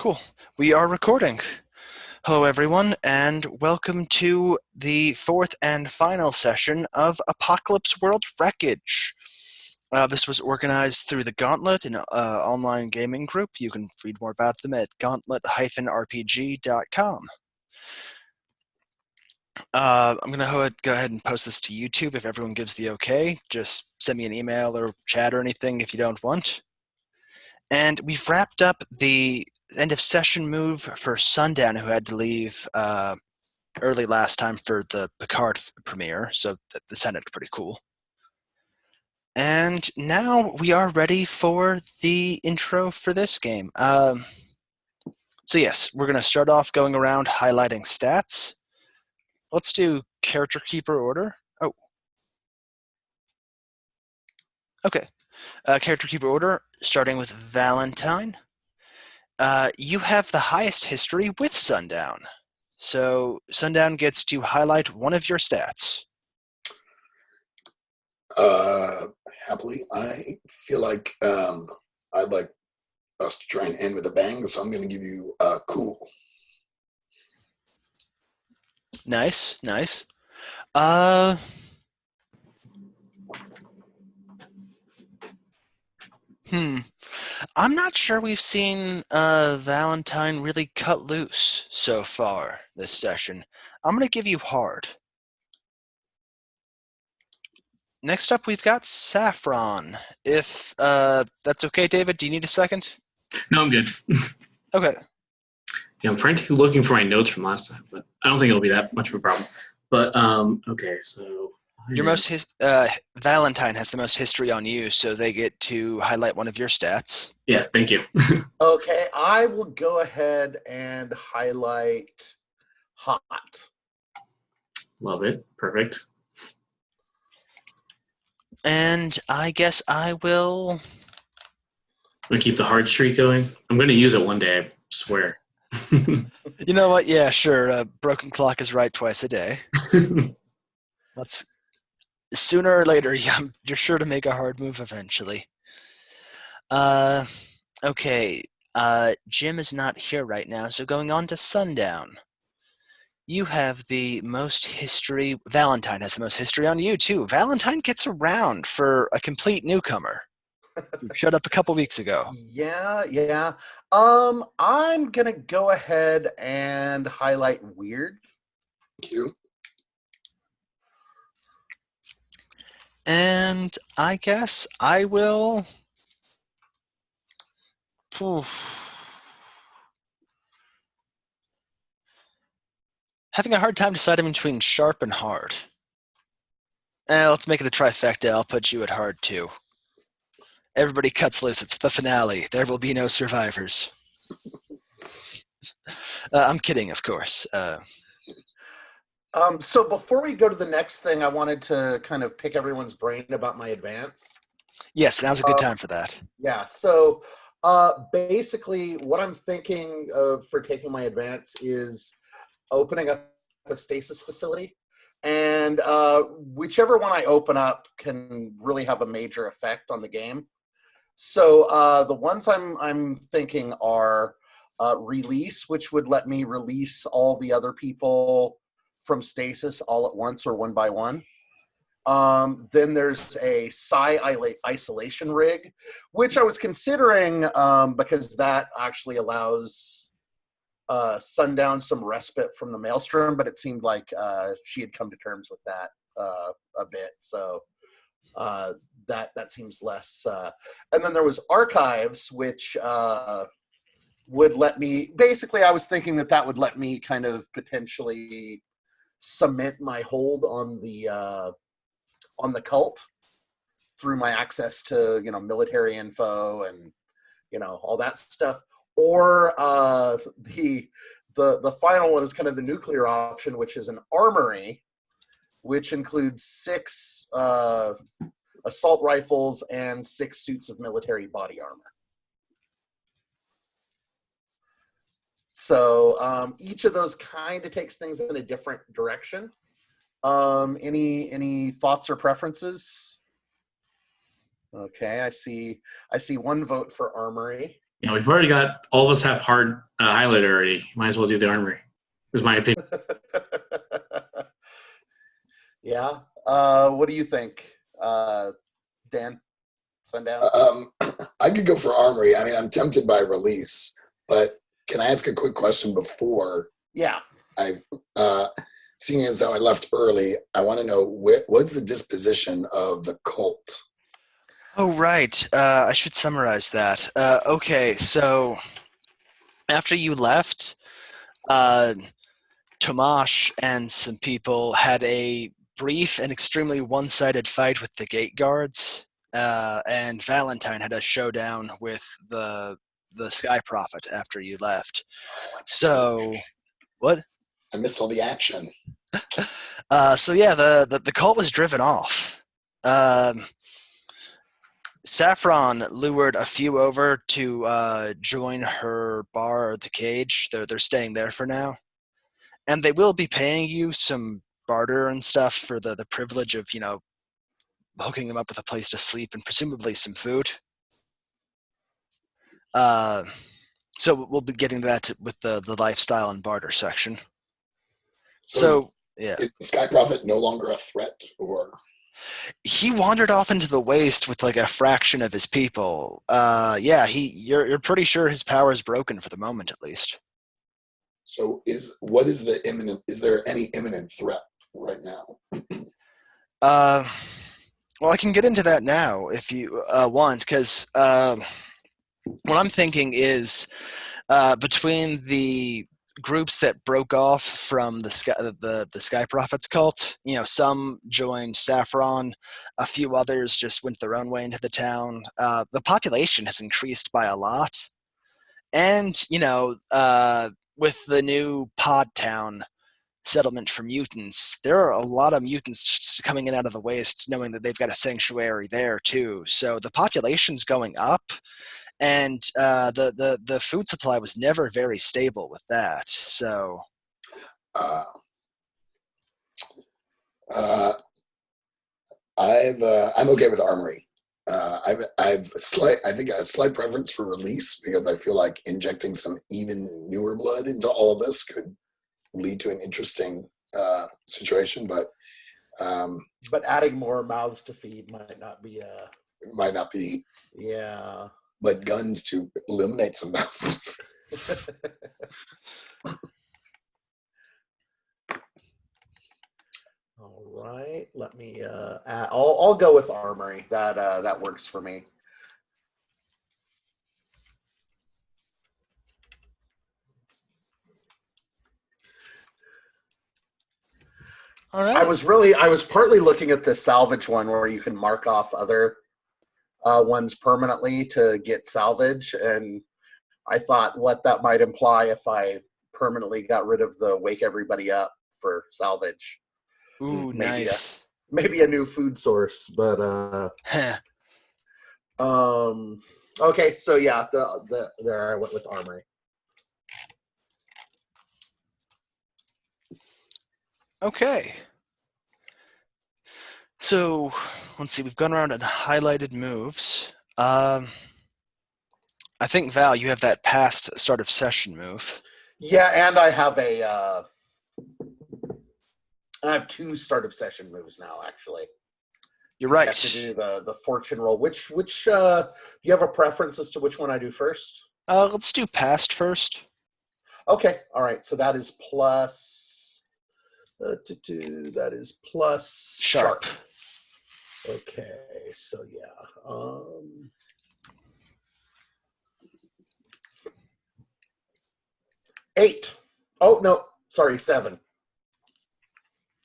Cool. We are recording. Hello, everyone, and welcome to the fourth and final session of Apocalypse World Wreckage. This was organized through the Gauntlet, an online gaming group. You can read more about them at gauntlet-rpg.com. I'm going to go ahead and post this to YouTube if everyone gives the okay. Just send me an email or chat or anything if you don't want. And we've wrapped up the end of session move for Sundown, who had to leave early last time for the Picard premiere, so that sounded pretty cool. And now we are ready for the intro for this game. So yes, we're going to start off going around highlighting stats. Let's do character keeper order. Oh. Okay. Character keeper order, starting with Valentine. You have the highest history with Sundown. So Sundown gets to highlight one of your stats. Happily, I feel like I'd like us to try and end with a bang, so I'm going to give you cool. Nice. I'm not sure we've seen Valentine really cut loose so far this session. I'm going to give you hard. Next up, we've got Saffron. If that's okay, David, do you need a second? No, I'm good. Okay. Yeah, I'm frantically looking for my notes from last time, but I don't think it'll be that much of a problem. But, okay, so... Valentine has the most history on you, so they get to highlight one of your stats. Yeah, thank you. Okay, I will go ahead and highlight hot. Love it. Perfect. And I guess I will... I'm going to keep the hard streak going. I'm going to use it one day, I swear. You know what? Yeah, sure. Broken clock is right twice a day. Let's... Sooner or later, you're sure to make a hard move eventually. Okay. Jim is not here right now, so going on to Sundown. You have the most history. Valentine has the most history on you, too. Valentine gets around for a complete newcomer. Showed up a couple weeks ago. Yeah. I'm going to go ahead and highlight weird. Thank you. And I guess I will... Having a hard time deciding between sharp and hard. Let's make it a trifecta. I'll put you at hard, too. Everybody cuts loose. It's the finale. There will be no survivors. I'm kidding, of course. So before we go to the next thing, I wanted to kind of pick everyone's brain about my advance. Yes, now's a good time for that. Yeah, so basically what I'm thinking of for taking my advance is opening up a stasis facility. And whichever one I open up can really have a major effect on the game. So the ones I'm thinking are release, which would let me release all the other people from stasis all at once or one by one. Then there's a psi isolation rig, which I was considering because that actually allows Sundown some respite from the maelstrom, but it seemed like she had come to terms with that a bit. So that seems less. And then there was archives, which would let me. Basically, I was thinking that would let me kind of potentially cement my hold on the cult through my access to military info and all that stuff. Or the final one is kind of the nuclear option, which is an armory, which includes 6 assault rifles and 6 suits of military body armor. So each of those kind of takes things in a different direction. Any thoughts or preferences? Okay, I see one vote for armory. Yeah, we've already got all of us have hard highlighter already. Might as well do the armory. Is my opinion. Yeah. What do you think, Dan? Sundown? I could go for armory. I mean, I'm tempted by release, but can I ask a quick question before Yeah. seeing as how I left early, I want to know what's the disposition of the cult? Oh, right. I should summarize that. Okay, so after you left, Tomash and some people had a brief and extremely one-sided fight with the gate guards, and Valentine had a showdown with the Sky Prophet after you left. So, what? I missed all the action. So yeah, the cult was driven off. Saffron lured a few over to join her bar, the Cage. They're staying there for now, and they will be paying you some barter and stuff for the privilege of hooking them up with a place to sleep and presumably some food. So we'll be getting to that with the lifestyle and barter section. So yeah, is Sky Prophet no longer a threat, or he wandered off into the waste with like a fraction of his people. Yeah, you're pretty sure his power is broken for the moment, at least. so is there any imminent threat right now? Well, I can get into that now if you want, because what I'm thinking is between the groups that broke off from the Sky Prophets cult, some joined Saffron, a few others just went their own way into the town. The population has increased by a lot, and with the new pod town settlement for mutants, there are a lot of mutants coming in out of the waste, knowing that they've got a sanctuary there too. So the population's going up, and the food supply was never very stable with that. So, Uh, uh, I'm okay with armory. I think a slight preference for release because I feel like injecting some even newer blood into all of this could lead to an interesting situation, but adding more mouths to feed might not be it might not be. Yeah. But guns to eliminate some mouths. All right. Let me. I'll go with armory. That works for me. all right. I was partly looking at the salvage one where you can mark off other ones permanently to get salvage, and I thought what that might imply if I permanently got rid of the wake everybody up for salvage. Ooh, maybe nice. Maybe a new food source, but okay, so yeah, there I went with armory. Okay. So let's see. We've gone around and highlighted moves. I think Val, you have that past start of session move. Yeah, and I have I have 2 start of session moves now. Actually, You're I right. have to do the fortune roll. Which do you have a preference as to which one I do first? Let's do past first. Okay, all right. So that is plus that is plus sharp. Okay, so yeah. 8. Oh no, sorry, 7.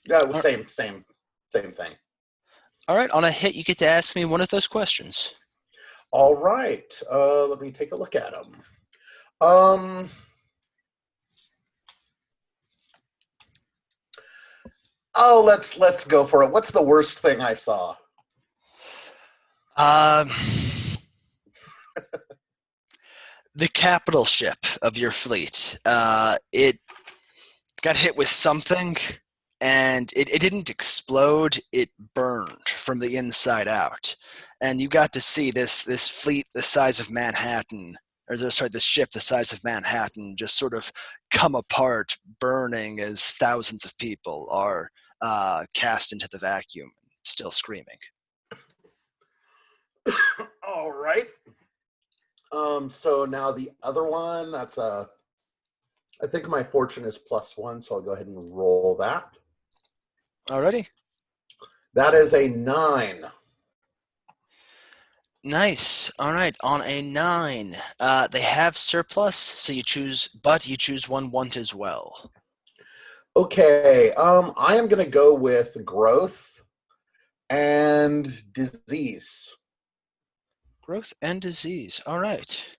Yeah, same thing. All right. On a hit, you get to ask me one of those questions. All right. Let me take a look at them. Oh, let's go for it. What's the worst thing I saw? The capital ship of your fleet. It got hit with something, and it didn't explode. It burned from the inside out, and you got to see this fleet the size of Manhattan this ship the size of Manhattan just sort of come apart, burning as thousands of people are cast into the vacuum, still screaming. All right. So now the other one, that's I think my fortune is +1, so I'll go ahead and roll that. Alrighty. That is a 9. Nice. All right. On a 9, they have surplus, so you choose one want as well. Okay. I am going to go with growth and disease. Growth and disease. All right.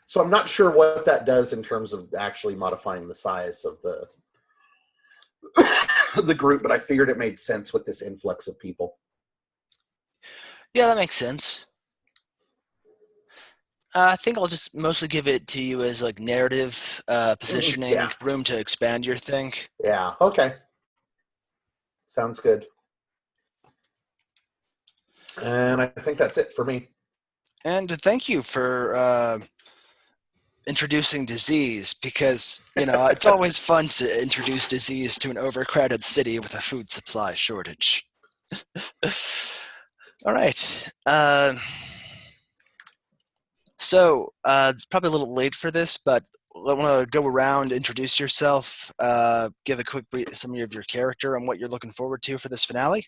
So I'm not sure what that does in terms of actually modifying the size of the the group, but I figured it made sense with this influx of people. Yeah, that makes sense. I think I'll just mostly give it to you as like narrative positioning, Yeah. room to expand your thing. Yeah. Okay. Sounds good. And I think that's it for me. And thank you for introducing disease, because it's always fun to introduce disease to an overcrowded city with a food supply shortage. All right. So it's probably a little late for this, but I want to go around, introduce yourself, give a quick summary of your character and what you're looking forward to for this finale.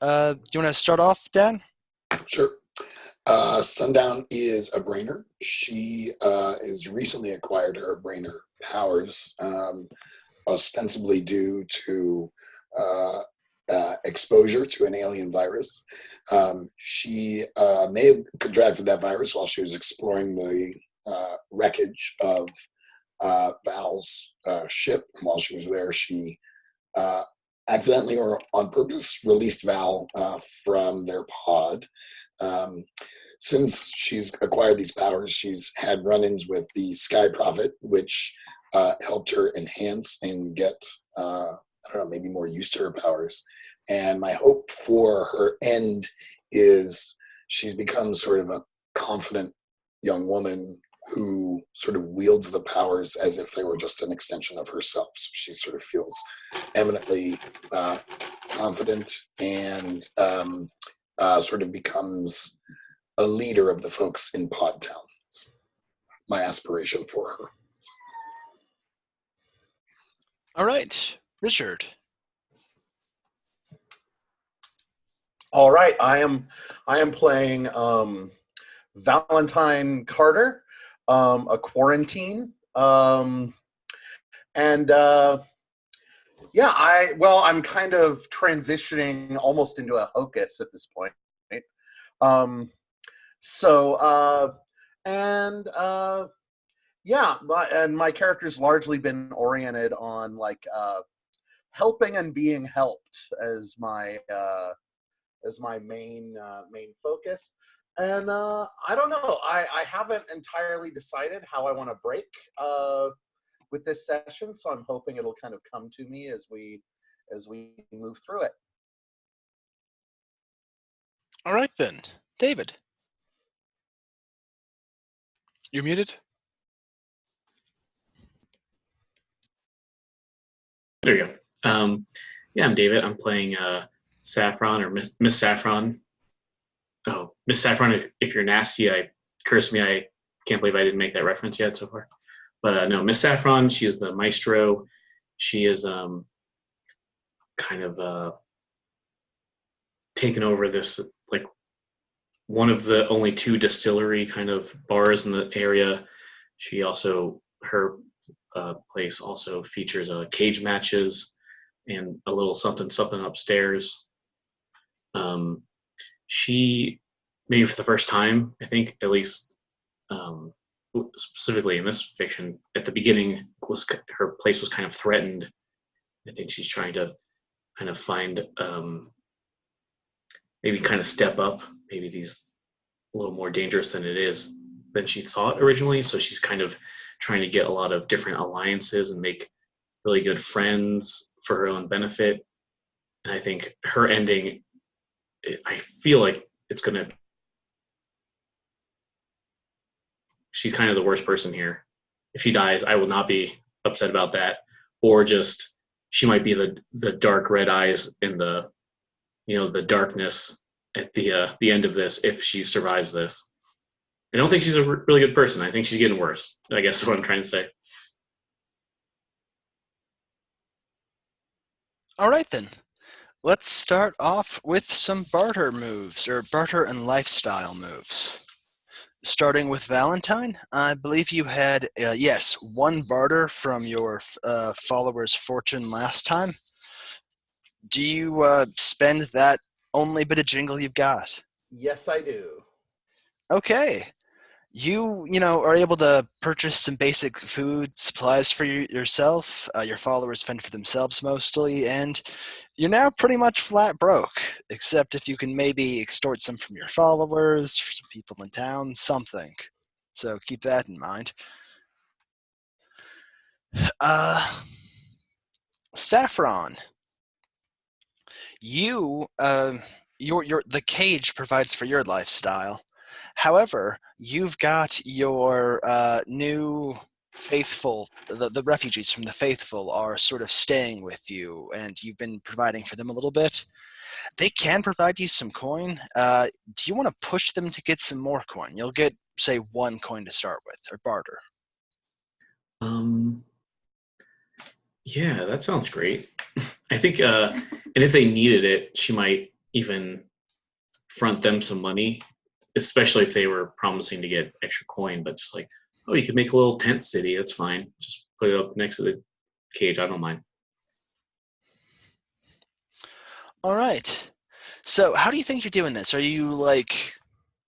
Do you want to start off, Dan? Sure. Sundown is a brainer. She has recently acquired her brainer powers, ostensibly due to exposure to an alien virus. She may have contracted that virus while she was exploring the wreckage of Val's ship. While she was there, she accidentally or on purpose released Val from their pod. Since she's acquired these powers, she's had run-ins with the Sky Prophet, which helped her enhance and get, maybe more used to her powers. And my hope for her end is she's become sort of a confident young woman who sort of wields the powers as if they were just an extension of herself. So she sort of feels eminently confident and sort of becomes a leader of the folks in Pod Town. It's my aspiration for her. All right, Richard. All right, I am playing Valentine Carter, a quarantine, and I'm kind of transitioning almost into a hocus at this point. And my character's largely been oriented on helping and being helped as my main focus. And I don't know, I haven't entirely decided how I want to break with this session, so I'm hoping it'll kind of come to me as we move through it. All right then, David. You're muted. There you go. I'm David. I'm playing Saffron, or Miss Saffron. Oh, Miss Saffron, if you're nasty, curse me. I can't believe I didn't make that reference yet so far. But no, Miss Saffron, she is the maestro. She is kind of taken over this, one of the only 2 distillery kind of bars in the area. She also, her place also features cage matches and a little something upstairs. She, maybe for the first time, I think, at least specifically in this fiction, at the beginning, her place was kind of threatened. I think she's trying to kind of find, maybe kind of step up. Maybe these a little more dangerous than she thought originally. So she's kind of trying to get a lot of different alliances and make really good friends for her own benefit. And I think her ending, I feel like it's gonna. She's kind of the worst person here. If she dies, I will not be upset about that. Or just she might be the dark red eyes in the the darkness at the end of this if she survives this. I don't think she's a really good person. I think she's getting worse. I guess is what I'm trying to say. All right, then. Let's start off with some barter moves, or barter and lifestyle moves. Starting with Valentine, I believe you had, yes, one barter from your follower's fortune last time. Do you spend that only bit of jingle you've got? Yes, I do. Okay. You are able to purchase some basic food supplies for yourself. Your followers fend for themselves mostly, and you're now pretty much flat broke, except if you can maybe extort some from your followers, for some people in town, something. So keep that in mind. Uh, Saffron, you, the cage provides for your lifestyle. However, you've got your new faithful, the refugees from the faithful are sort of staying with you, and you've been providing for them a little bit. They can provide you some coin. Do you want to push them to get some more coin? You'll get, say, one coin to start with, or barter. Um, yeah, that sounds great. I think, and if they needed it, she might even front them some money, especially if they were promising to get extra coin. But just like, oh, you could make a little tent city. That's fine. Just put it up next to the cage. I don't mind. All right. So, how do you think you're doing this? Are you like,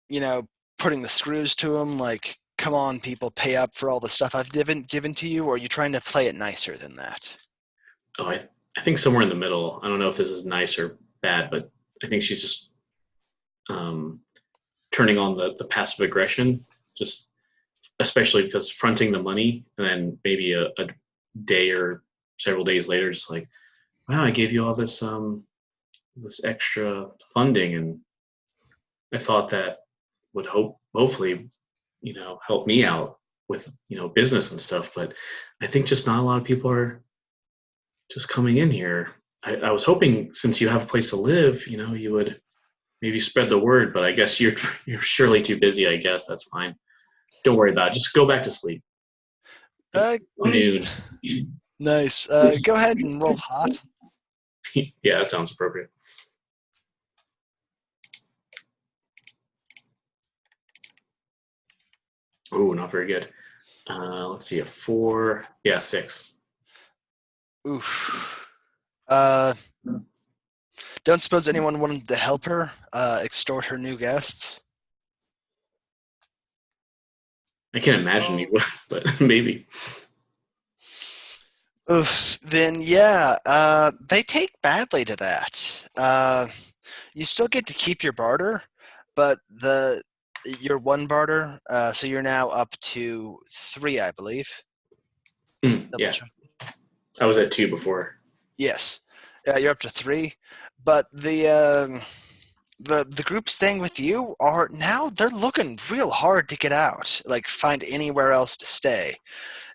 you know, putting the screws to them, like, come on, people, pay up for all the stuff I've given to you, or are you trying to play it nicer than that? Oh, I think somewhere in the middle. I don't know if this is nice or bad, but I think she's just um, turning on the passive aggression, just especially because fronting the money and then maybe a day or several days later, just like, wow, I gave you all this extra funding, and I thought that would hopefully help me out with business and stuff, but I think just not a lot of people are just coming in here. I was hoping since you have a place to live, you would maybe spread the word, but I guess you're surely too busy. I guess that's fine. Don't worry about it. Just go back to sleep. Uh, It's noon. nice. Go ahead and roll hot. Yeah, that sounds appropriate. Oh, not very good. Let's see, a 4. Yeah, 6. Oof. Don't suppose anyone wanted to help her extort her new guests? I can't imagine you would, but maybe. Oof. Then yeah, they take badly to that. You still get to keep your barter, but your one barter, so you're now up to 3, I believe. Double Yeah, check. I was at 2 before. Yes, you're up to 3, but the group staying with you they're looking real hard to get out, like find anywhere else to stay.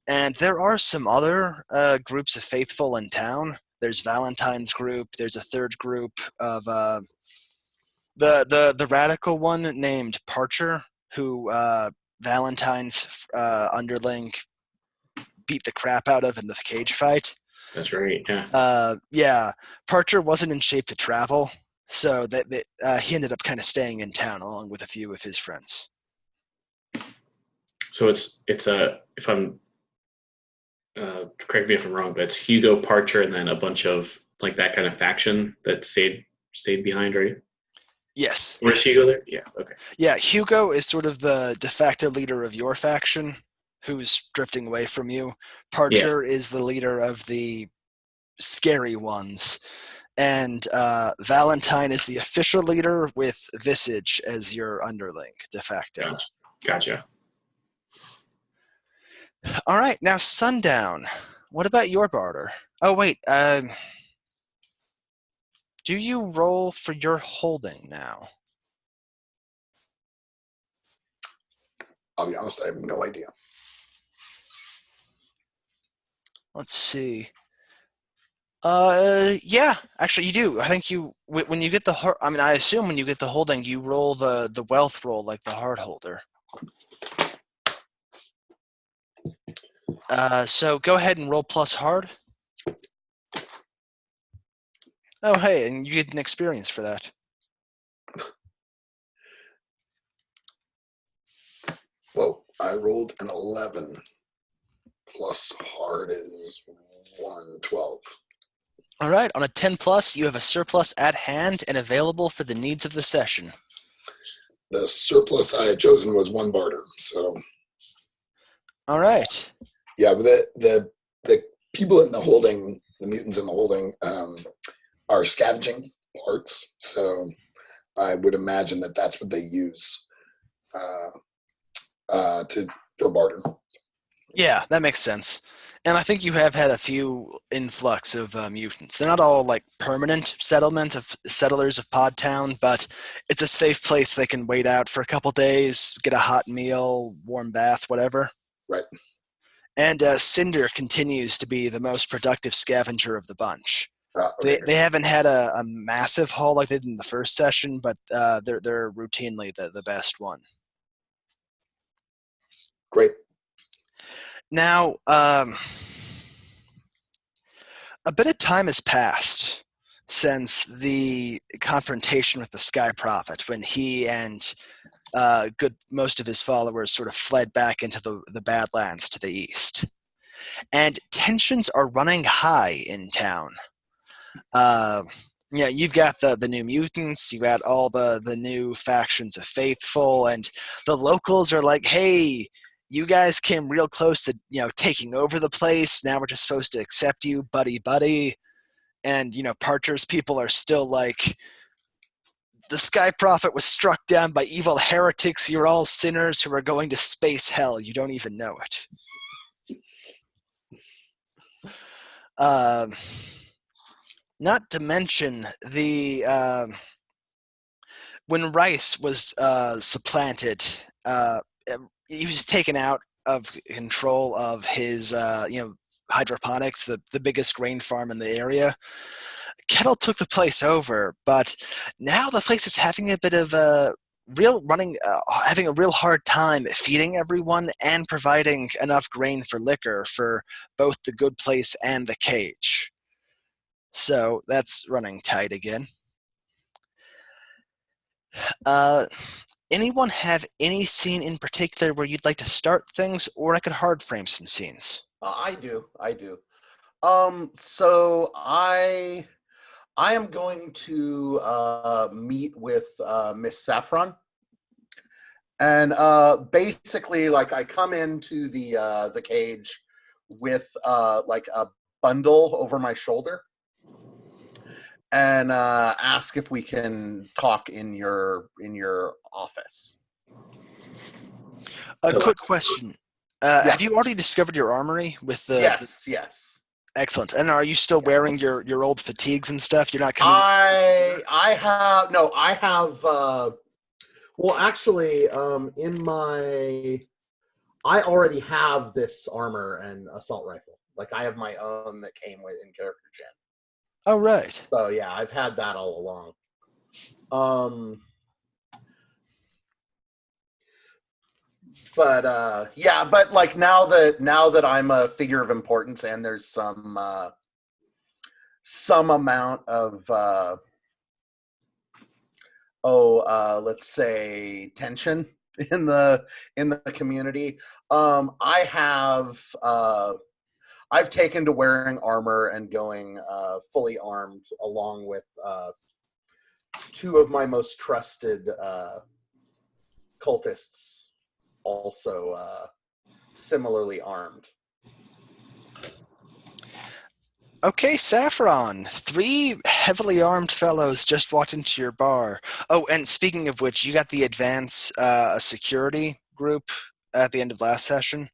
And there are some other groups of faithful in town. There's Valentine's group. There's a third group of the radical one named Parcher, who Valentine's underling beat the crap out of in the cage fight. That's right. Yeah. Yeah, Parcher wasn't in shape to travel, so he ended up kind of staying in town along with a few of his friends. So it's a if I'm correct me if I'm wrong, but it's Hugo, Parcher, and then a bunch of like that kind of faction that stayed behind, right? Yes. Where's Hugo there? Yeah. Okay. Yeah, Hugo is sort of the de facto leader of your faction, who's drifting away from you. Yeah. Parcher is the leader of the scary ones. And Valentine is the official leader with Visage as your underling, de facto. Gotcha. All right, now Sundown. What about your barter? Oh, wait. Do you roll for your holding now? I'll be honest, I have no idea. Let's see. Yeah, actually you do. I think when you get the heart, I mean, I assume when you get the holding, you roll the wealth roll like the heart holder. So go ahead and roll plus hard. Oh, hey, and you get an experience for that. Well, I rolled an 11. Plus hard is 112. All right, on a 10 plus, you have a surplus at hand and available for the needs of the session. The surplus I had chosen was 1 barter, so. All right. Yeah, but the people in the holding, the mutants in the holding, are scavenging parts, so I would imagine that that's what they use for barter. Yeah, that makes sense. And I think you have had a few influx of mutants. They're not all like permanent settlement of settlers of Pod Town, but it's a safe place they can wait out for a couple days, get a hot meal, warm bath, whatever. Right. And Cinder continues to be the most productive scavenger of the bunch. Okay. They haven't had a massive haul like they did in the first session, but they're routinely the best one. Great. Now, a bit of time has passed since the confrontation with the Sky Prophet, when he and most of his followers sort of fled back into the Badlands to the east. And tensions are running high in town. Yeah, you've got the new mutants, you've got all the new factions of Faithful, and the locals are like, hey, you guys came real close to, taking over the place. Now we're just supposed to accept you, buddy. And, Parcher's people are still like, the Sky Prophet was struck down by evil heretics. You're all sinners who are going to space hell. You don't even know it. Not to mention when Rice was supplanted, he was taken out of control of his, hydroponics, the biggest grain farm in the area. Kettle took the place over, but now the place is having a bit of a having a real hard time feeding everyone and providing enough grain for liquor for both the good place and the cage. So that's running tight again. Anyone have any scene in particular where you'd like to start things, or I could hard frame some scenes? I do. So I am going to meet with Miss Saffron, and basically, like, I come into the cage with like a bundle over my shoulder, and ask if we can talk in your office. A quick question. Yeah. Have you already discovered your armory with the? Yes. Excellent. And are you still wearing your old fatigues and stuff? You're not coming. I have. Well, actually, I already have this armor and assault rifle. Like, I have my own that came with in character gen. Oh, right. So yeah, I've had that all along. But yeah, but like now that I'm a figure of importance and there's some amount of let's say tension in the community, I've taken to wearing armor and going fully armed, along with two of my most trusted cultists, also similarly armed. Okay, Saffron. 3 heavily armed fellows just walked into your bar. Oh, and speaking of which, you got the advance security group at the end of last session.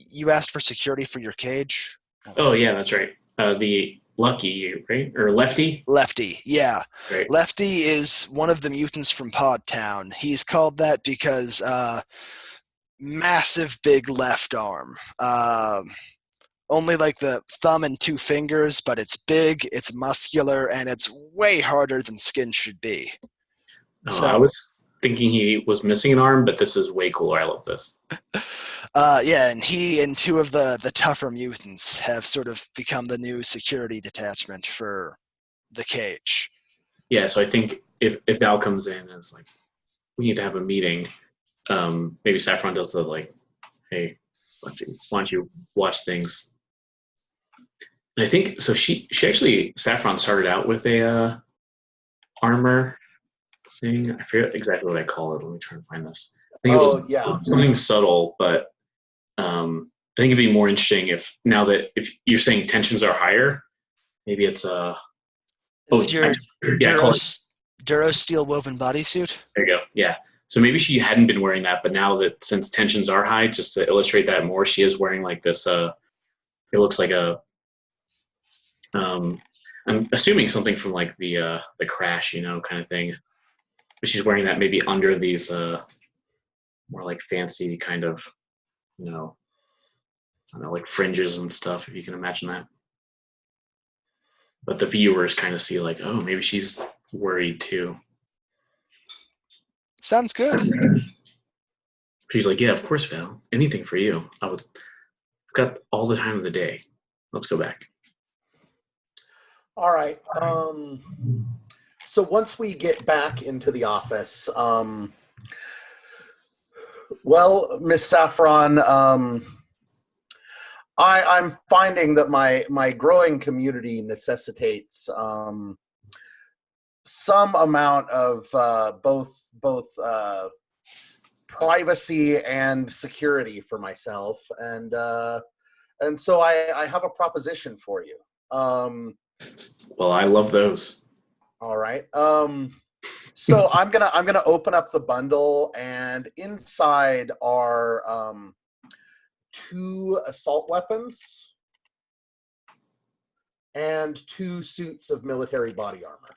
You asked for security for your cage. Oh, yeah, that's right. The Lucky, right? Or Lefty? Lefty, yeah. Right. Lefty is one of the mutants from Pod Town. He's called that because massive big left arm. Only like the thumb and 2 fingers, but it's big, it's muscular, and it's way harder than skin should be. Oh, I So, was thinking he was missing an arm, but this is way cooler. I love this. yeah, and he and 2 of the tougher mutants have sort of become the new security detachment for the cage. Yeah, so I think if Val comes in and it's like, we need to have a meeting, maybe Saffron does the like, hey, why don't you watch things? And I think so. She actually Saffron started out with a armor thing. I forget exactly what I call it. Let me try and find this. I think it was something subtle, but I think it'd be more interesting if now that if you're saying tensions are higher, maybe it's It's your yeah, call it. Duro steel woven bodysuit. There you go. Yeah. So maybe she hadn't been wearing that, but now that since tensions are high, just to illustrate that more, she is wearing like this. It looks like a. I'm assuming something from like the Crash, kind of thing. But she's wearing that maybe under these more like fancy kind of, I don't know, like fringes and stuff, if you can imagine that. But the viewers kind of see like, oh, maybe she's worried too. Sounds good. She's like, yeah, of course, Val. Anything for you. I've got all the time of the day. Let's go back. All right. So once we get back into the office, well, Miss Saffron, I'm finding that my growing community necessitates some amount of both privacy and security for myself, and so I have a proposition for you. Well, I love those. All right. So I'm gonna open up the bundle, and inside are 2 assault weapons and 2 suits of military body armor.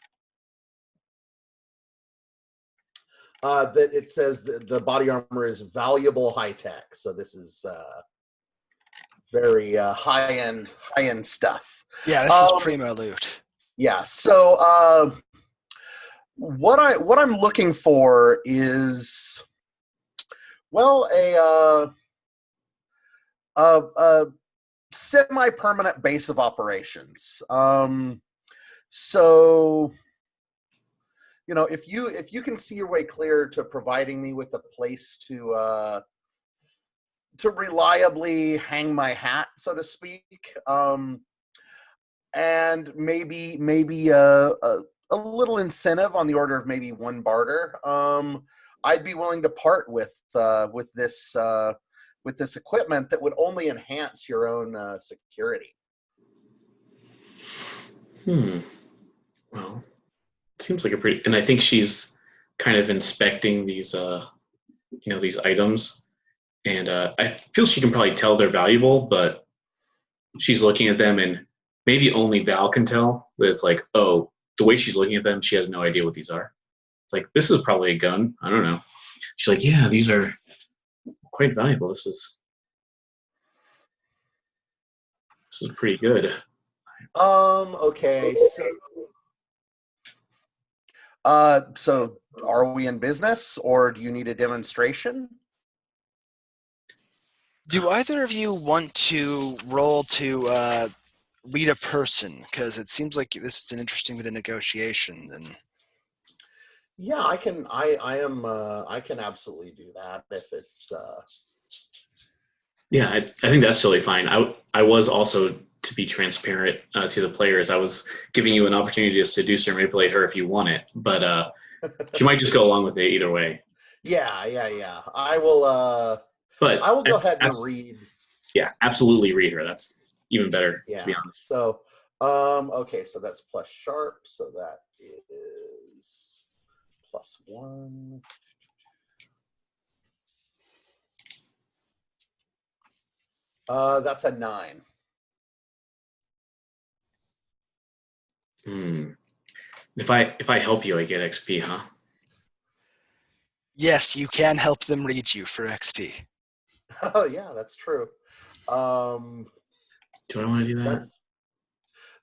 That it says that the body armor is valuable high tech. So this is very high end stuff. Yeah, this is primo loot. Yeah. So what I'm looking for is, well, a semi-permanent base of operations. So if you can see your way clear to providing me with a place to reliably hang my hat, so to speak, and maybe a little incentive on the order of maybe 1 barter, I'd be willing to part with this equipment that would only enhance your own security. Well, seems like a pretty, and I think she's kind of inspecting these these items, and I feel she can probably tell they're valuable, but she's looking at them, and maybe only Val can tell that it's like, oh, the way she's looking at them, she has no idea what these are. It's like, this is probably a gun. I don't know. She's like, yeah, these are quite valuable. This is pretty good. Okay. So are we in business, or do you need a demonstration? Do either of you want to roll to lead a person? Because it seems like this is an interesting bit of negotiation. And yeah, I can. I can absolutely do that if it's. Yeah, I think that's totally fine. I was also, to be transparent to the players, I was giving you an opportunity to seduce or manipulate her if you want it, but she might just go along with it either way. Yeah. I will. But I will go ahead and read. Yeah, absolutely read her. That's even better. Yeah. To be honest. So, okay, so that's plus sharp. So that is +1. That's a 9. Hmm. If I help you, I get XP, huh? Yes, you can help them read you for XP. Oh yeah, that's true. Um, Do I want to do that?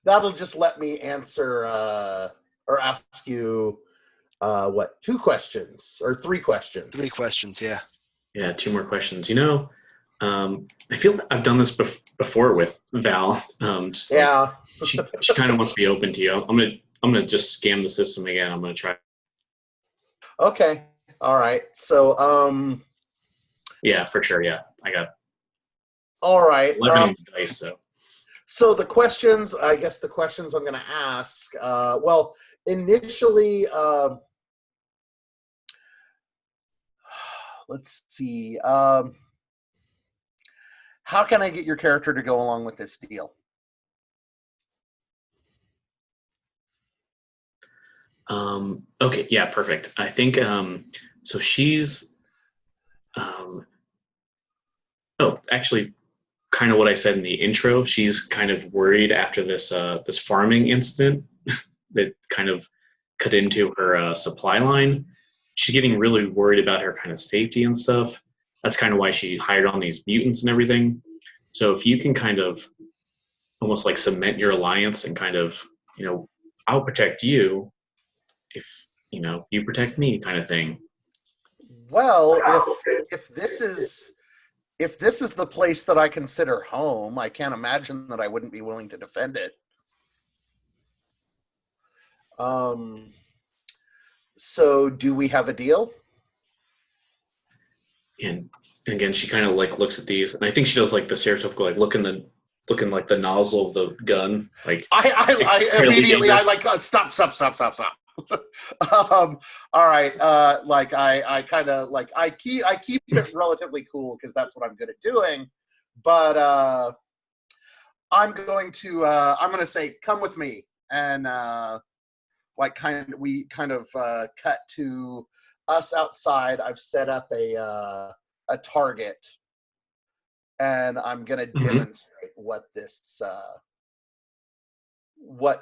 that'll just let me answer or ask you what, 2 questions or 3 questions? 3 questions, yeah. Yeah, 2 more questions. I feel like I've done this before with Val. Just like Yeah. she kind of wants to be open to you. I'm gonna just scam the system again. I'm gonna try. Okay. All right. So Yeah, for sure. Yeah, I got all right. 11 on the dice. So the questions, I guess the questions I'm going to ask, well, initially, let's see. How can I get your character to go along with this deal? Okay. Yeah. Perfect. I think. So she's. Oh, actually, kind of what I said in the intro. She's kind of worried after this farming incident that kind of cut into her supply line. She's getting really worried about her kind of safety and stuff. That's kind of why she hired on these mutants and everything. So if you can kind of almost like cement your alliance and kind of, I'll protect you if, you protect me kind of thing. Well, if this is the place that I consider home, I can't imagine that I wouldn't be willing to defend it. So do we have a deal? And again, she kind of like looks at these, and I think she does like the stereotypical like looking like the nozzle of the gun, like I immediately I like stop. All right. Like I kind of like I keep it relatively cool because that's what I'm good at doing. But I'm going to say come with me, and we kind of cut to us outside. I've set up a target, and I'm going to demonstrate what this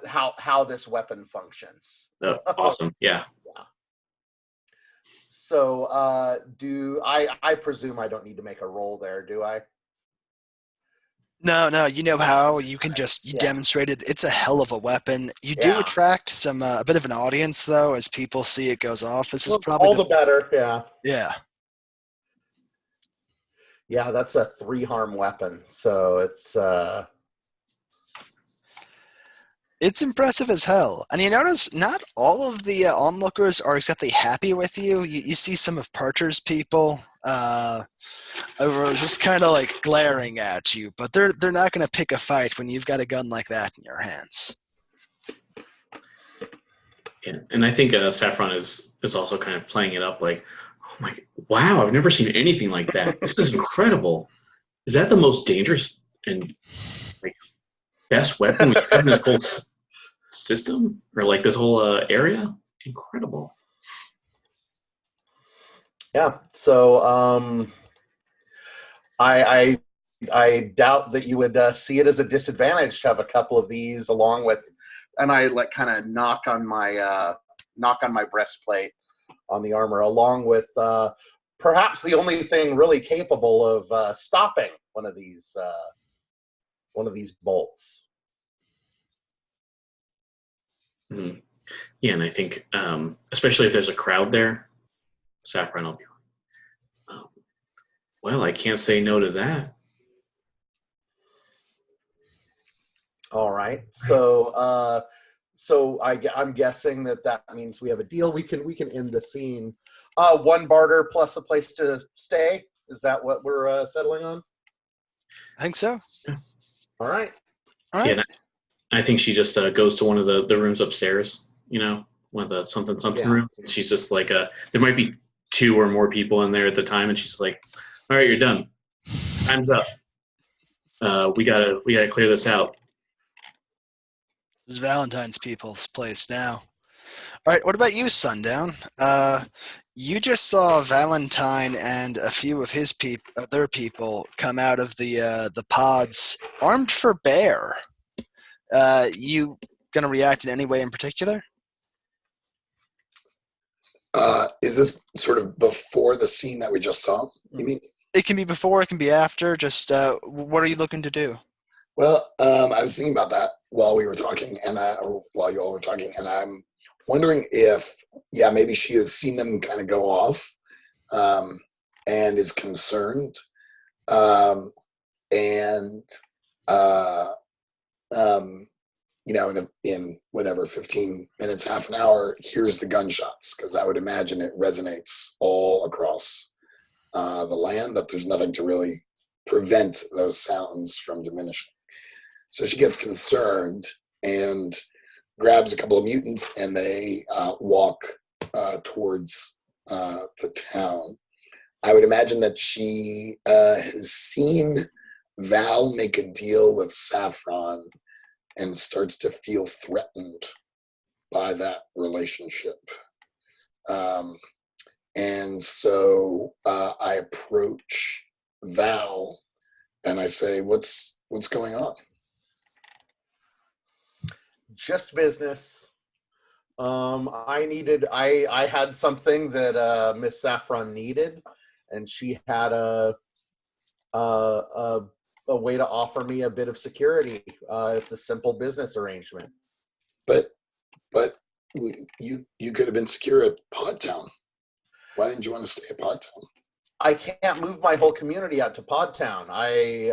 how this weapon functions. Oh, awesome. Yeah. So I presume I don't need to make a roll there, do I? No, you know how you can just demonstrated. It's a hell of a weapon. You do attract some a bit of an audience though, as people see it goes off. This is probably all the better. Yeah. Yeah, that's a 3-harm weapon, so it's impressive as hell. And you notice not all of the onlookers are exactly happy with you. You see some of Parcher's people just kind of like glaring at you, but they're not going to pick a fight when you've got a gun like that in your hands. Yeah, and I think Saffron is also kind of playing it up like, oh my, wow, I've never seen anything like that. This is incredible. Is that the most dangerous and like best weapon we have in this whole system or like this whole area? Incredible. Yeah. So I doubt that you would see it as a disadvantage to have a couple of these along with, and I like kind of knock on my breastplate on the armor along with perhaps the only thing really capable of stopping one of these bolts. Mm-hmm. Yeah, and I think especially if there's a crowd there, Saffron will be like, well, I can't say no to that. All right. So I'm guessing that means we have a deal. We can end the scene. 1 barter plus a place to stay. Is that what we're settling on? I think so. Yeah. All right. Yeah, I think she just goes to one of the rooms upstairs, one of the something rooms. And she's just like, there might be 2 or more people in there at the time. And she's like, all right, you're done. Time's up. We gotta clear this out. This is Valentine's people's place now. All right, what about you, Sundown? You just saw Valentine and a few of his other people come out of the pods armed for bear. You going to react in any way in particular? Is this sort of before the scene that we just saw? You mean? It can be before, it can be after. Just what are you looking to do? Well, I was thinking about that while we were talking, or while you all were talking, and I'm wondering if, yeah, maybe she has seen them kind of go off, and is concerned, and in whatever 15 minutes, half an hour, hears the gunshots, because I would imagine it resonates all across the land, that there's nothing to really prevent those sounds from diminishing. So she gets concerned and grabs a couple of mutants, and they walk towards the town. I would imagine that she has seen Val make a deal with Saffron and starts to feel threatened by that relationship. And so I approach Val and I say, what's going on? Just business. I had something that Miss Saffron needed, and she had a way to offer me a bit of security. It's a simple business arrangement. But you could have been secure at Podtown. Why didn't you want to stay at Podtown? I can't move my whole community out to Podtown. I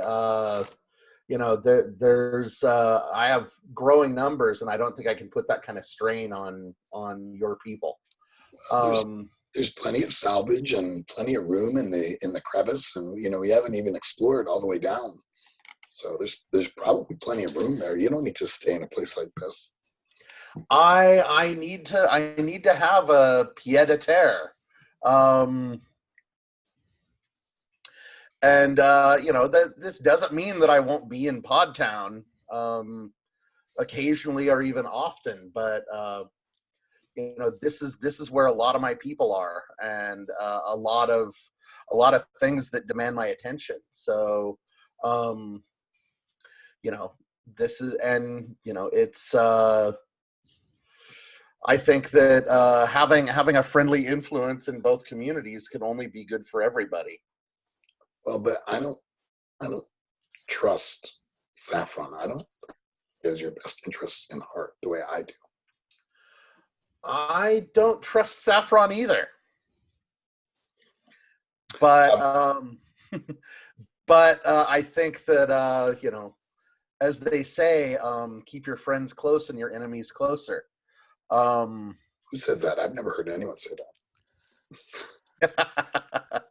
have growing numbers, and I don't think I can put that kind of strain on your people. There's plenty of salvage and plenty of room in the crevice, and we haven't even explored all the way down. So there's probably plenty of room there. You don't need to stay in a place like this. I need to have a pied a terre. This doesn't mean that I won't be in Podtown occasionally or even often, but this is where a lot of my people are, and a lot of things that demand my attention. So this is, and it's I think that having a friendly influence in both communities can only be good for everybody. Well, but I don't trust Saffron. I don't think it has your best interests in heart the way I do. I don't trust Saffron either. But I think that as they say, keep your friends close and your enemies closer. Who says that? I've never heard anyone say that.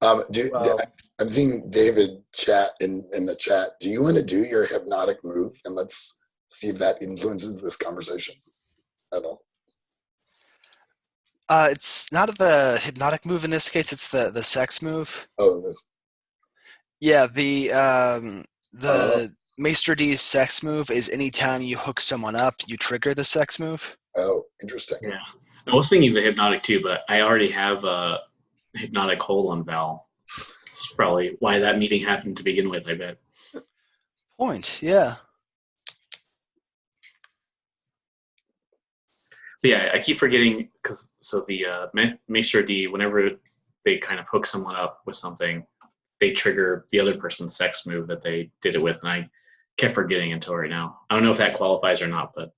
I'm seeing David chat in the chat. Do you want to do your hypnotic move, and let's see if that influences this conversation at all? It's not the hypnotic move in this case. It's the sex move. Oh, this. Yeah, the Maester D's sex move is anytime you hook someone up, you trigger the sex move. Oh, interesting. Yeah. I was thinking the hypnotic too, but I already have a hypnotic hold on Val. That's probably why that meeting happened to begin with, I bet. Point, yeah. But yeah, I keep forgetting, the Maester D, whenever they kind of hook someone up with something, they trigger the other person's sex move that they did it with, and I kept forgetting until right now. I don't know if that qualifies or not, but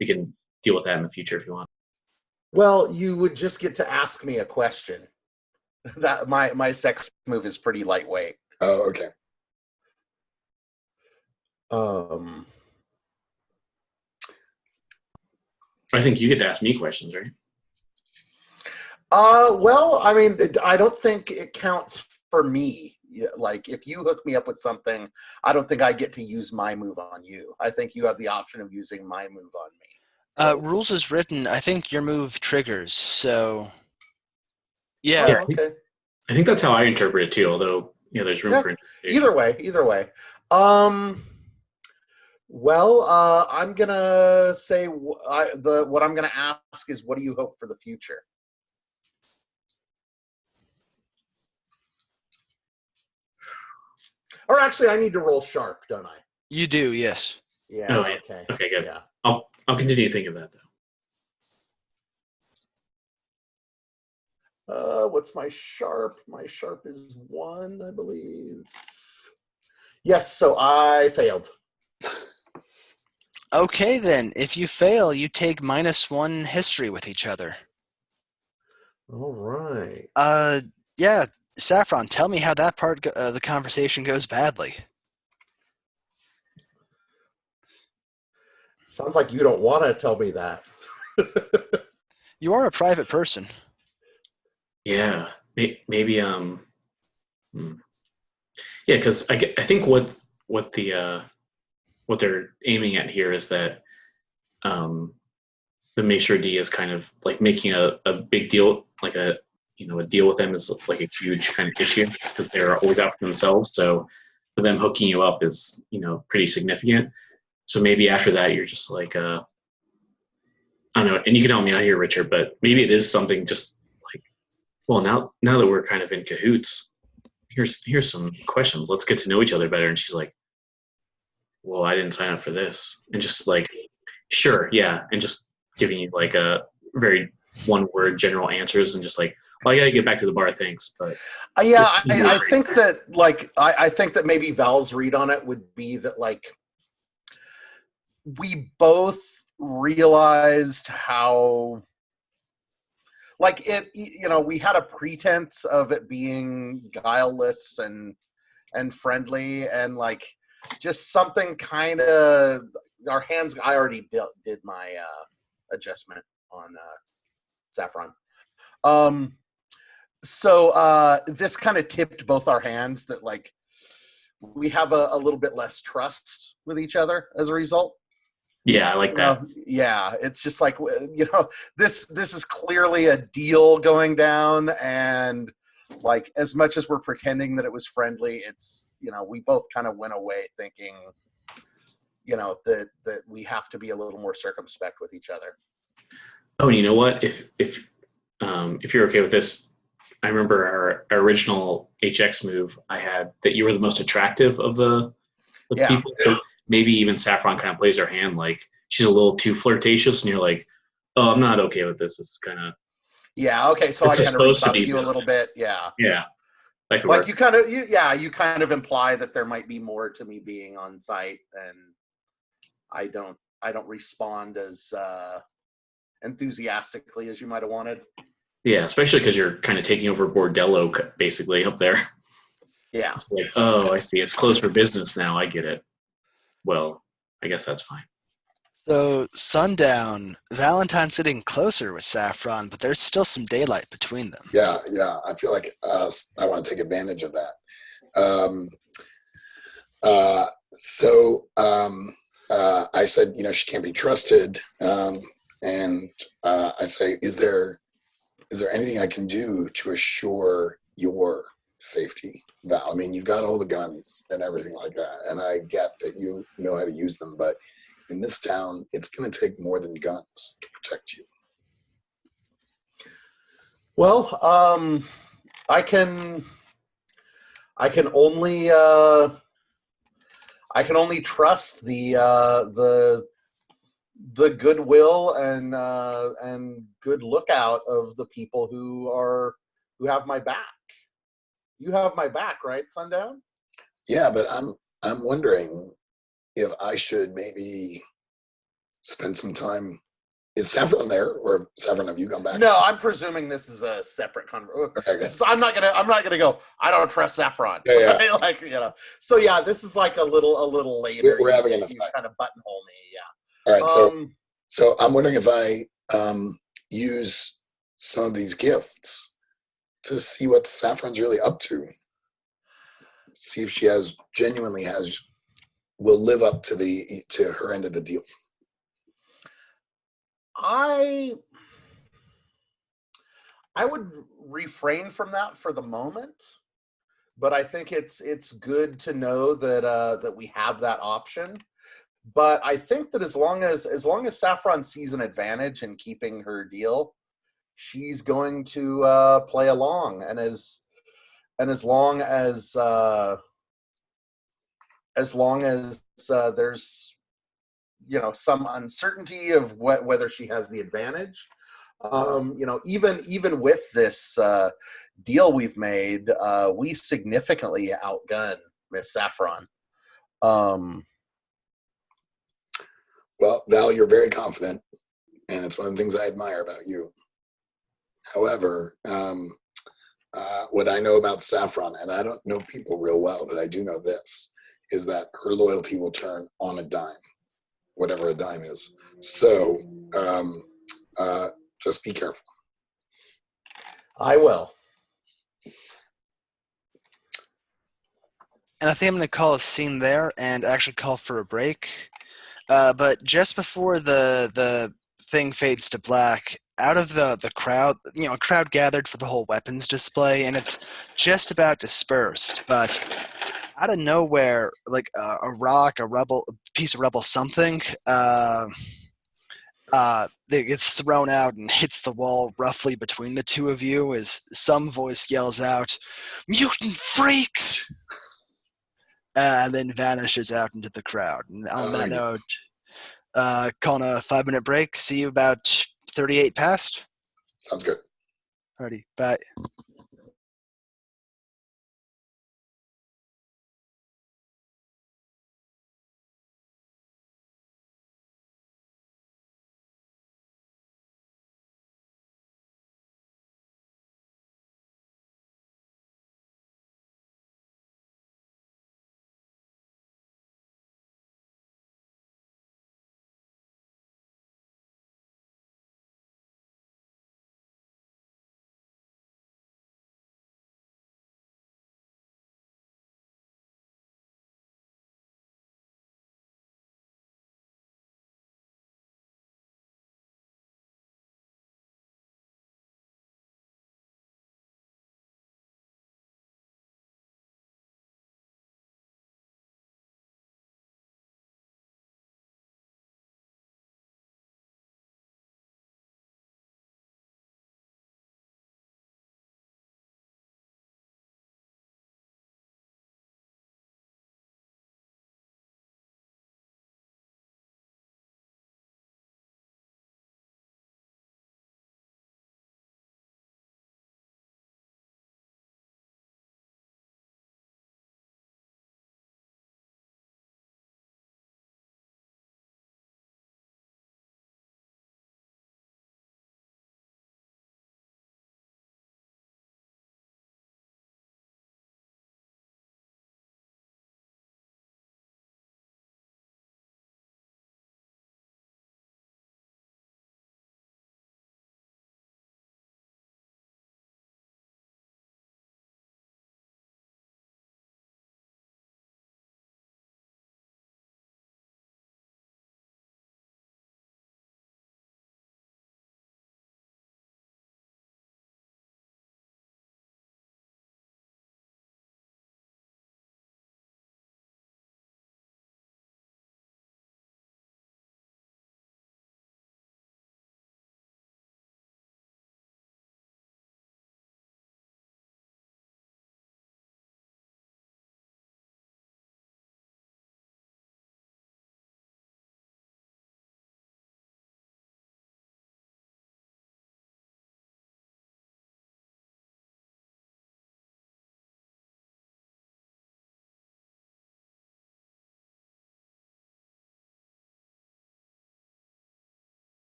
we can deal with that in the future if you want. Well, you would just get to ask me a question. That my sex move is pretty lightweight. Oh, okay. I think you get to ask me questions, right? Well, I mean, I don't think it counts for me. Like, if you hook me up with something, I don't think I get to use my move on you. I think you have the option of using my move on me. Rules is written. I think your move triggers. So, yeah. Oh, okay. I think that's how I interpret it too. Although, there's room for interpretation. Either way. Well, I'm gonna say what I'm gonna ask is, what do you hope for the future? Or actually, I need to roll sharp, don't I? You do, yes. Yeah. Oh, yeah. Okay. Okay, good. Yeah. I'll continue thinking of that though. What's my sharp? My sharp is 1, I believe. Yes, so I failed. Okay, then. If you fail, you take -1 history with each other. All right. Yeah, Saffron, tell me how that part of the conversation goes badly. Sounds like you don't want to tell me that. You are a private person. Yeah, maybe hmm. Yeah, because I think what the what they're aiming at here is that um, the Mashur D is kind of like making a big deal, like a deal with them is like a huge kind of issue because they're always out for themselves. So for them hooking you up is pretty significant. So maybe after that you're just like I don't know, and you can help me out here, Richard, but maybe it is something just like, well, now that we're kind of in cahoots, here's some questions. Let's get to know each other better. And she's like, well, I didn't sign up for this, and just like, sure, yeah, and just giving you like a very one word general answers, and just like, well, I gotta get back to the bar, thanks, but Yeah, I think that I think that maybe Val's read on it would be that like we both realized how like it we had a pretense of it being guileless and friendly, and like just something kind of our hands. I already did my adjustment on Saffron. So this kind of tipped both our hands that like we have a little bit less trust with each other as a result. yeah, I like that. Yeah, it's just like this is clearly a deal going down, and like as much as we're pretending that it was friendly, it's we both kind of went away thinking that we have to be a little more circumspect with each other. Oh, and you know what? If you're okay with this, I remember our original HX move. I had that you were the most attractive of the Yeah. people. So maybe even Saffron kind of plays her hand like she's a little too flirtatious, and you're like, oh, I'm not okay with this. This is kind of Yeah. Okay. So I kind of supposed to rebuff be you a business. little bit. Yeah. Yeah, that could Like work. you kind of imply that there might be more to me being on site, and I don't respond as enthusiastically as you might have wanted. Yeah, especially because you're kind of taking over Bordello basically up there. Yeah. It's like, oh, I see. It's closed for business now. I get it. Well, I guess that's fine. So, sundown, Valentine's getting closer with Saffron, but there's still some daylight between them. Yeah, I feel like I want to take advantage of that. Um, so I said, she can't be trusted, and I say, is there anything I can do to assure your safety, Val? I mean, you've got all the guns and everything like that, and I get that you know how to use them, but in this town, it's going to take more than guns to protect you. Well, I can only trust the goodwill and good lookout of the people who have my back. You have my back, right, Sundown? Yeah, but I'm wondering if I should maybe spend some time. Is Saffron there, or Saffron, have you gone back? No, I'm presuming this is a separate conversation. Okay. So I'm not gonna go. I don't trust Saffron. Yeah. Right? Like So yeah, this is like a little later. We're having an you aside. kind of buttonhole me. Yeah. All right. So I'm wondering if I use some of these gifts to see what Saffron's really up to. See if she will live up to her end of the deal. I would refrain from that for the moment, but I think it's good to know that we have that option. But I think that as long as Saffron sees an advantage in keeping her deal, she's going to play along, and as long as there's some uncertainty of whether she has the advantage. Even with this deal we've made, we significantly outgun Miss Saffron. Well, Val, you're very confident, and it's one of the things I admire about you. However, what I know about Saffron, and I don't know people real well, but I do know this, is that her loyalty will turn on a dime, whatever a dime is. So just be careful. I will. And I think I'm going to call a scene there and actually call for a break. But just before the thing fades to black, out of the crowd, a crowd gathered for the whole weapons display, and it's just about dispersed. But out of nowhere, like a rock, a piece of rubble, something, it gets thrown out and hits the wall roughly between the two of you as some voice yells out, "Mutant freaks!" And then vanishes out into the crowd. And on that note, calling a 5-minute break. See you about 38 past. Sounds good. Alrighty, bye.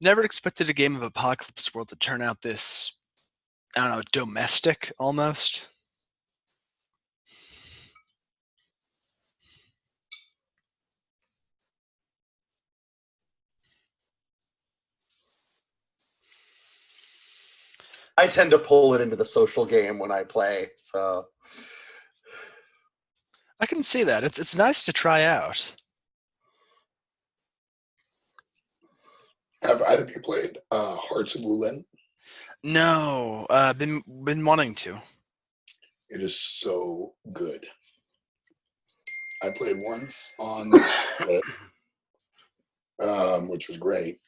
Never expected a game of Apocalypse World to turn out this, I don't know, domestic almost. I tend to pull it into the social game when I play, so I can see that. It's nice to try out. Have either of you played Hearts of Wulin? No, been wanting to. It is so good. I played once on which was great.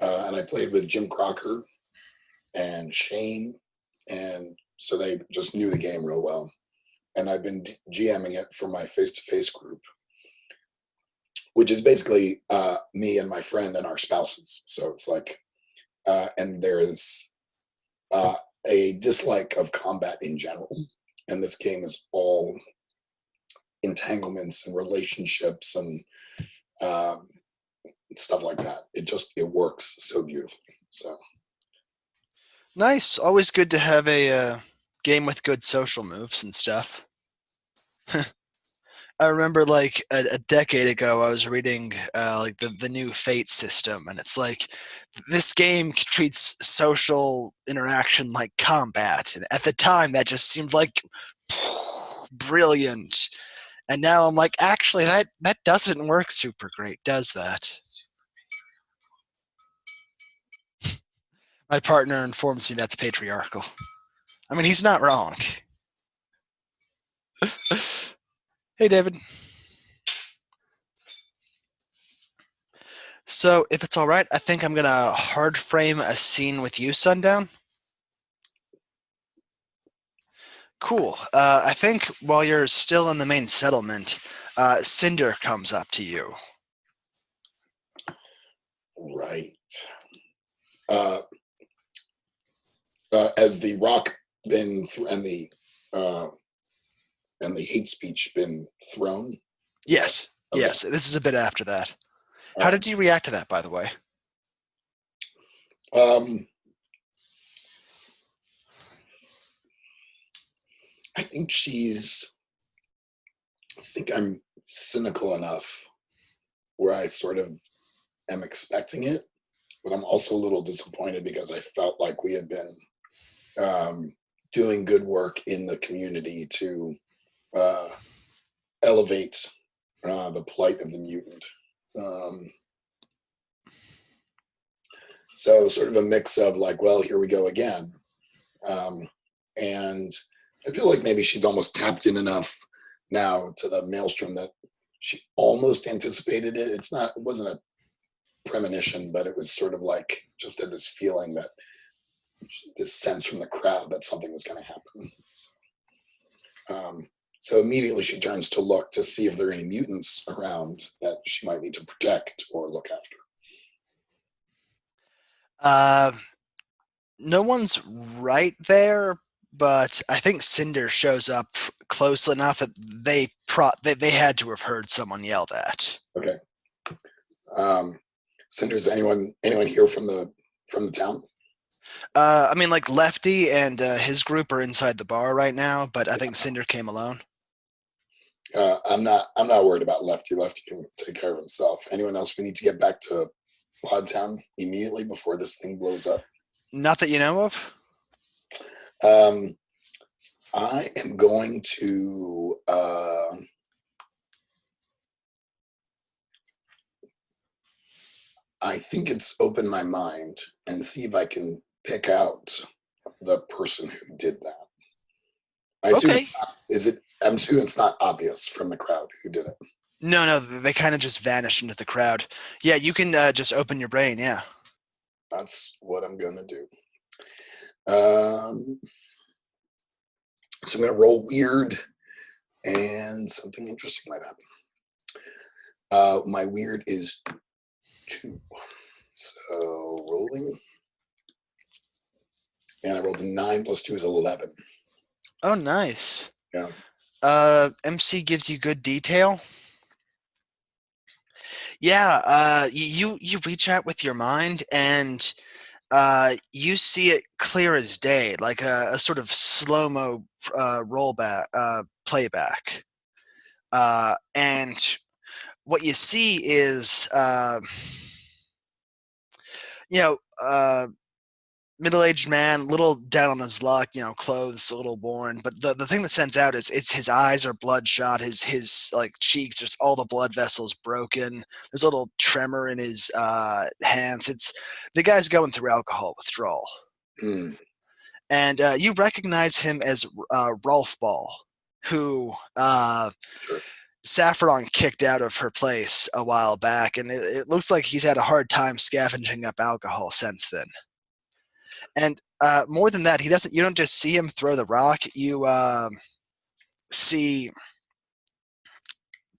And I played with Jim Crocker and Shane, and so they just knew the game real well. And I've been GMing it for my face-to-face group, which is basically me and my friend and our spouses. So it's like, and there is a dislike of combat in general. And this game is all entanglements and relationships and stuff like that. It works so beautifully. So Nice. Always good to have a game with good social moves and stuff. I remember like a decade ago, I was reading like the new Fate system, and it's like this game treats social interaction like combat. And at the time, that just seemed like brilliant. And now I'm like, actually, that doesn't work super great, does that? My partner informs me that's patriarchal. I mean, he's not wrong. Hey, David. So, if it's all right, I think I'm going to hard frame a scene with you, Sundown. Cool. I think while you're still in the main settlement, Cinder comes up to you. right. Has the rock been and the hate speech been thrown? Yes. Okay. Yes. This is a bit after that. How All did you react to that, by the way? right. I think I'm cynical enough where I sort of am expecting it, but I'm also a little disappointed because I felt like we had been doing good work in the community to elevate the plight of the mutant. So sort of a mix of like, well, here we go again. And I feel like maybe she's almost tapped in enough now to the maelstrom that she almost anticipated it. It wasn't a premonition, but it was sort of like just had this feeling that this sense from the crowd that something was going to happen. So immediately she turns to look to see if there are any mutants around that she might need to protect or look after. No one's right there, but I think Cinder shows up close enough that they had to have heard someone yell that. Okay. Cinder's anyone here from the town? I mean, like Lefty and his group are inside the bar right now, but I think Cinder came alone. I'm not worried about Lefty. Lefty can take care of himself. Anyone else we need to get back to Podtown immediately before this thing blows up? Not that you know of? I am going to I think it's open my mind and see if I can pick out the person who did that. I assume Okay. I'm assuming it's not obvious from the crowd who did it. No, they kind of just vanished into the crowd. Yeah, you can just open your brain, yeah. That's what I'm going to do. So I'm going to roll weird, and something interesting might happen. My weird is 2. So rolling. And I rolled a 9 plus 2 is 11. Oh, nice. Yeah. MC gives you good detail. Yeah, you reach out with your mind, and you see it clear as day, like a sort of slow mo rollback playback. And what you see is, you know, middle-aged man, little down on his luck, clothes a little worn. But the thing that stands out is it's his eyes are bloodshot, his like cheeks, just all the blood vessels broken. There's a little tremor in his hands. It's the guy's going through alcohol withdrawal, Mm. and you recognize him as Rolf Ball, who Sure. Saffron kicked out of her place a while back, and it looks like he's had a hard time scavenging up alcohol since then. And more than that, he doesn't. You don't just see him throw the rock. You see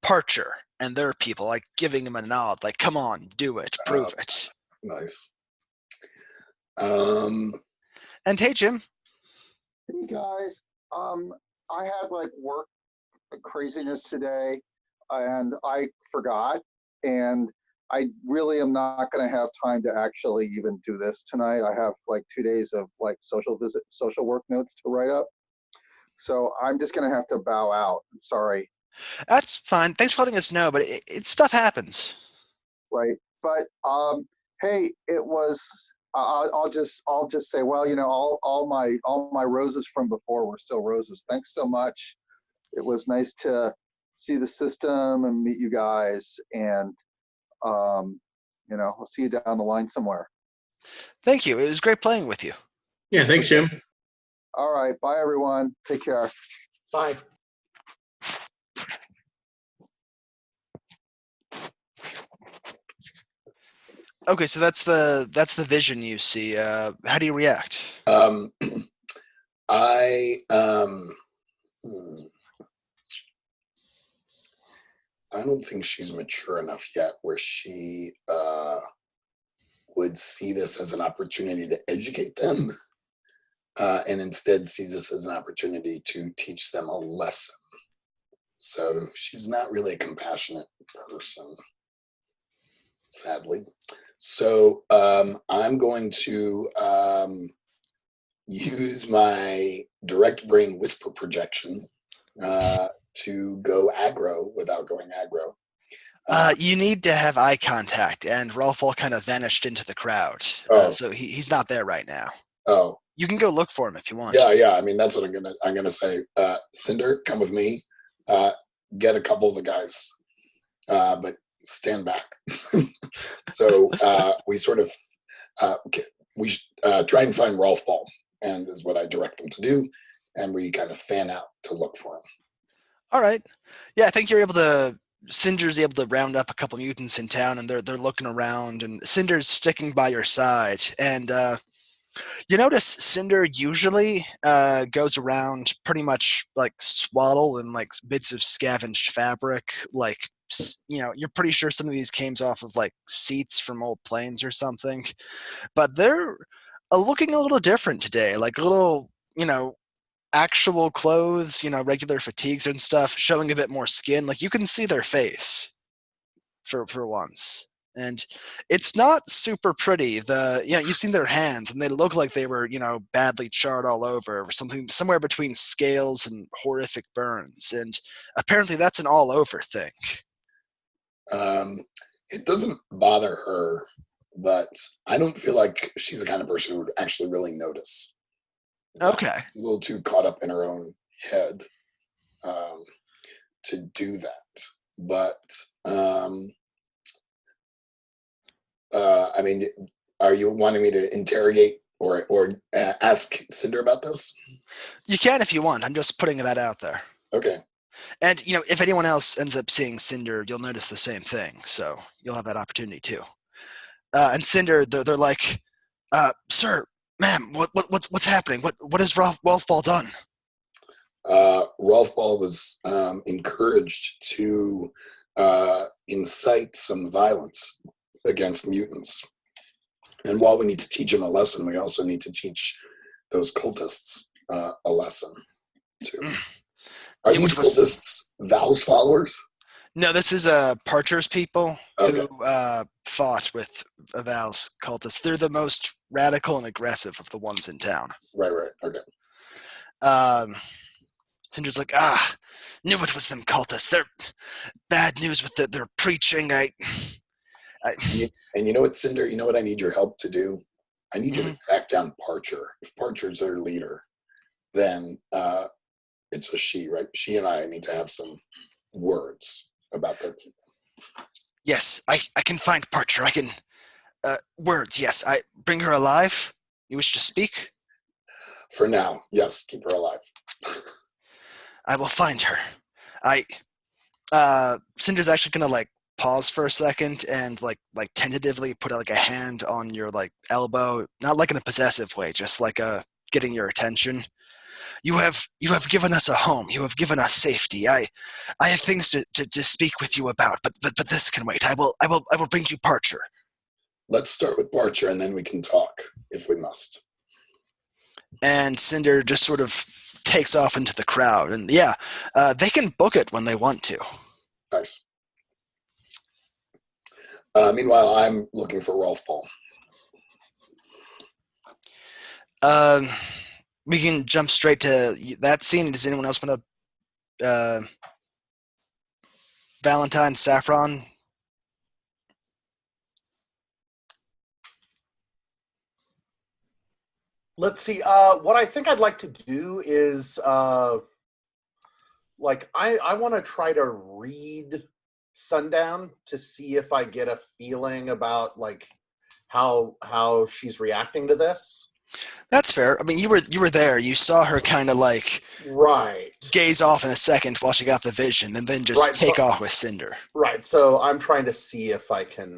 Parcher and their people like giving him a nod, like, "Come on, do it, prove it." Nice. And hey, Jim. Hey guys, I had like work craziness today, and I forgot, and I really am not going to have time to actually even do this tonight. I have like 2 days of like social work notes to write up, so I'm just going to have to bow out. I'm sorry. That's fine. Thanks for letting us know, but stuff happens. Right, but hey, it was. I'll just say, well, all my roses from before were still roses. Thanks so much. It was nice to see the system and meet you guys, and I'll see you down the line somewhere. Thank you. It was great playing with you. Yeah, thanks, Jim. All right, bye everyone. Take care. Bye. Okay, so that's the vision you see. How do you react? I I don't think she's mature enough yet where she would see this as an opportunity to educate them, and instead sees this as an opportunity to teach them a lesson. So she's not really a compassionate person, sadly. So I'm going to use my direct brain whisper projection to go aggro without going aggro. You need to have eye contact, and Rolfall kind of vanished into the crowd. So he's not there right now. Oh. You can go look for him if you want. Yeah. I mean, that's what I'm gonna say. Cinder, come with me. Get a couple of the guys, but stand back. So we sort of we try and find Rolf Ball, and is what I direct them to do, and we kind of fan out to look for him. All right. Yeah, I think you're able to. Cinder's able to round up a couple mutants in town, and they're looking around, and Cinder's sticking by your side. And you notice Cinder usually goes around pretty much like swaddled in like bits of scavenged fabric. Like, you're pretty sure some of these came off of like seats from old planes or something. But they're looking a little different today, like little, actual clothes, regular fatigues and stuff, showing a bit more skin. Like you can see their face for once. And it's not super pretty. You've seen their hands, and they look like they were, badly charred all over, or somewhere between scales and horrific burns. And apparently that's an all over thing. It doesn't bother her, but I don't feel like she's the kind of person who would actually really notice. Okay. A little too caught up in her own head to do that. But I mean, are you wanting me to interrogate or ask Cinder about this? You can if you want. I'm just putting that out there. Okay. And if anyone else ends up seeing Cinder, you'll notice the same thing. So you'll have that opportunity too. And Cinder, they're like, "Sir, ma'am, what's happening? What has Rolf Ball done?" Rolf Ball was encouraged to incite some violence against mutants. And while we need to teach them a lesson, we also need to teach those cultists a lesson too. Are these cultists Val's followers? No, this is Parcher's people Okay. who fought with Val's cultists. They're the most radical and aggressive of the ones in town. Right. Okay. Um, Cinder's like, knew it was them cultists. They're bad news with their preaching. And you know what, Cinder? You know what I need your help to do? I need you Mhm. to track down Parcher. If Parcher's their leader, then it's a she, right? She and I need to have some words about their people. Yes, I can find Parcher. I can words. Yes, I bring her alive. You wish to speak? For now, yes, keep her alive. I will find her. Cinder's actually gonna like pause for a second and like tentatively put like a hand on your like elbow, not like in a possessive way, just like getting your attention. You have given us a home. You have given us safety. I have things to speak with you about, but this can wait. I will bring you Parcher. Let's start with Parcher, and then we can talk if we must. And Cinder just sort of takes off into the crowd, and they can book it when they want to. Nice. Meanwhile, I'm looking for Rolf Paul. We can jump straight to that scene. Does anyone else want to? Valentine, Saffron. Let's see. What I think I'd like to do is, I want to try to read Sundown to see if I get a feeling about like how she's reacting to this. That's fair. I mean, you were there. You saw her kind of like Right. gaze off in a second while she got the vision, and then just take off with Cinder. Right. So I'm trying to see if I can,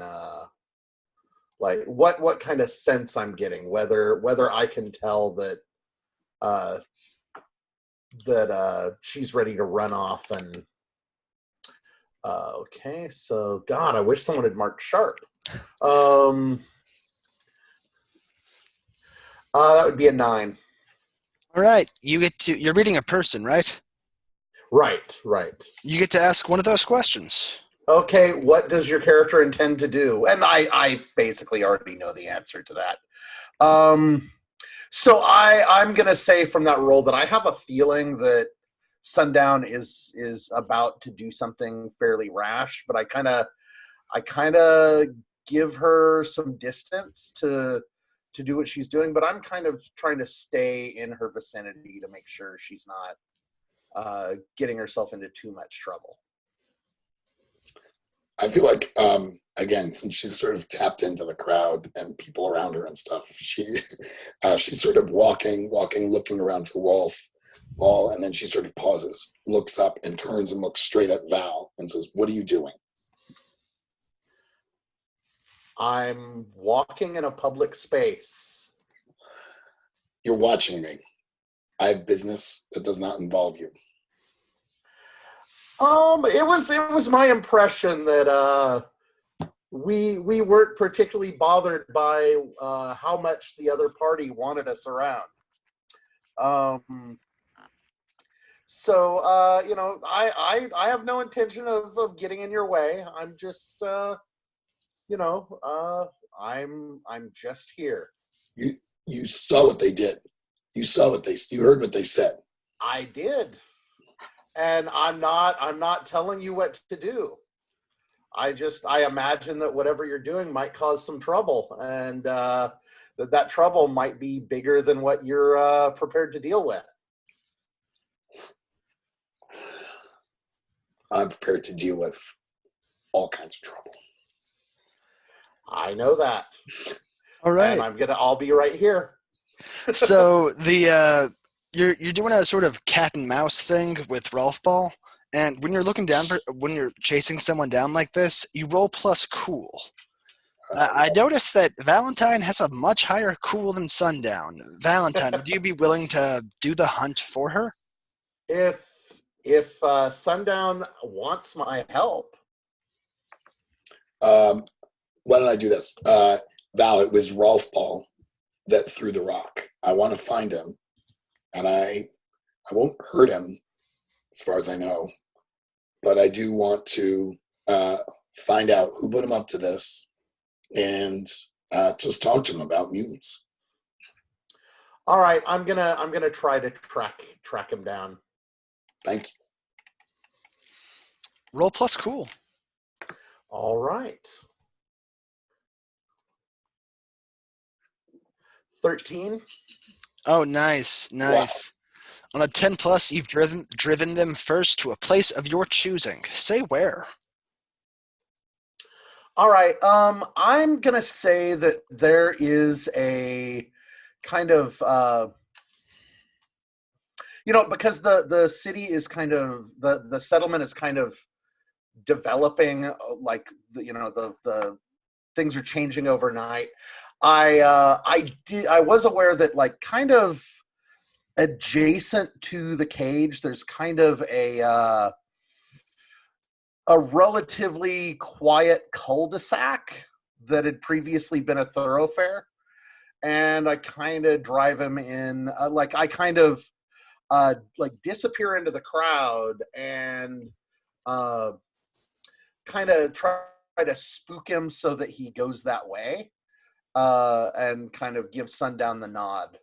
like, what kind of sense I'm getting, whether I can tell that she's ready to run off. And okay, so God, I wish someone had marked sharp. That would be a 9. All right, you're reading a person, right? Right. You get to ask one of those questions. Okay, what does your character intend to do? And I basically already know the answer to that. So I'm gonna say from that role that I have a feeling that Sundown is about to do something fairly rash, but I kind of give her some distance to do what she's doing, but I'm kind of trying to stay in her vicinity to make sure she's not getting herself into too much trouble. I feel like, again, since she's sort of tapped into the crowd and people around her and stuff, she's sort of walking, looking around for Rolf, and then she sort of pauses, looks up, and turns and looks straight at Val and says, "What are you doing?" I'm walking in a public space. You're watching me. I have business that does not involve you. It was my impression that we weren't particularly bothered by how much the other party wanted us around. So I have no intention of getting in your way. I'm just I'm just here. You saw what they did. You heard what they said. I did. And I'm not telling you what to do. I imagine that whatever you're doing might cause some trouble, and that trouble might be bigger than what you're prepared to deal with. I'm prepared to deal with all kinds of trouble. I know that. All right. And I'll be right here. So you're doing a sort of cat and mouse thing with Rolf Ball, and when you're chasing someone down like this, you roll plus cool. I noticed that Valentine has a much higher cool than Sundown. Valentine, would you be willing to do the hunt for her? If Sundown wants my help. Why don't I do this? Val, it was Rolf Paul that threw the rock. I want to find him, and I won't hurt him, as far as I know. but I do want to find out who put him up to this and just talk to him about mutants. All right, I'm gonna try to track him down. Thank you. Roll plus cool. All right. 13. Oh, nice. On a 10 plus, you've driven them first to a place of your choosing. Say where. All right. I'm gonna say that there is a kind of because the city is kind of the settlement is kind of developing, like the things are changing overnight. I was aware that, like, kind of adjacent to the cage, there's kind of a relatively quiet cul-de-sac that had previously been a thoroughfare, and I kind of drive him in. I kind of disappear into the crowd and kind of try to spook him so that he goes that way, and kind of give Sundown the nod.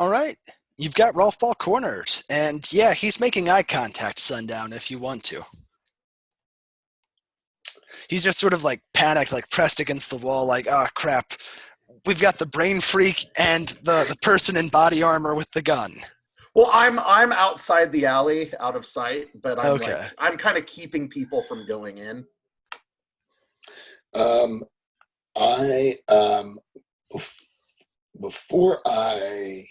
All right. You've got Rolf Ball cornered. And yeah, he's making eye contact, Sundown, if you want to. He's just sort of like panicked, like pressed against the wall, like, oh crap. We've got the brain freak and the person in body armor with the gun. Well, I'm outside the alley, out of sight, but I'm kind of keeping people from going in. Before I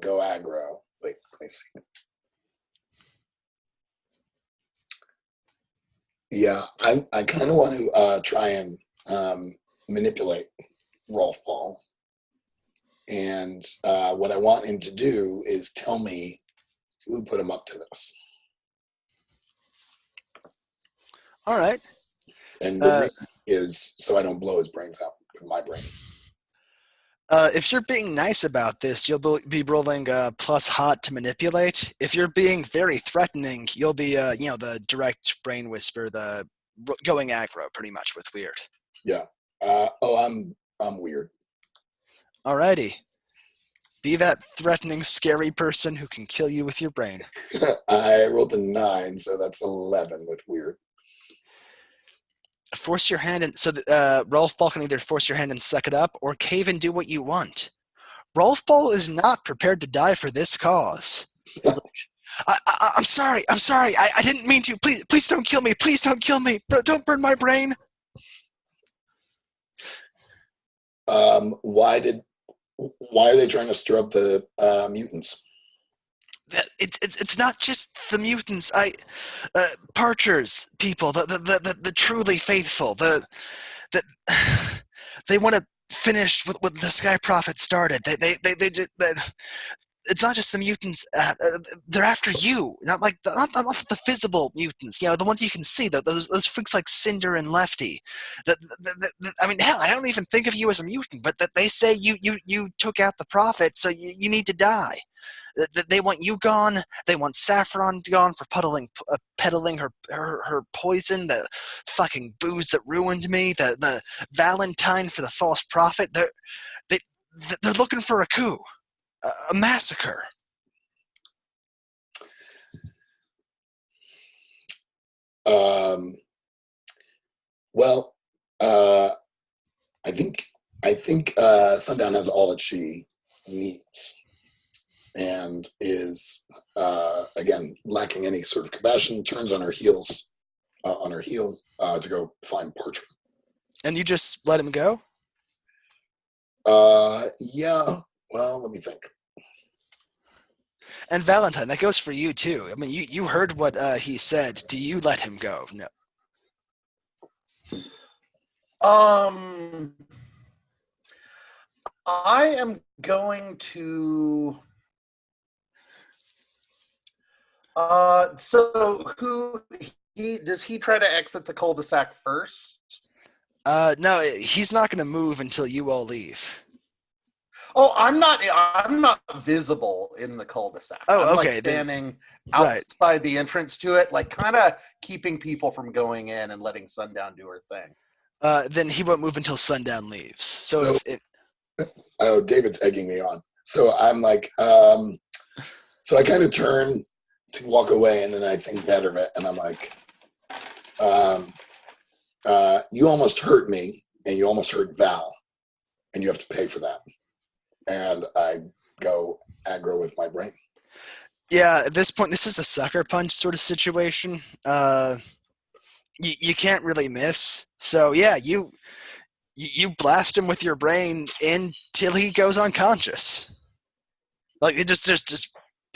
go aggro, wait, let me see. Yeah, I kind of want to try and manipulate Rolf Paul. And what I want him to do is tell me who put him up to this. All right. And the reason is so I don't blow his brains out with my brain. If you're being nice about this, you'll be rolling plus hot to manipulate. If you're being very threatening, you'll be, the direct brain whisper, the going aggro, pretty much with weird. Yeah. I'm weird. Alrighty. Be that threatening, scary person who can kill you with your brain. I rolled a 9, so that's 11 with weird. Force your hand and so Rolf Ball can either force your hand and suck it up or cave and do what you want. Rolf Ball is not prepared to die for this cause. I'm sorry. I didn't mean to. Please don't kill me. Please don't kill me. Don't burn my brain. Why are they trying to stir up the mutants? It's not just the mutants. Parchers people, the truly faithful. They want to finish with what the Sky Prophet started. They just. It's not just the mutants. They're after you, not the visible mutants. The ones you can see. Those freaks like Cinder and Lefty. I mean, hell, I don't even think of you as a mutant, but that they say you took out the Prophet, so you need to die. They want you gone. They want Saffron gone for peddling her poison. The fucking booze that ruined me. The Valentine for the false prophet. They're looking for a coup. A massacre. Well, I think Sundown has all that she needs, and is again lacking any sort of compassion. Turns on her heel to go find Parcher. And you just let him go? Yeah. Well, let me think. And Valentine, that goes for you too. I mean, you heard what he said. Do you let him go? No. I am going to. So does he try to exit the cul-de-sac first? No, he's not going to move until you all leave. Oh, I'm not visible in the cul-de-sac. Oh, I'm like okay, then- standing right. outside the entrance to it, like kind of keeping people from going in and letting Sundown do her thing. Then he won't move until sundown leaves. So So- if Oh, David's egging me on. So I'm like, so I kind of turn to walk away, and then I think better of it, and I'm like, you almost hurt me, and you almost hurt Val, and you have to pay for that. And I go aggro with my brain. yeah, at this point, this is a sucker punch sort of situation. You can't really miss. So yeah, you blast him with your brain until he goes unconscious. Like it just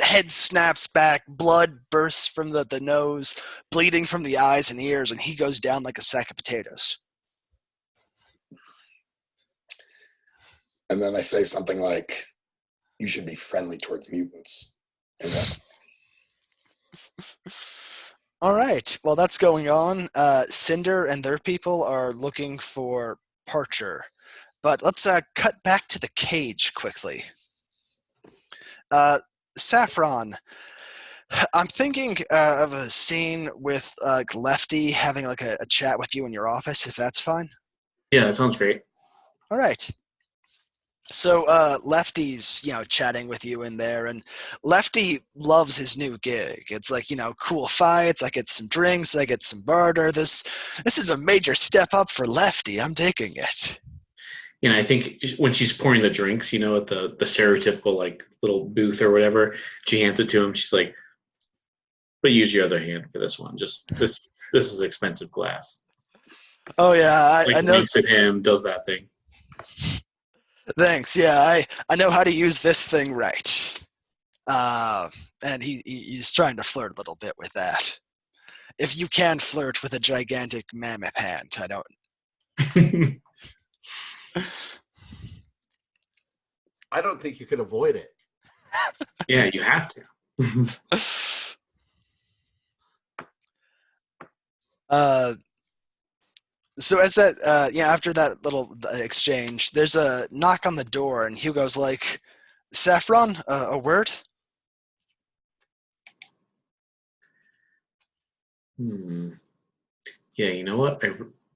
head snaps back, blood bursts from the nose, bleeding from the eyes and ears, and he goes down like a sack of potatoes. And then I say something like, you should be friendly towards mutants. And then, All right. Well, that's going on. Cinder and their people are looking for Parcher. But let's cut back to the cage quickly. Saffron, I'm thinking of a scene with Lefty having like a chat with you in your office, if that's fine. Yeah, that sounds great. All right. So Lefty's, chatting with you in there, and Lefty loves his new gig. It's like, cool fights. I get some drinks. I get some barter. This is a major step up for Lefty. I'm taking it. I think when she's pouring the drinks, at the stereotypical like little booth or whatever, she hands it to him. She's like, "But use your other hand for this one. Just this is expensive glass." Oh yeah, I know. Winks at him, does that thing. Thanks. Yeah, I know how to use this thing right. And he's trying to flirt a little bit with that. If you can flirt with a gigantic mammoth hand, I don't. I don't think you could avoid it. Yeah, you have to. So as that, after that little exchange, there's a knock on the door, and Hugo's like, "Saffron, a word?" Yeah, you know what?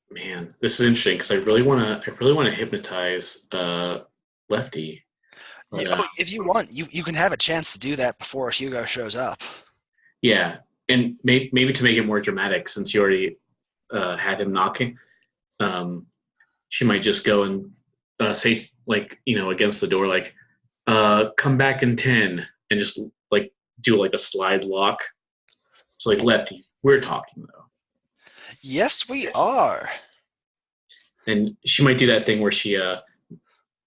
Man, this is interesting because I really want to hypnotize Lefty. But, If you want, you can have a chance to do that before Hugo shows up. yeah, and maybe to make it more dramatic, since you already had him knocking, she might just go and say, like, against the door, like, "Come back in 10," and just like do like a slide lock. So like, Lefty, we're talking though. Yes, we are. And she might do that thing where she, I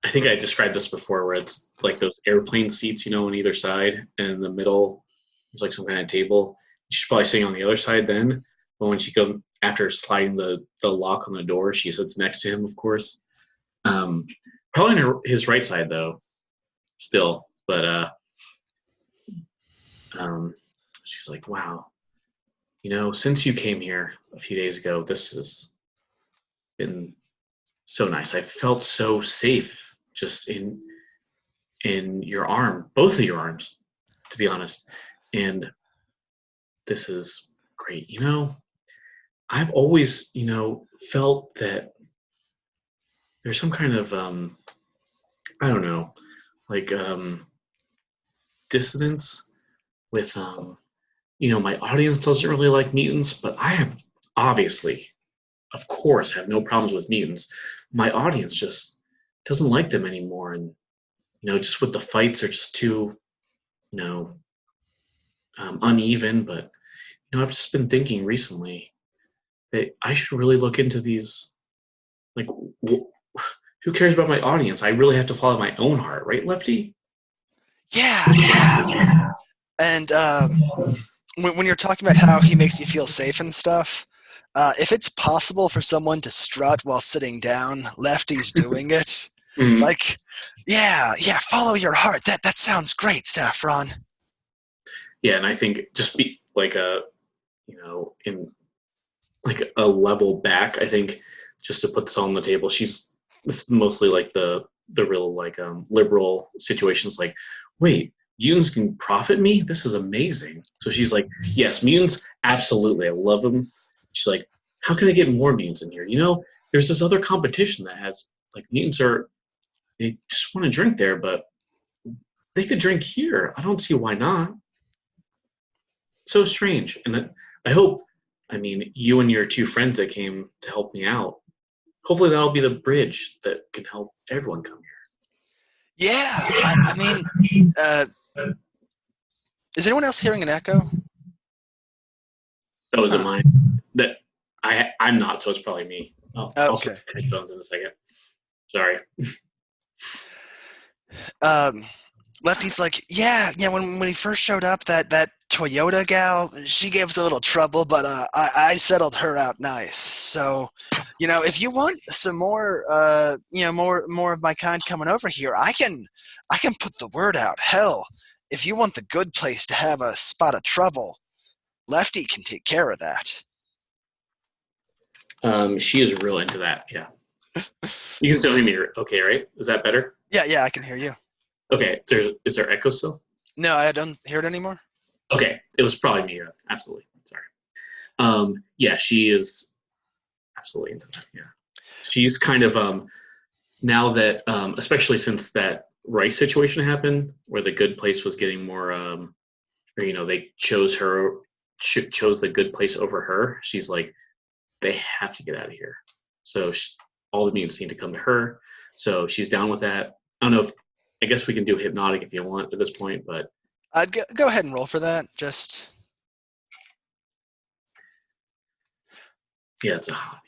think I described this before, where it's like those airplane seats, on either side, and in the middle there's like some kind of table. She's probably sitting on the other side then, but when she goes after sliding the lock on the door, she sits next to him, of course. Probably on his right side though, still. But she's like, "Wow, since you came here a few days ago, this has been so nice. I felt so safe just in your arm, both of your arms, to be honest. And this is great. I've always, felt that there's some kind of I don't know, like dissonance with my audience doesn't really like mutants, but I have obviously, of course, have no problems with mutants. My audience just doesn't like them anymore, and just with the fights are just too uneven. But I've just been thinking recently that I should really look into these. Like, who cares about my audience? I really have to follow my own heart, right, Lefty? Yeah. And when you're talking about how he makes you feel safe and stuff, if it's possible for someone to strut while sitting down, Lefty's doing it. Mhm. Like, yeah, follow your heart. That sounds great, Saffron. Yeah, and I think just be like in like a level back. I think just to put this all on the table, this is mostly like the the real liberal situations. Like, wait, mutants can profit me? This is amazing. So she's like, yes, mutants, absolutely, I love them. She's like, how can I get more mutants in here? There's this other competition that has mutants they just want to drink there, but they could drink here. I don't see why not. So strange. And I hope, you and your two friends that came to help me out, hopefully that'll be the bridge that can help everyone come here. Yeah, is anyone else hearing an echo? Oh, is it mine? That I'm not, so it's probably me. I'll Okay. switch headphones in a second. Sorry. Lefty's like, yeah. When he first showed up, that Toyota gal, she gave us a little trouble, but I settled her out nice. So, if you want some more, more of my kind coming over here, I can put the word out. Hell, if you want the good place to have a spot of trouble, Lefty can take care of that. She is real into that. Yeah. You can still hear me, okay? Right? Is that better? Yeah, I can hear you. Okay. Is there echo still? No, I don't hear it anymore. Okay, it was probably me. Absolutely. Sorry. Yeah, she is absolutely into that. Yeah, she's kind of now that especially since that Rice situation happened, where the good place was getting more, or they chose the good place over her. She's like, they have to get out of here. So all the mutants need to come to her. So she's down with that. I don't know I guess we can do hypnotic if you want at this point, but. I'd go ahead and roll for that. Just yeah, it's a hot.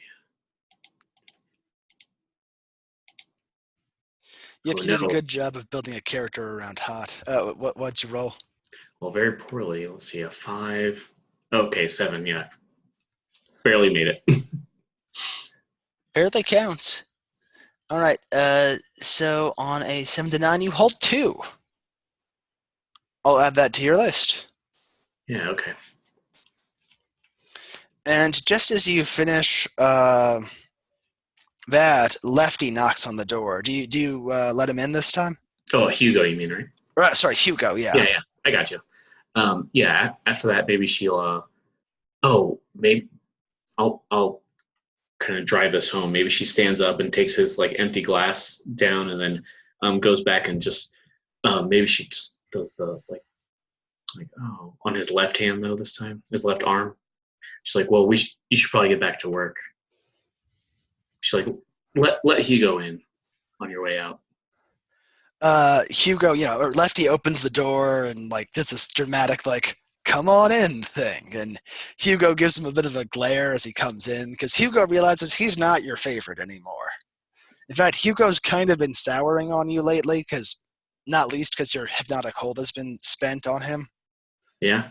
Yep, you did a good job of building a character around hot. What'd you roll? Well, very poorly. Let's see, a 5. Okay, 7. Yeah, barely made it. Barely counts. All right. So on a 7 to 9, you hold 2. I'll add that to your list. Yeah. Okay. And just as you finish that, Lefty knocks on the door. Do you let him in this time? Oh, Hugo, you mean, right? Sorry, Hugo. Yeah. Yeah. I got you. Yeah. After that, maybe she'll. Maybe I'll kind of drive this home. Maybe she stands up and takes his empty glass down, and then goes back and just maybe she just does the on his left hand though this time, his left arm. She's like, well, you should probably get back to work. She's like, let Hugo in on your way out. Hugo, or Lefty opens the door and does this dramatic come on in thing, and Hugo gives him a bit of a glare as he comes in because Hugo realizes he's not your favorite anymore. In fact, Hugo's kind of been souring on you lately, not least because your hypnotic hold has been spent on him. Yeah.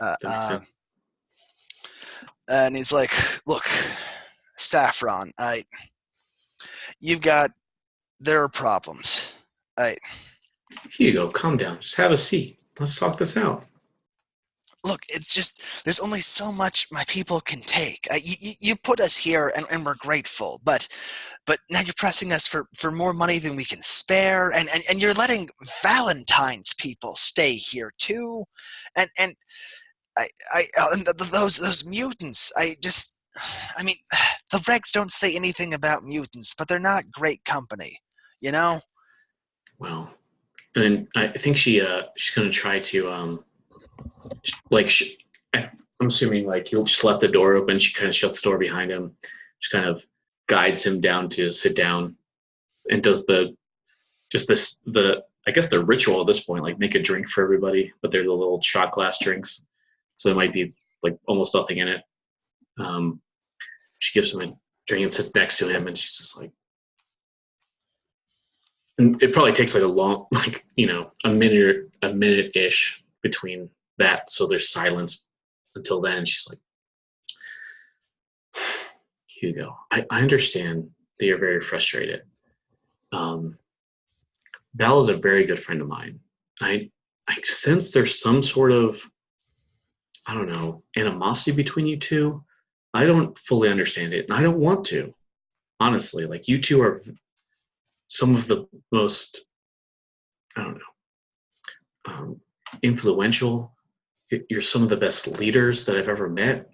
And he's like, look, Saffron, there are problems. Hugo, calm down. Just have a seat. Let's talk this out. Look, it's just, there's only so much my people can take. You put us here and we're grateful, but now you're pressing us for more money than we can spare, and you're letting Valentine's people stay here too. And those mutants, the regs don't say anything about mutants, but they're not great company, Well, and then I think she's going to try to I'm assuming he'll just left the door open. She kind of shuts the door behind him. Just kind of guides him down to sit down, and does the ritual at this point, make a drink for everybody, but they're the little shot glass drinks, so there might be almost nothing in it. She gives him a drink and sits next to him, and she's just like, and it probably takes a long, a minute ish between that, so there's silence until then. She's like, Hugo, I understand that you're very frustrated. Val is a very good friend of mine. I sense there's some sort of, I don't know, animosity between you two. I don't fully understand it, and I don't want to. Honestly, you two are some of the most, I don't know, influential. You're some of the best leaders that I've ever met.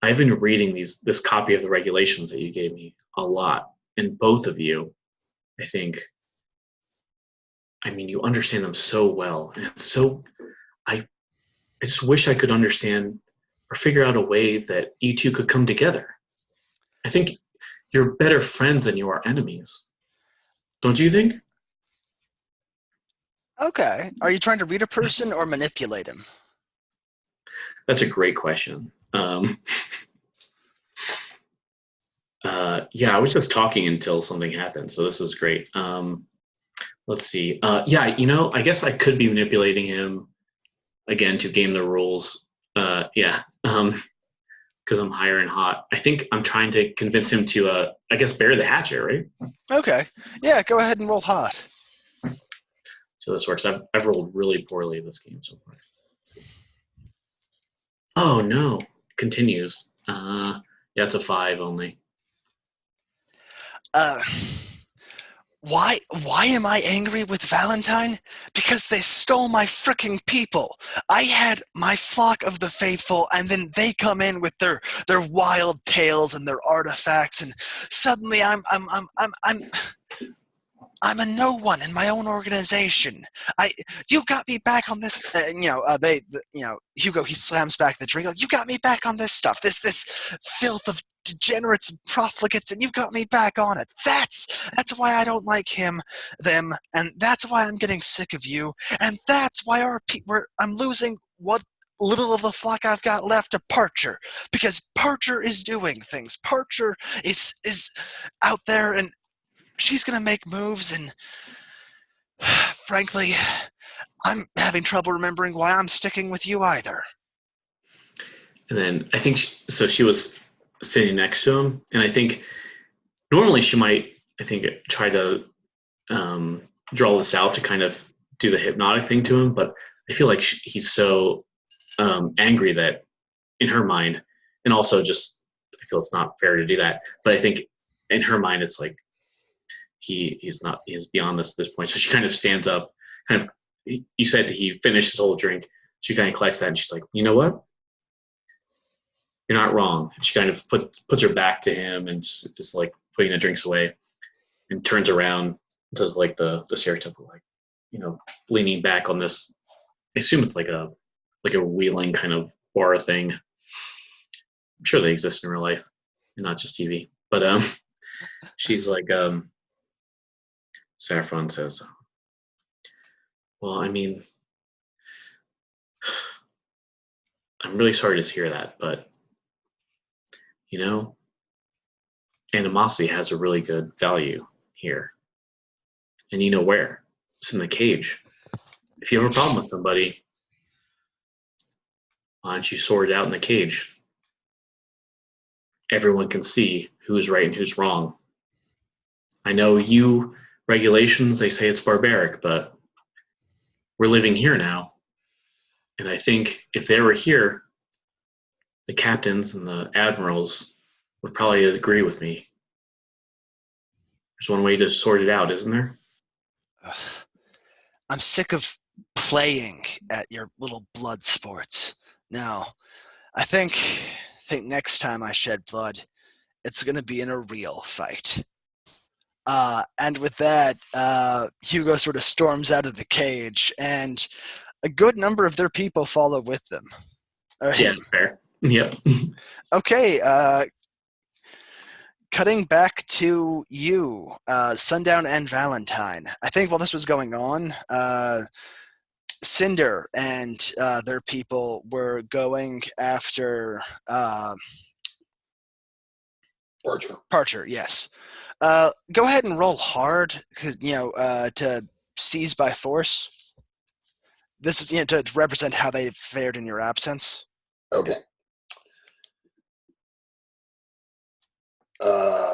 I've been reading this copy of the regulations that you gave me a lot, and both of you, I think, I mean, you understand them so well, and so I just wish I could understand or figure out a way that you two could come together. I think you're better friends than you are enemies. Don't you think? Okay. Are you trying to read a person or manipulate him? That's a great question. Yeah, I was just talking until something happened, so this is great. Let's see. Yeah, I guess I could be manipulating him again to game the rules. Yeah, because I'm higher and hot. I think I'm trying to convince him to, I guess, bury the hatchet, right? Okay. Yeah, go ahead and roll hot. So this works. I've rolled really poorly this game so far. Let's see. Oh no, continues. Yeah, it's a 5 only. Why am I angry with Valentine? Because they stole my freaking people. I had my flock of the faithful, and then they come in with their wild tales and their artifacts, and suddenly I'm a no one in my own organization. You got me back on this. Hugo, he slams back the drink. Like, you got me back on this stuff. This filth of degenerates and profligates, and you got me back on it. That's why I don't like them, and that's why I'm getting sick of you, and that's why I'm losing what little of the flock I've got left to Parcher, because Parcher is doing things. Parcher is out there, and she's going to make moves, and frankly, I'm having trouble remembering why I'm sticking with you either. And then I think she was sitting next to him, and I think normally she might, I think, try to draw this out to kind of do the hypnotic thing to him, but I feel like he's so angry that in her mind, and also just I feel it's not fair to do that, but I think in her mind it's like he's beyond this at this point. So she kind of stands up, kind of. You said that he finished his whole drink. She kind of collects that, and she's like, "You know what? You're not wrong." And she kind of puts her back to him, and is like putting the drinks away, and turns around, does like the stereotypical, like, leaning back on this. I assume it's like a wheeling kind of aura thing. I'm sure they exist in real life, and not just TV. But she's like, Saffron says, "Well, I mean, I'm really sorry to hear that, but animosity has a really good value here. And you know where? It's in the cage. If you have a problem with somebody, why don't you sort it out in the cage? Everyone can see who's right and who's wrong. I know regulations, they say it's barbaric, but we're living here now. And I think if they were here, the captains and the admirals would probably agree with me. There's one way to sort it out, isn't there?" I'm sick of playing at your little blood sports. Now, I think next time I shed blood, it's going to be in a real fight. And with that, Hugo sort of storms out of the cage, and a good number of their people follow with them. Yeah, that's fair. Yep. Okay, cutting back to you, Sundown and Valentine. I think while this was going on, Cinder and their people were going after Parcher, yes. Go ahead and roll hard, to seize by force. This is to represent how they fared in your absence. Okay.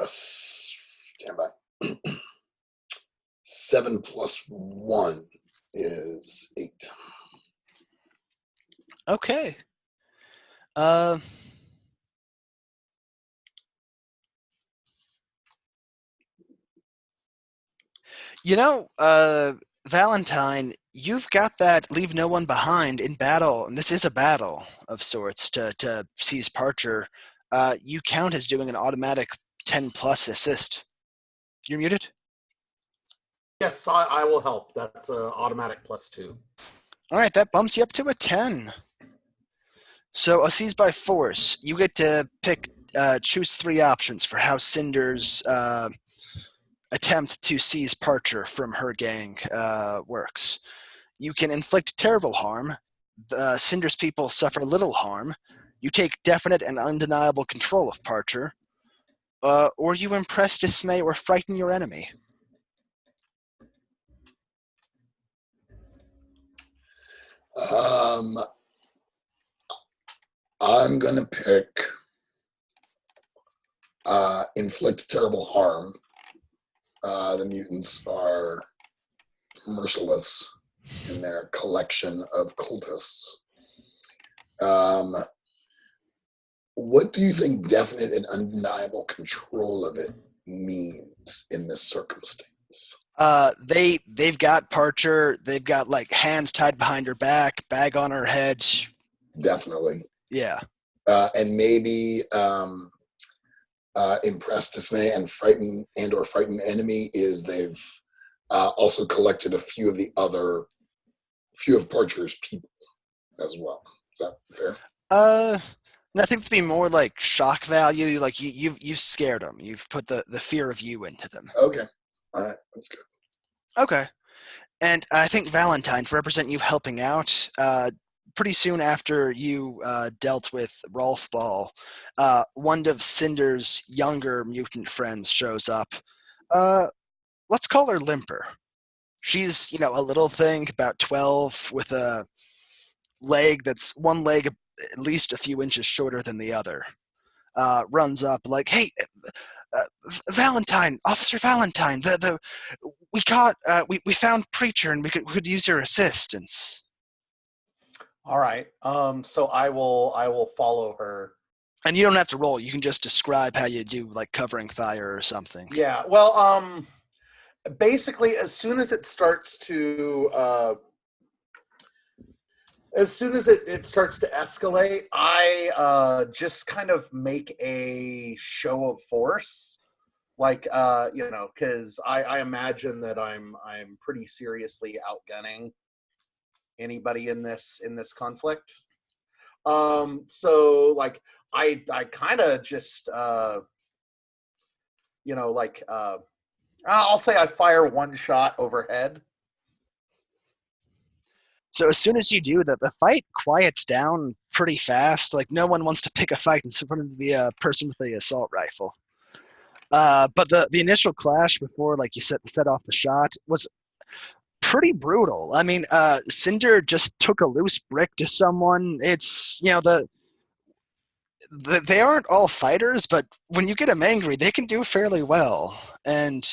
Stand by. 7 plus 1 is 8. Okay. You know, Valentine, you've got that leave no one behind in battle, and this is a battle of sorts to seize Parcher. You count as doing an automatic 10 plus assist. You're muted? Yes, I will help. That's automatic +2. All right, that bumps you up to a 10. So, a seize by force. You get to choose three options for how Cinder's attempt to seize Parcher from her gang works. You can inflict terrible harm. Cinder's people suffer little harm. You take definite and undeniable control of Parcher. Or you impress, dismay, or frighten your enemy. Um, I'm gonna pick inflict terrible harm. The mutants are merciless in their collection of cultists. What do you think definite and undeniable control of it means in this circumstance? They've got Parcher. They've got like hands tied behind her back, bag on her head. Definitely. Yeah. And maybe impress, dismay, and frighten or frighten enemy is they've also collected a few of Parcher's people as well. Is that fair? And I think to be more like shock value, like you've scared them. You've put the fear of you into them. Okay. All right. That's good. Okay. And I think Valentine, to represent you helping out, pretty soon after you dealt with Rolf Ball, one of Cinder's younger mutant friends shows up. Let's call her Limper. She's, a little thing, about 12, with a leg that's one leg at least a few inches shorter than the other. Runs up like, "Hey, Valentine, Officer Valentine, we found Preacher and we could use your assistance." All right. So I will follow her. And you don't have to roll. You can just describe how you do, like covering fire or something. Yeah. Well, basically, as soon as it starts to escalate, I just kind of make a show of force, like because I imagine that I'm pretty seriously outgunning anybody in this conflict. So like I kind of just I'll say I fire one shot overhead. So as soon as you do, the fight quiets down pretty fast. Like no one wants to pick a fight in front of the person with the assault rifle. But the initial clash before, like you set off the shot, was pretty brutal. I mean, Cinder just took a loose brick to someone. It's they aren't all fighters, but when you get them angry, they can do fairly well. And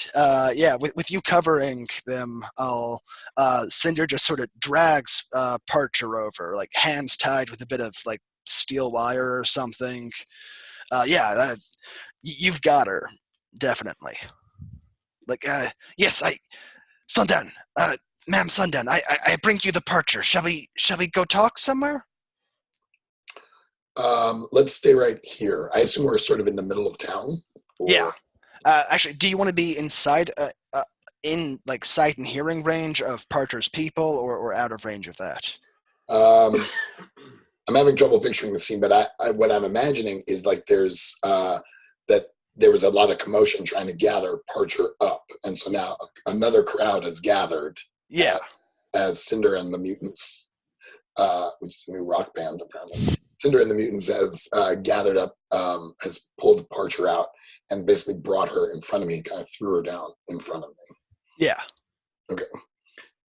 with you covering them, Cinder just sort of drags Parcher over, like hands tied with a bit of like steel wire or something. You've got her, definitely. Like, yes, Sundown, ma'am, Sundown, I bring you the Parcher. Shall we go talk somewhere? Let's stay right here. I assume we're sort of in the middle of town. Yeah. Actually, do you want to be inside, in like sight and hearing range of Parcher's people, or out of range of that? I'm having trouble picturing the scene, but what I'm imagining is like there's that there was a lot of commotion trying to gather Parcher up, and so now another crowd has gathered. Yeah. As Cinder and the Mutants, which is a new rock band apparently. Cinder and the Mutants has gathered up, has pulled Parcher out, and basically brought her in front of me, kind of threw her down in front of me. Yeah. Okay.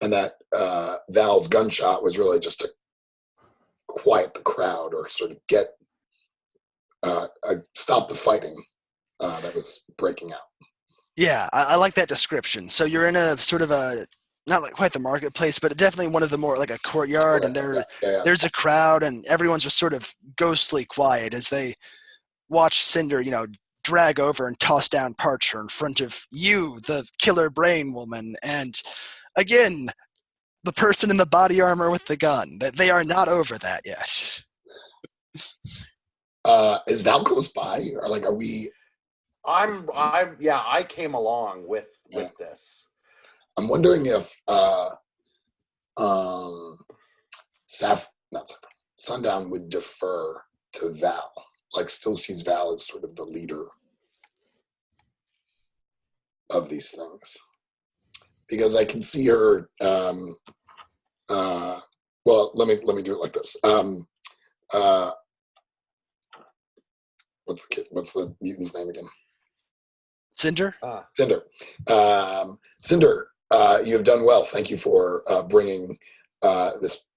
And that Val's gunshot was really just to quiet the crowd or sort of get stop the fighting that was breaking out. Yeah, I like that description. So you're in a sort of a, not like quite the marketplace, but definitely one of the more like a courtyard, and there's a crowd, and everyone's just sort of ghostly quiet as they watch Cinder, drag over and toss down Parcher in front of you, the killer brain woman, and again, the person in the body armor with the gun. That they are not over that yet. Is Val close by, or like, are we? I came along with this. I'm wondering if Sundown would defer to Val, like still sees Val as sort of the leader of these things, because I can see her. Well, let me do it like this. What's the mutant's name again? Cinder? Cinder. Cinder, you have done well. Thank you for bringing this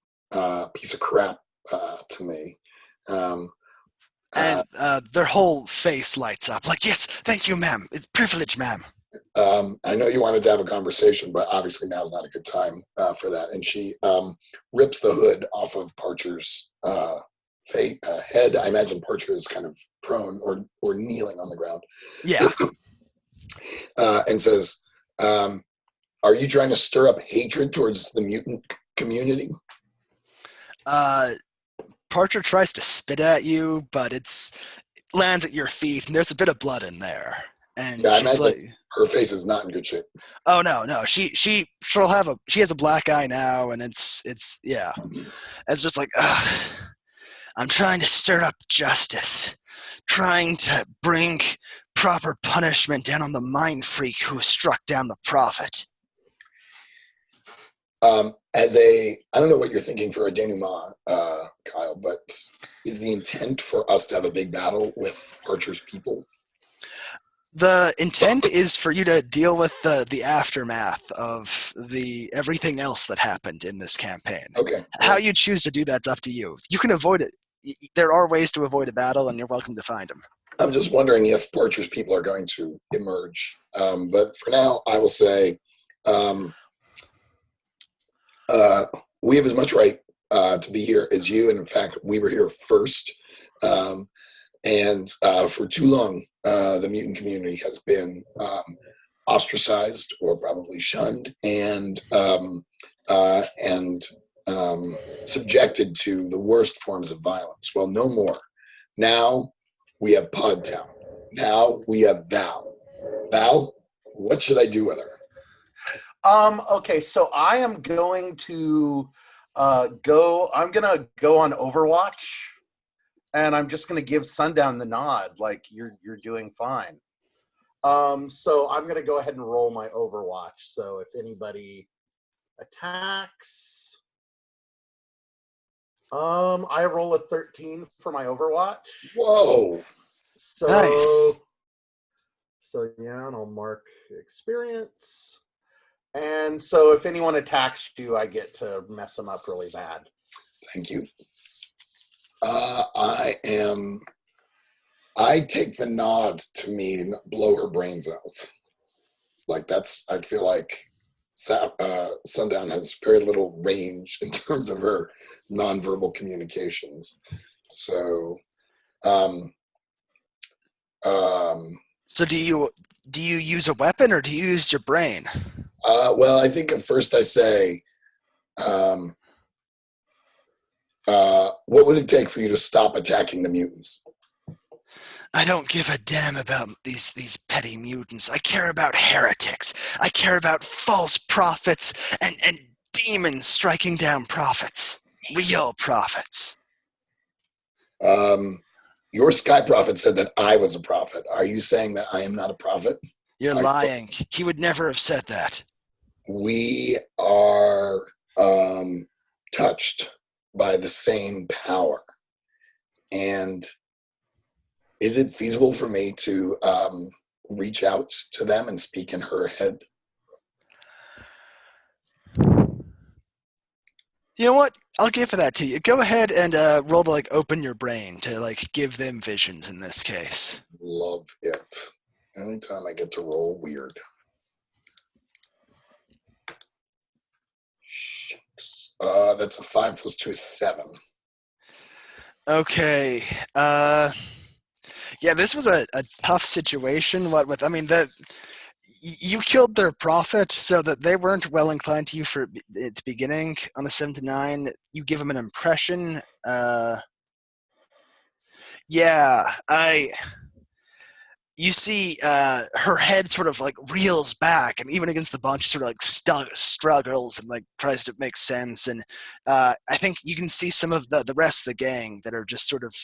piece of crap to me. And their whole face lights up. Like, yes, thank you, ma'am. It's privilege, ma'am. I know you wanted to have a conversation, but obviously now is not a good time for that. And she rips the hood off of Parcher's head. I imagine Parcher is kind of prone or kneeling on the ground. Yeah. And says, are you trying to stir up hatred towards the mutant community? Parcher tries to spit at you, but it lands at your feet, and there's a bit of blood in there. And yeah, she's like, her face is not in good shape. Oh no. She has a black eye now, and it's yeah. It's just like, ugh. I'm trying to stir up justice, trying to bring proper punishment down on the mind freak who struck down the prophet. I don't know what you're thinking for a denouement, Kyle, but is the intent for us to have a big battle with Archer's people? The intent is for you to deal with the aftermath of everything else that happened in this campaign. Okay. How you choose to do that's up to you. You can avoid it. There are ways to avoid a battle, and you're welcome to find them. I'm just wondering if Parcher's people are going to emerge. But for now, I will say we have as much right to be here as you. And in fact, we were here first. And for too long, the mutant community has been ostracized or probably shunned and subjected to the worst forms of violence. Well, no more. Now we have Pod Town. Now we have Val. Val, what should I do with her? Okay, so I am going to go on Overwatch, and I'm just going to give Sundown the nod, like you're doing fine. So I'm going to go ahead and roll my Overwatch. So if anybody attacks, I roll a 13 for my Overwatch. Whoa! So nice. So yeah, and I'll mark experience. And so if anyone attacks you, I get to mess them up really bad. Thank you. I take the nod to mean blow her brains out. Like I feel like Sundown has very little range in terms of her nonverbal communications. So, So do you use a weapon or do you use your brain? Well, I think at first I say, what would it take for you to stop attacking the mutants? I don't give a damn about these petty mutants. I care about heretics. I care about false prophets and demons striking down prophets. Real prophets. Your Sky Prophet said that I was a prophet. Are you saying that I am not a prophet? You're lying. He would never have said that. We are touched by the same power. And is it feasible for me to reach out to them and speak in her head? You know what? I'll give that to you. Go ahead and roll to open your brain to give them visions in this case. Love it. Anytime I get to roll weird. Shucks. That's a 5 + 2 is 7. Okay. Yeah, this was a tough situation. What with? I mean, you killed their prophet, so that they weren't well inclined to you for at the beginning. On the 7 to 9, you give them an impression. Yeah, you see her head sort of like reels back, and even against the bunch, sort of like struggles and like tries to make sense. And I think you can see some of the rest of the gang that are just sort of,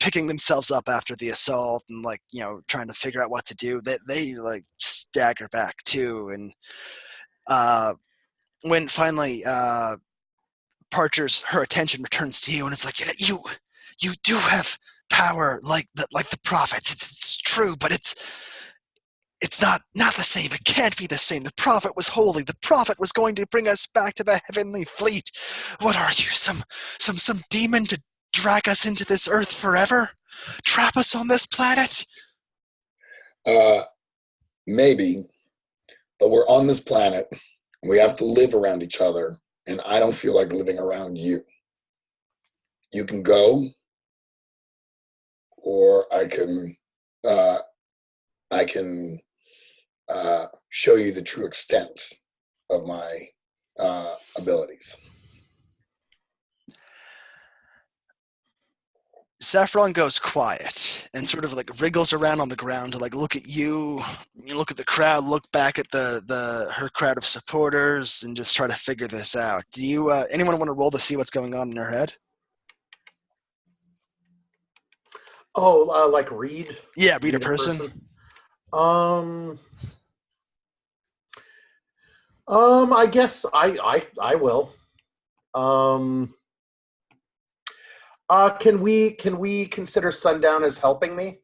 picking themselves up after the assault and like, trying to figure out what to do. They like stagger back too. And when finally her attention returns to you, and it's like, yeah, you do have power like the prophets. It's true, but it's not the same. It can't be the same. The prophet was holy. The prophet was going to bring us back to the heavenly fleet. What are you, some demon to drag us into this earth forever? Trap us on this planet? Maybe, but we're on this planet. We have to live around each other, and I don't feel like living around you. You can go, or I can show you the true extent of my abilities. Saffron goes quiet and sort of like wriggles around on the ground to like look at you look at the crowd, look back at her crowd of supporters, and just try to figure this out. Do you anyone want to roll to see what's going on in her head? Oh, like read? Yeah, read a person. I guess I will. Can we consider Sundown as helping me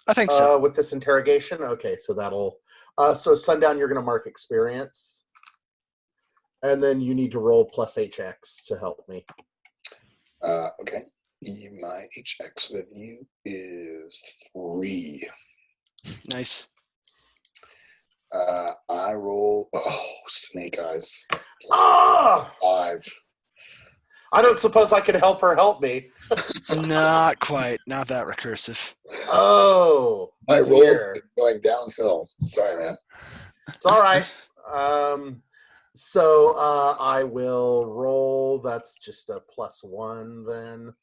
I think so. with this interrogation? Okay, so that'll so Sundown, you're going to mark experience, and then you need to roll plus HX to help me. Okay. My HX with you is 3. Nice. I roll. Oh, snake eyes. Ah! 5. I don't suppose I could help her help me. Not quite. Not that recursive. Oh, My rolls are going downhill. Sorry, man. it's all right. So I will roll. That's just a +1 then.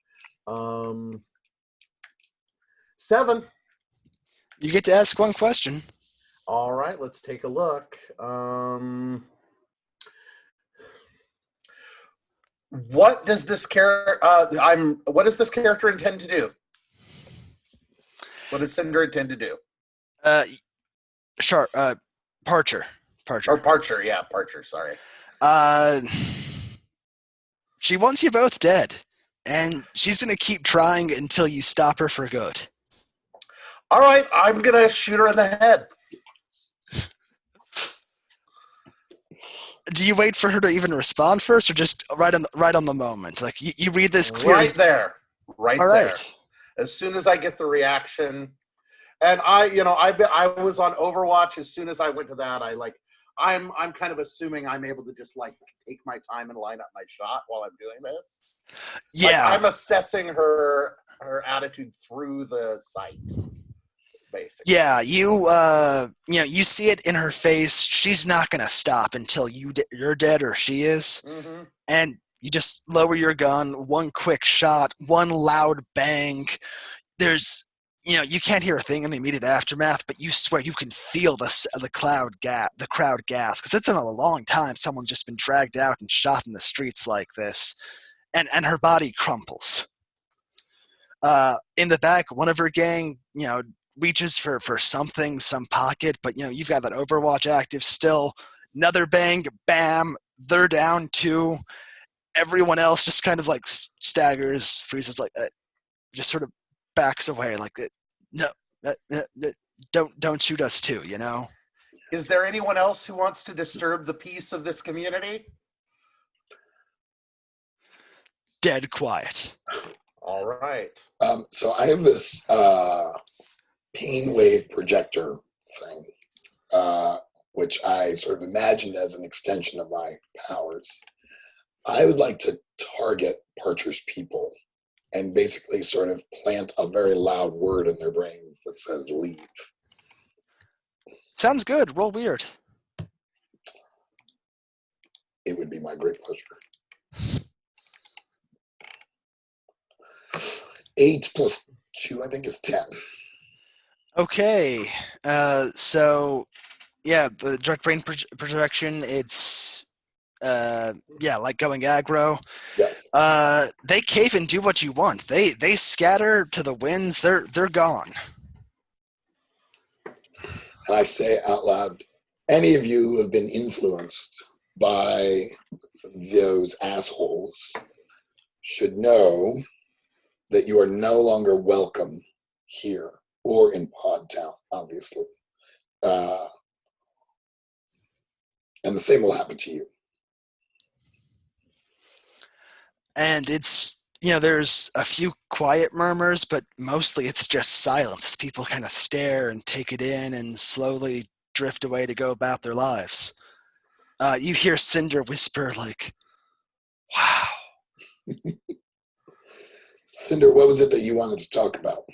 7. You get to ask one question. All right, let's take a look. What does this character? What does this character intend to do? What does Cinder intend to do? Sure. Parcher. Or Parcher, yeah, Parcher. Sorry. She wants you both dead, and she's gonna keep trying until you stop her for good. All right, I'm gonna shoot her in the head. Do you wait for her to even respond first, or just right on the moment? Like you read this clear. Right there. Right All there. right. As soon as I get the reaction, and I was on Overwatch. As soon as I went to that, I'm kind of assuming I'm able to just like take my time and line up my shot while I'm doing this. Yeah. I'm assessing her attitude through the sight. Basically. Yeah, you see it in her face. She's not gonna stop until you're dead or she is. Mm-hmm. And you just lower your gun, one quick shot, one loud bang. There's, you can't hear a thing in the immediate aftermath, but you swear you can feel the crowd gas, because it's been a long time someone's just been dragged out and shot in the streets like this, and her body crumples. In the back, one of her gang, reaches for something, some pocket, but you've got that Overwatch active still. Another bang, bam, they're down 2. Everyone else just kind of like staggers, freezes, like just sort of backs away, like no, don't shoot us too. Is there anyone else who wants to disturb the peace of this community? Dead quiet. All right. So I have this pain wave projector thing, which I sort of imagined as an extension of my powers. I would like to target Parcher's people and basically sort of plant a very loud word in their brains that says leave. Sounds good. Roll weird. It would be my great pleasure. 8 plus 2, I think, is 10. Okay. So, yeah, the direct brain projection, it's, like going aggro. Yes. They cave and do what you want. They scatter to the winds. They're gone. And I say out loud, any of you who have been influenced by those assholes should know that you are no longer welcome here or in Pod Town, obviously. And the same will happen to you. And it's, there's a few quiet murmurs, but mostly it's just silence. People kind of stare and take it in and slowly drift away to go about their lives. You hear Cinder whisper like, wow. Cinder, what was it that you wanted to talk about?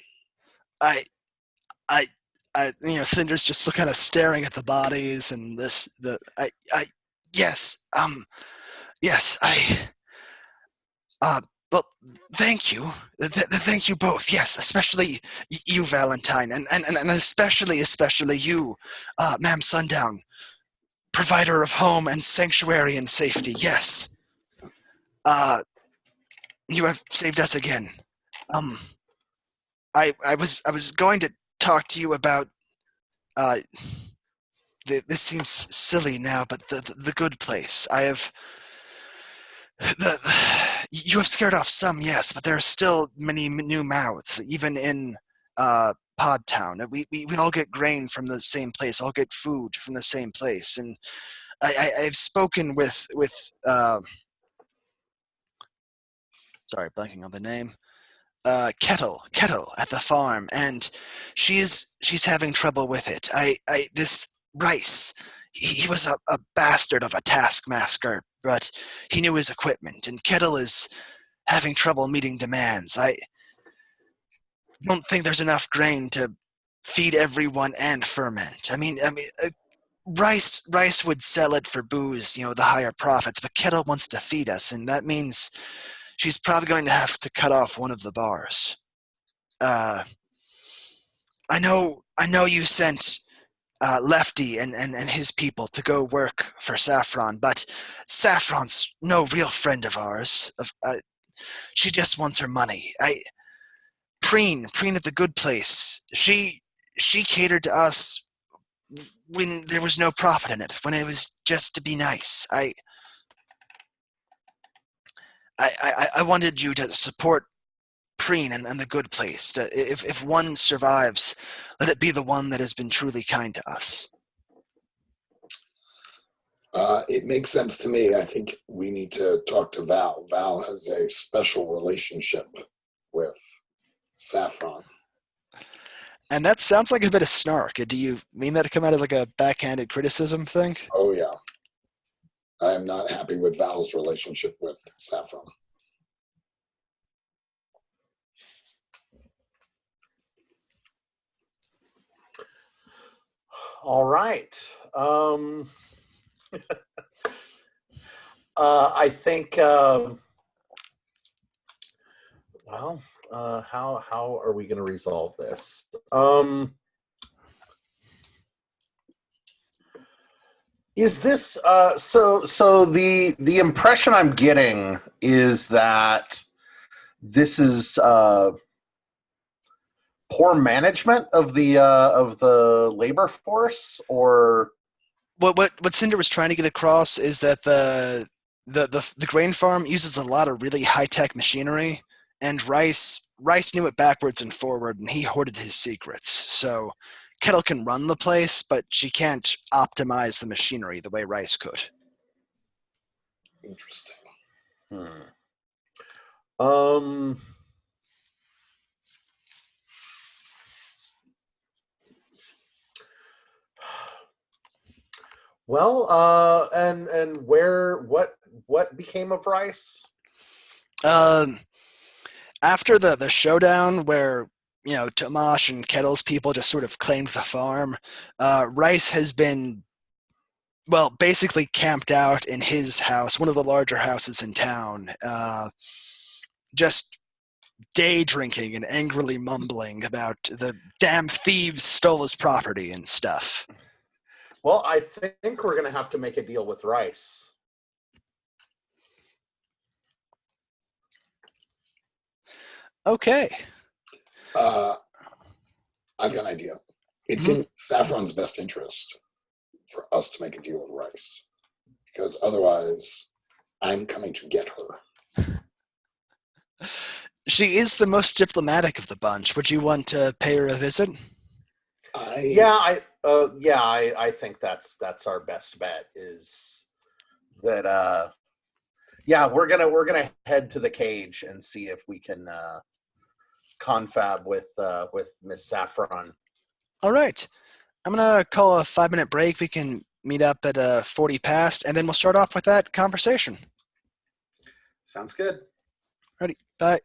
Cinder's just kind of staring at the bodies and well, thank you. Thank you both. Yes, especially you, Valentine, and especially you, Ma'am Sundown, provider of home and sanctuary and safety. Yes. You have saved us again. I was going to talk to you about this seems silly now, but the good place. You have scared off some, yes, but there are still many new mouths, even in Pod Town. We all get grain from the same place, all get food from the same place, and I've spoken with sorry, blanking on the name. Kettle at the farm, and she's having trouble with it. This Rice, he was a bastard of a taskmaster, but he knew his equipment, and Kettle is having trouble meeting demands. I don't think there's enough grain to feed everyone and ferment. I mean, Rice would sell it for booze, the higher profits, but Kettle wants to feed us, and that means she's probably going to have to cut off one of the bars. I know you sent Lefty and his people to go work for Saffron, but Saffron's no real friend of ours. She just wants her money. Preen at the good place. She catered to us when there was no profit in it, when it was just to be nice. I wanted you to support Preen and the good place. If one survives, let it be the one that has been truly kind to us. It makes sense to me. I think we need to talk to Val. Val has a special relationship with Saffron. And that sounds like a bit of snark. Do you mean that to come out as like a backhanded criticism thing? Oh, yeah. I am not happy with Val's relationship with Saffron. All right. I think. How are we going to resolve this? Is this so the impression I'm getting is that this is poor management of the labor force, or what Cinder was trying to get across is that the grain farm uses a lot of really high-tech machinery, and Rice knew it backwards and forward, and he hoarded his secrets. So Kettle can run the place, but she can't optimize the machinery the way Rice could. Interesting. Well, and what became of Rice? after the showdown where Tomash and Kettle's people just sort of claimed the farm, Rice has been basically camped out in his house, one of the larger houses in town, just day drinking and angrily mumbling about the damn thieves stole his property and stuff. Well, I think we're going to have to make a deal with Rice. Okay. I've got an idea. It's in Saffron's best interest for us to make a deal with Rice, because otherwise I'm coming to get her. She is the most diplomatic of the bunch. Would you want to pay her a visit? I think that's our best bet. Is that we're gonna head to the cage and see if we can confab with Miss Saffron. All right. I'm going to call a 5-minute break. We can meet up at 40 past, and then we'll start off with that conversation. Sounds good. Ready. Bye.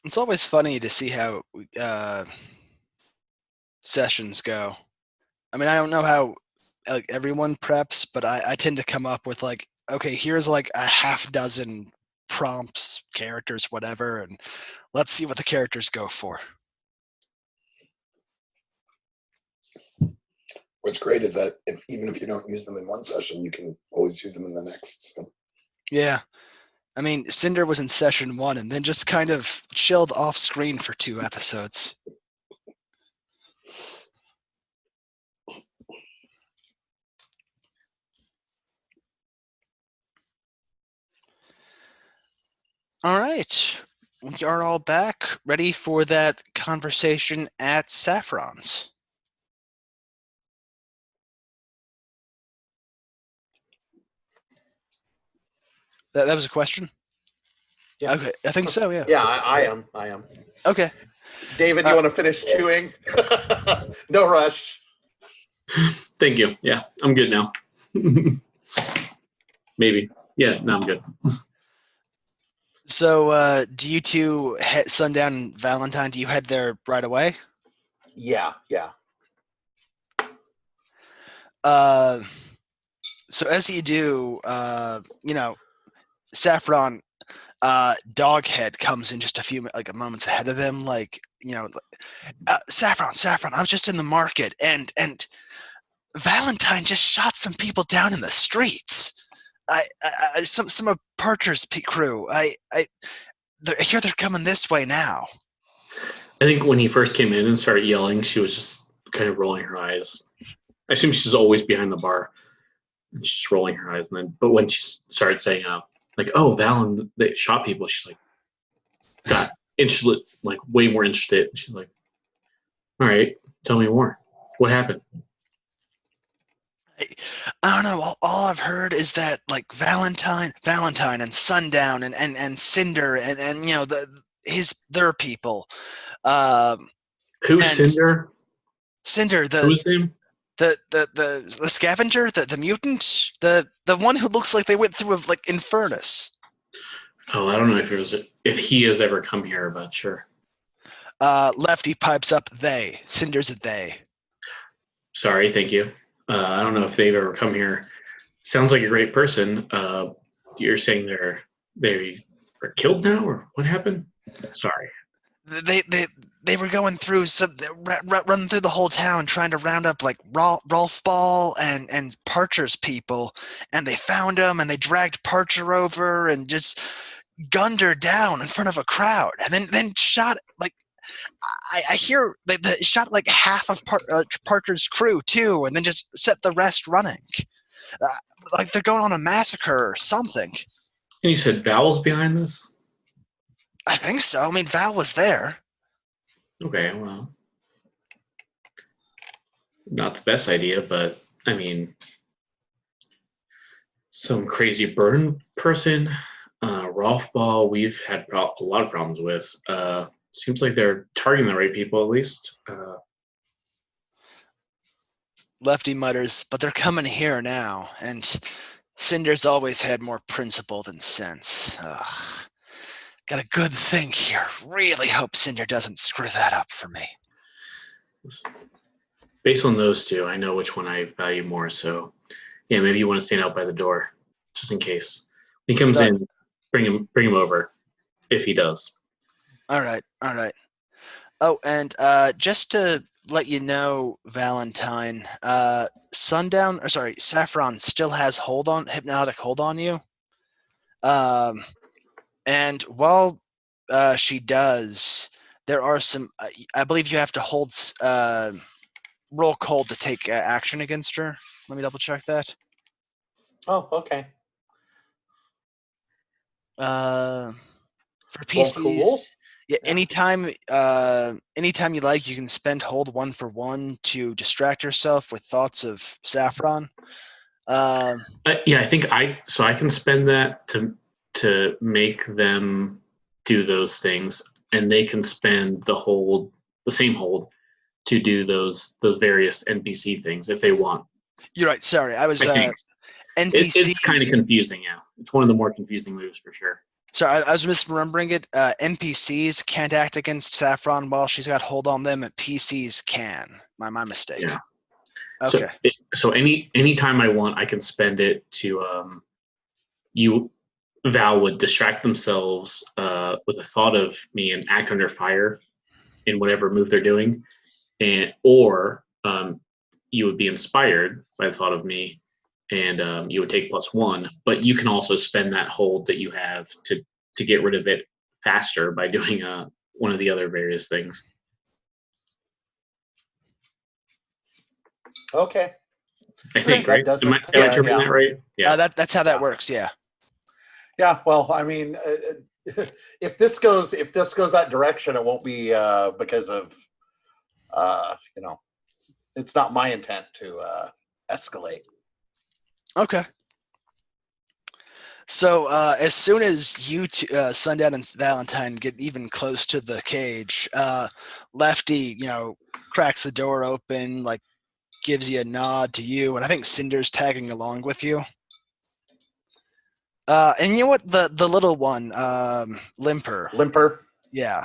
It's always funny to see how sessions go. I mean, I don't know how like everyone preps, but I tend to come up with like, okay, here's like a half dozen prompts, characters, whatever, and let's see what the characters go for. What's great is that even if you don't use them in one session, you can always use them in the next. So. Yeah. I mean, Cinder was in session 1 and then just kind of chilled off screen for 2 episodes. All right. We are all back, ready for that conversation at Saffron's. That was a question? Yeah. Okay, I think so, yeah. Yeah, I am. Okay. David, you want to finish chewing? No rush. Thank you. Yeah, I'm good now. Maybe. Yeah, no, I'm good. So, do you two head Sundown and Valentine? Do you head there right away? Yeah. So as you do, Saffron, Doghead comes in just a few moments ahead of them. Saffron, I was just in the market, and Valentine just shot some people down in the streets. Some of Parker's crew. I hear they're coming this way now. I think when he first came in and started yelling, she was just kind of rolling her eyes. I assume she's always behind the bar. And she's rolling her eyes, but when she started saying, "Oh, Valen, they shot people," she's like, got interested, like way more interested. And she's like, "All right, tell me more. What happened?" I don't know. All I've heard is that like Valentine, and Sundown, and Cinder, and their people. Who's Cinder? Cinder, Who's name? the scavenger, the mutant, the one who looks like they went through Infernus. Oh, I don't know if he has ever come here, but sure. Lefty pipes up. Cinder's a they. Sorry, thank you. I don't know if they've ever come here. Sounds like a great person. You're saying they are killed now, or what happened? Sorry. They were going through running through the whole town trying to round up Rolf Ball and Parcher's people, and they found him and they dragged Parcher over and just gunned her down in front of a crowd, and then shot I hear they shot half of Parker's crew too, and then just set the rest running, like they're going on a massacre or something. And you said Val's behind this? I think so. I mean, Val was there. Okay, well, not the best idea, but I mean, some crazy burn person, Rolf Ball, we've had a lot of problems with. Seems like they're targeting the right people, at least. Lefty mutters, but they're coming here now, and Cinder's always had more principle than sense. Ugh. Got a good thing here. Really hope Cinder doesn't screw that up for me. Based on those two, I know which one I value more, so yeah, maybe you want to stand out by the door, just in case. When he comes in, bring him over, if he does. All right. Oh, and just to let you know, Valentine, Saffron still has hypnotic hold on you. And while she does, there are some. I believe you have to hold roll cold to take action against her. Let me double check that. Oh, okay. For PCs, well, cool. Yeah, anytime you like, you can spend hold 1 for 1 to distract yourself with thoughts of Saffron. Yeah, I think I can spend that to make them do those things, and they can spend the same hold to do those various NPC things if they want. You're right. Sorry, I was NPC. It's kind of confusing. Yeah, it's one of the more confusing moves for sure. Sorry, I was misremembering it. NPCs can't act against Saffron while she's got hold on them. PCs can. My mistake. Yeah. Okay. So any time I want, I can spend it to you. Val would distract themselves with the thought of me and act under fire in whatever move they're doing, or you would be inspired by the thought of me, and you would take +1. But you can also spend that hold that you have to get rid of it faster by doing one of the other various things. Okay. I think, That right? doesn't. Am I interpreting that right? Yeah. That's how that Yeah. works. Yeah. Yeah. Well, I mean, if this goes that direction, it won't be because of it's not my intent to escalate. Okay. So as soon as you Sundown and Valentine get even close to the cage, Lefty, cracks the door open, like gives you a nod to you, and I think Cinder's tagging along with you. And you know what? The little one, Limper. Yeah.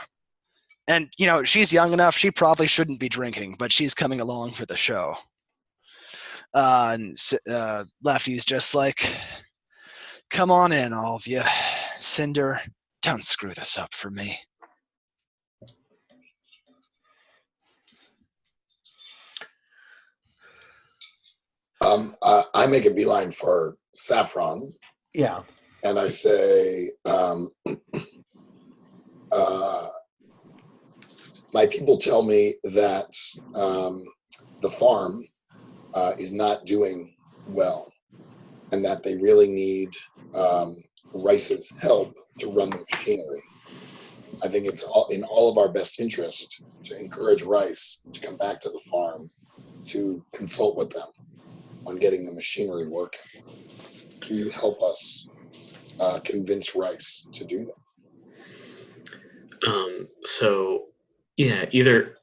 And, she's young enough. She probably shouldn't be drinking, but she's coming along for the show. And Lefty's just like, come on in, all of you. Cinder, don't screw this up for me. I make a beeline for Saffron. Yeah. And I say, my people tell me that the farm is not doing well, and that they really need Rice's help to run the machinery. I think it's in all of our best interest to encourage Rice to come back to the farm to consult with them on getting the machinery working. Can you help us convince Rice to do that? So, yeah, either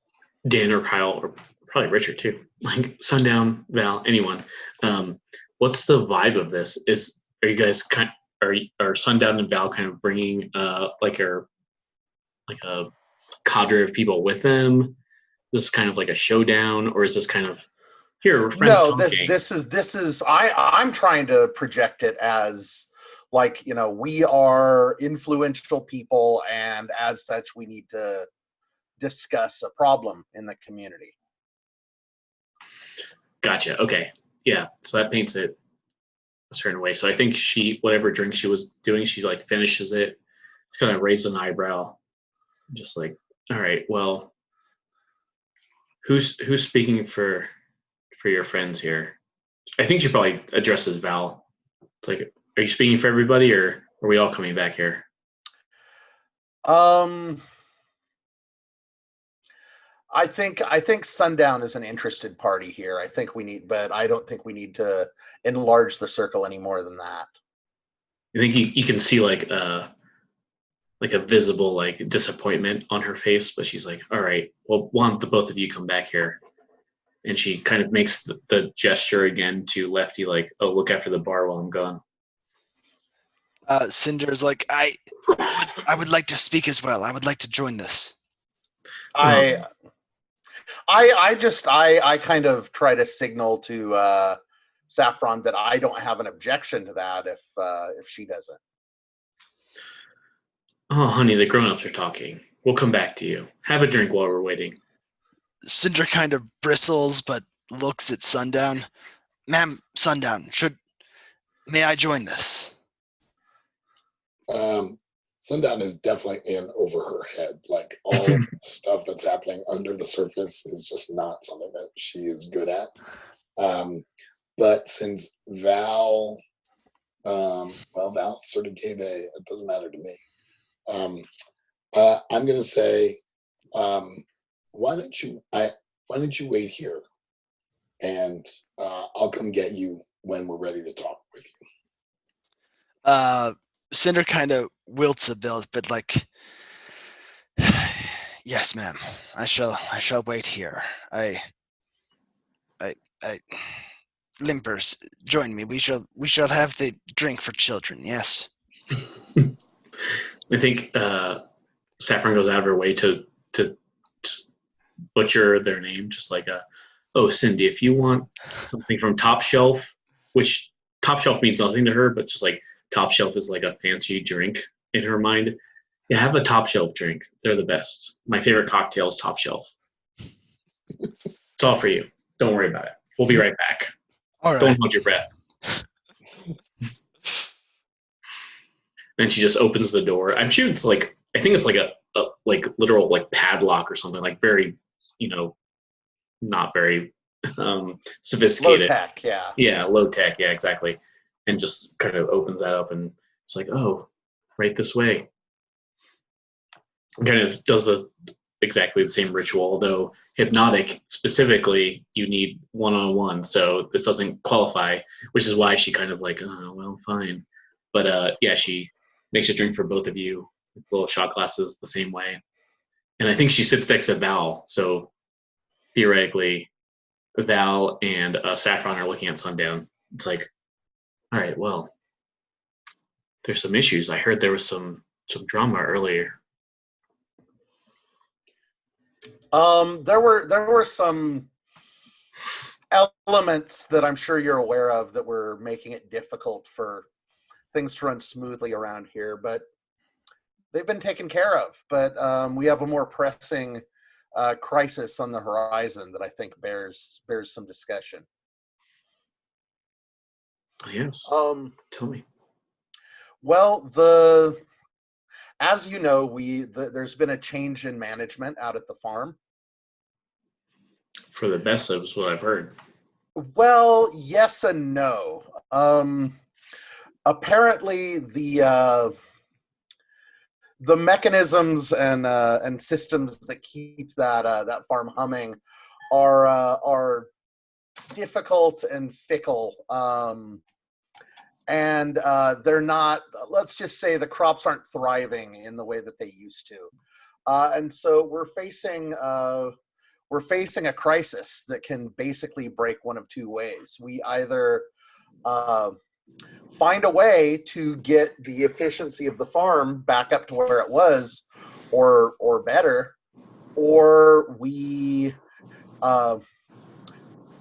Dan or Kyle, or probably Richard too, like Sundown, Val, anyone. What's the vibe of this? Are you guys are Sundown and Val kind of bringing like a cadre of people with them? This is kind of like a showdown, or is this kind of here we're friends talking? This is I'm trying to project it as like, we are influential people, and as such we need to discuss a problem in the community. Gotcha. Okay. Yeah. So that paints it a certain way. So I think whatever drink she was doing, she like finishes it, kind of raises an eyebrow, just like, all right, well, who's speaking for your friends here? I think she probably addresses Val. Like, are you speaking for everybody, or are we all coming back here? I think Sundown is an interested party here. But I don't think we need to enlarge the circle any more than that. I think you can see like a visible like disappointment on her face, but she's like, all right, well, why don't the both of you come back here? And she kind of makes the gesture again to Lefty, like, oh, look after the bar while I'm gone. Cinder's like, I would like to speak as well. I would like to join this. I kind of try to signal to Saffron that I don't have an objection to that if she doesn't. Oh, honey, the grown-ups are talking. We'll come back to you. Have a drink while we're waiting. Cinder kind of bristles, but looks at Sundown. Ma'am, Sundown, may I join this? Sundown is definitely in over her head. Like, all of the stuff that's happening under the surface is just not something that she is good at. But since Val sort of gave it doesn't matter to me. I'm going to say, why don't you wait here, and I'll come get you when we're ready to talk with you. Cinder kind of wilts a bit, like, yes, ma'am. I shall wait here. Limpers, join me. We shall have the drink for children. Yes. I think Saffron goes out of her way to just butcher their name, just like oh, Cindy, if you want something from Top Shelf, which Top Shelf means nothing to her, but just like Top Shelf is like a fancy drink in her mind. Yeah, have a Top Shelf drink. They're the best. My favorite cocktail is Top Shelf. It's all for you. Don't worry about it. We'll be right back. All right. Don't hold your breath. And she just opens the door. I'm sure it's like, I think it's like a like literal like padlock or something, like very, not very sophisticated. Low tech, yeah. Yeah, low tech. Yeah, exactly. And just kind of opens that up, and it's like, oh, right this way. And kind of does exactly the same ritual, although hypnotic specifically, you need one-on-one, so this doesn't qualify, which is why she kind of like, oh, well, fine. But yeah, she makes a drink for both of you, little shot glasses the same way. And I think she sits next to Val, so theoretically, Val and Saffron are looking at Sundown. It's like, all right, well, there's some issues. I heard there was some drama earlier. There were some elements that I'm sure you're aware of that were making it difficult for things to run smoothly around here, but they've been taken care of. But we have a more pressing crisis on the horizon that I think bears some discussion. Yes. Tell me. Well, as you know, there's been a change in management out at the farm. For the best is what I've heard. Well, yes and no. Apparently, the mechanisms and systems that keep that farm humming are difficult and fickle. And they're not, let's just say the crops aren't thriving in the way that they used to. And so we're facing a crisis that can basically break one of two ways. We either find a way to get the efficiency of the farm back up to where it was or better, or we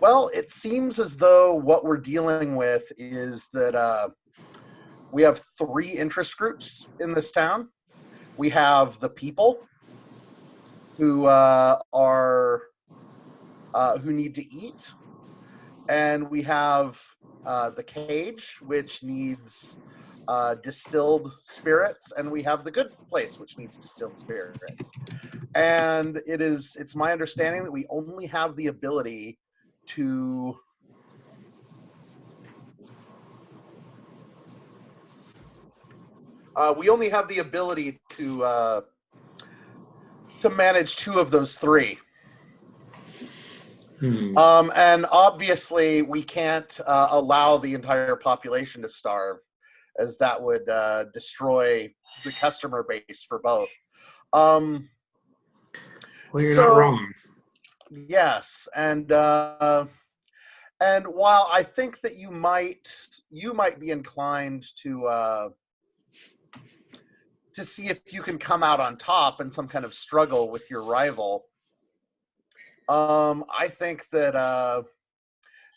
well, it seems as though what we're dealing with is that we have three interest groups in this town. We have the people who who need to eat, and we have the cage, which needs distilled spirits, and we have the good place, which needs distilled spirits. And it's my understanding that we only have the ability to manage two of those three. And obviously we can't allow the entire population to starve, as that would destroy the customer base for both. Well, you're not wrong. Yes, and while I think that you might be inclined to see if you can come out on top in some kind of struggle with your rival, I think that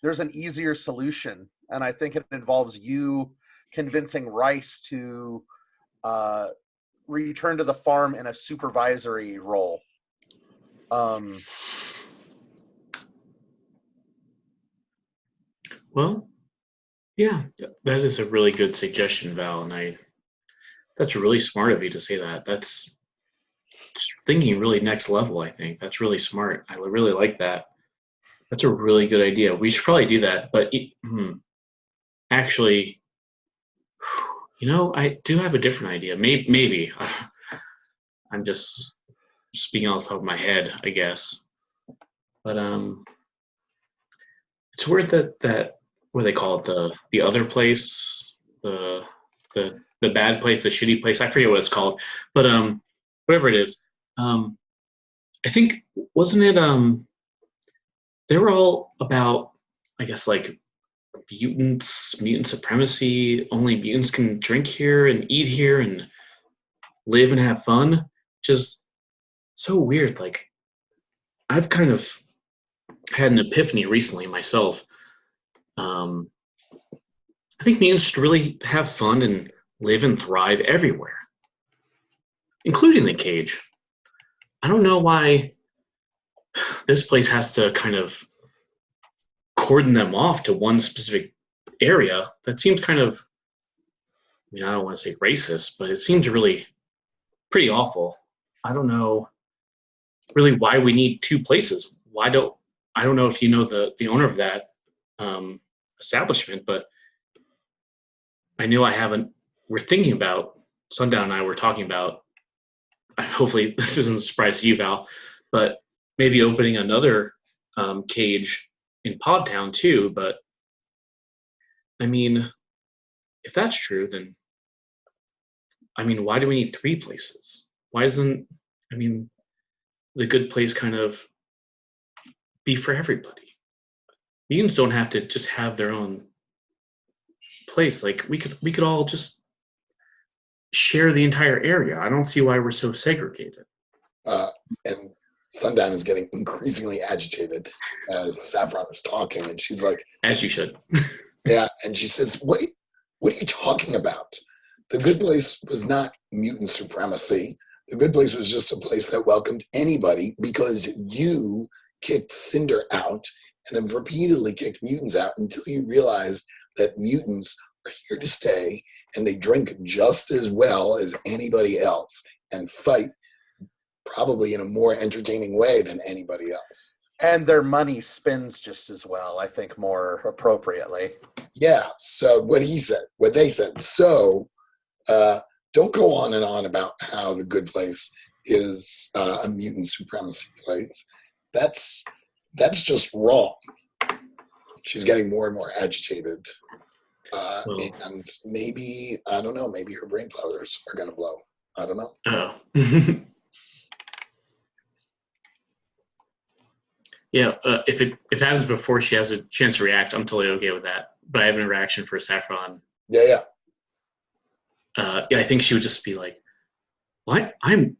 there's an easier solution, and I think it involves you convincing Rice to return to the farm in a supervisory role. Well, yeah, that is a really good suggestion, Val, and that's really smart of you to say that. That's thinking really next level, I think. That's really smart. I really like that. That's a really good idea. We should probably do that, but actually, I do have a different idea. Maybe. I'm just speaking off the top of my head, I guess. But it's weird that what do they call it, the other place, the bad place, the shitty place. I forget what it's called, but whatever it is, I think, wasn't it they were all about, I guess, like mutant supremacy. Only mutants can drink here and eat here, and live and have fun. Just so weird. Like, I've kind of had an epiphany recently myself. I think mutants should really have fun and live and thrive everywhere, including the cage. I don't know why this place has to kind of cordon them off to one specific area. That seems kind of, I mean, I don't want to say racist, but it seems really pretty awful. I don't know really why we need two places. I don't know if you know the owner of that establishment, but I know I haven't. We're thinking about, Sundown and I were talking about, hopefully this isn't a surprise to you, Val, but maybe opening another cage in Podtown too. But I mean, if that's true, then I mean, why do we need three places? Why doesn't, I mean, the good place kind of be for everybody? Mutants don't have to just have their own place. Like, we could all just share the entire area. I don't see why we're so segregated. And Sundown is getting increasingly agitated as Saffron is talking, and she's like, As you should. yeah, and she says, what are you talking about? The good place was not mutant supremacy. The good place was just a place that welcomed anybody, because you kicked Cinder out and have repeatedly kicked mutants out until you realized that mutants are here to stay, and they drink just as well as anybody else and fight probably in a more entertaining way than anybody else. And their money spends just as well, I think, more appropriately. Yeah, so what they said. So don't go on and on about how the good place is a mutant supremacy place. That's just wrong. She's getting more and more agitated. And maybe, I don't know, maybe her brain flowers are going to blow. I don't know. Oh. Yeah, if it happens before she has a chance to react, I'm totally okay with that. But I have an interaction for Saffron. Yeah. Yeah, I think she would just be like, "What? I'm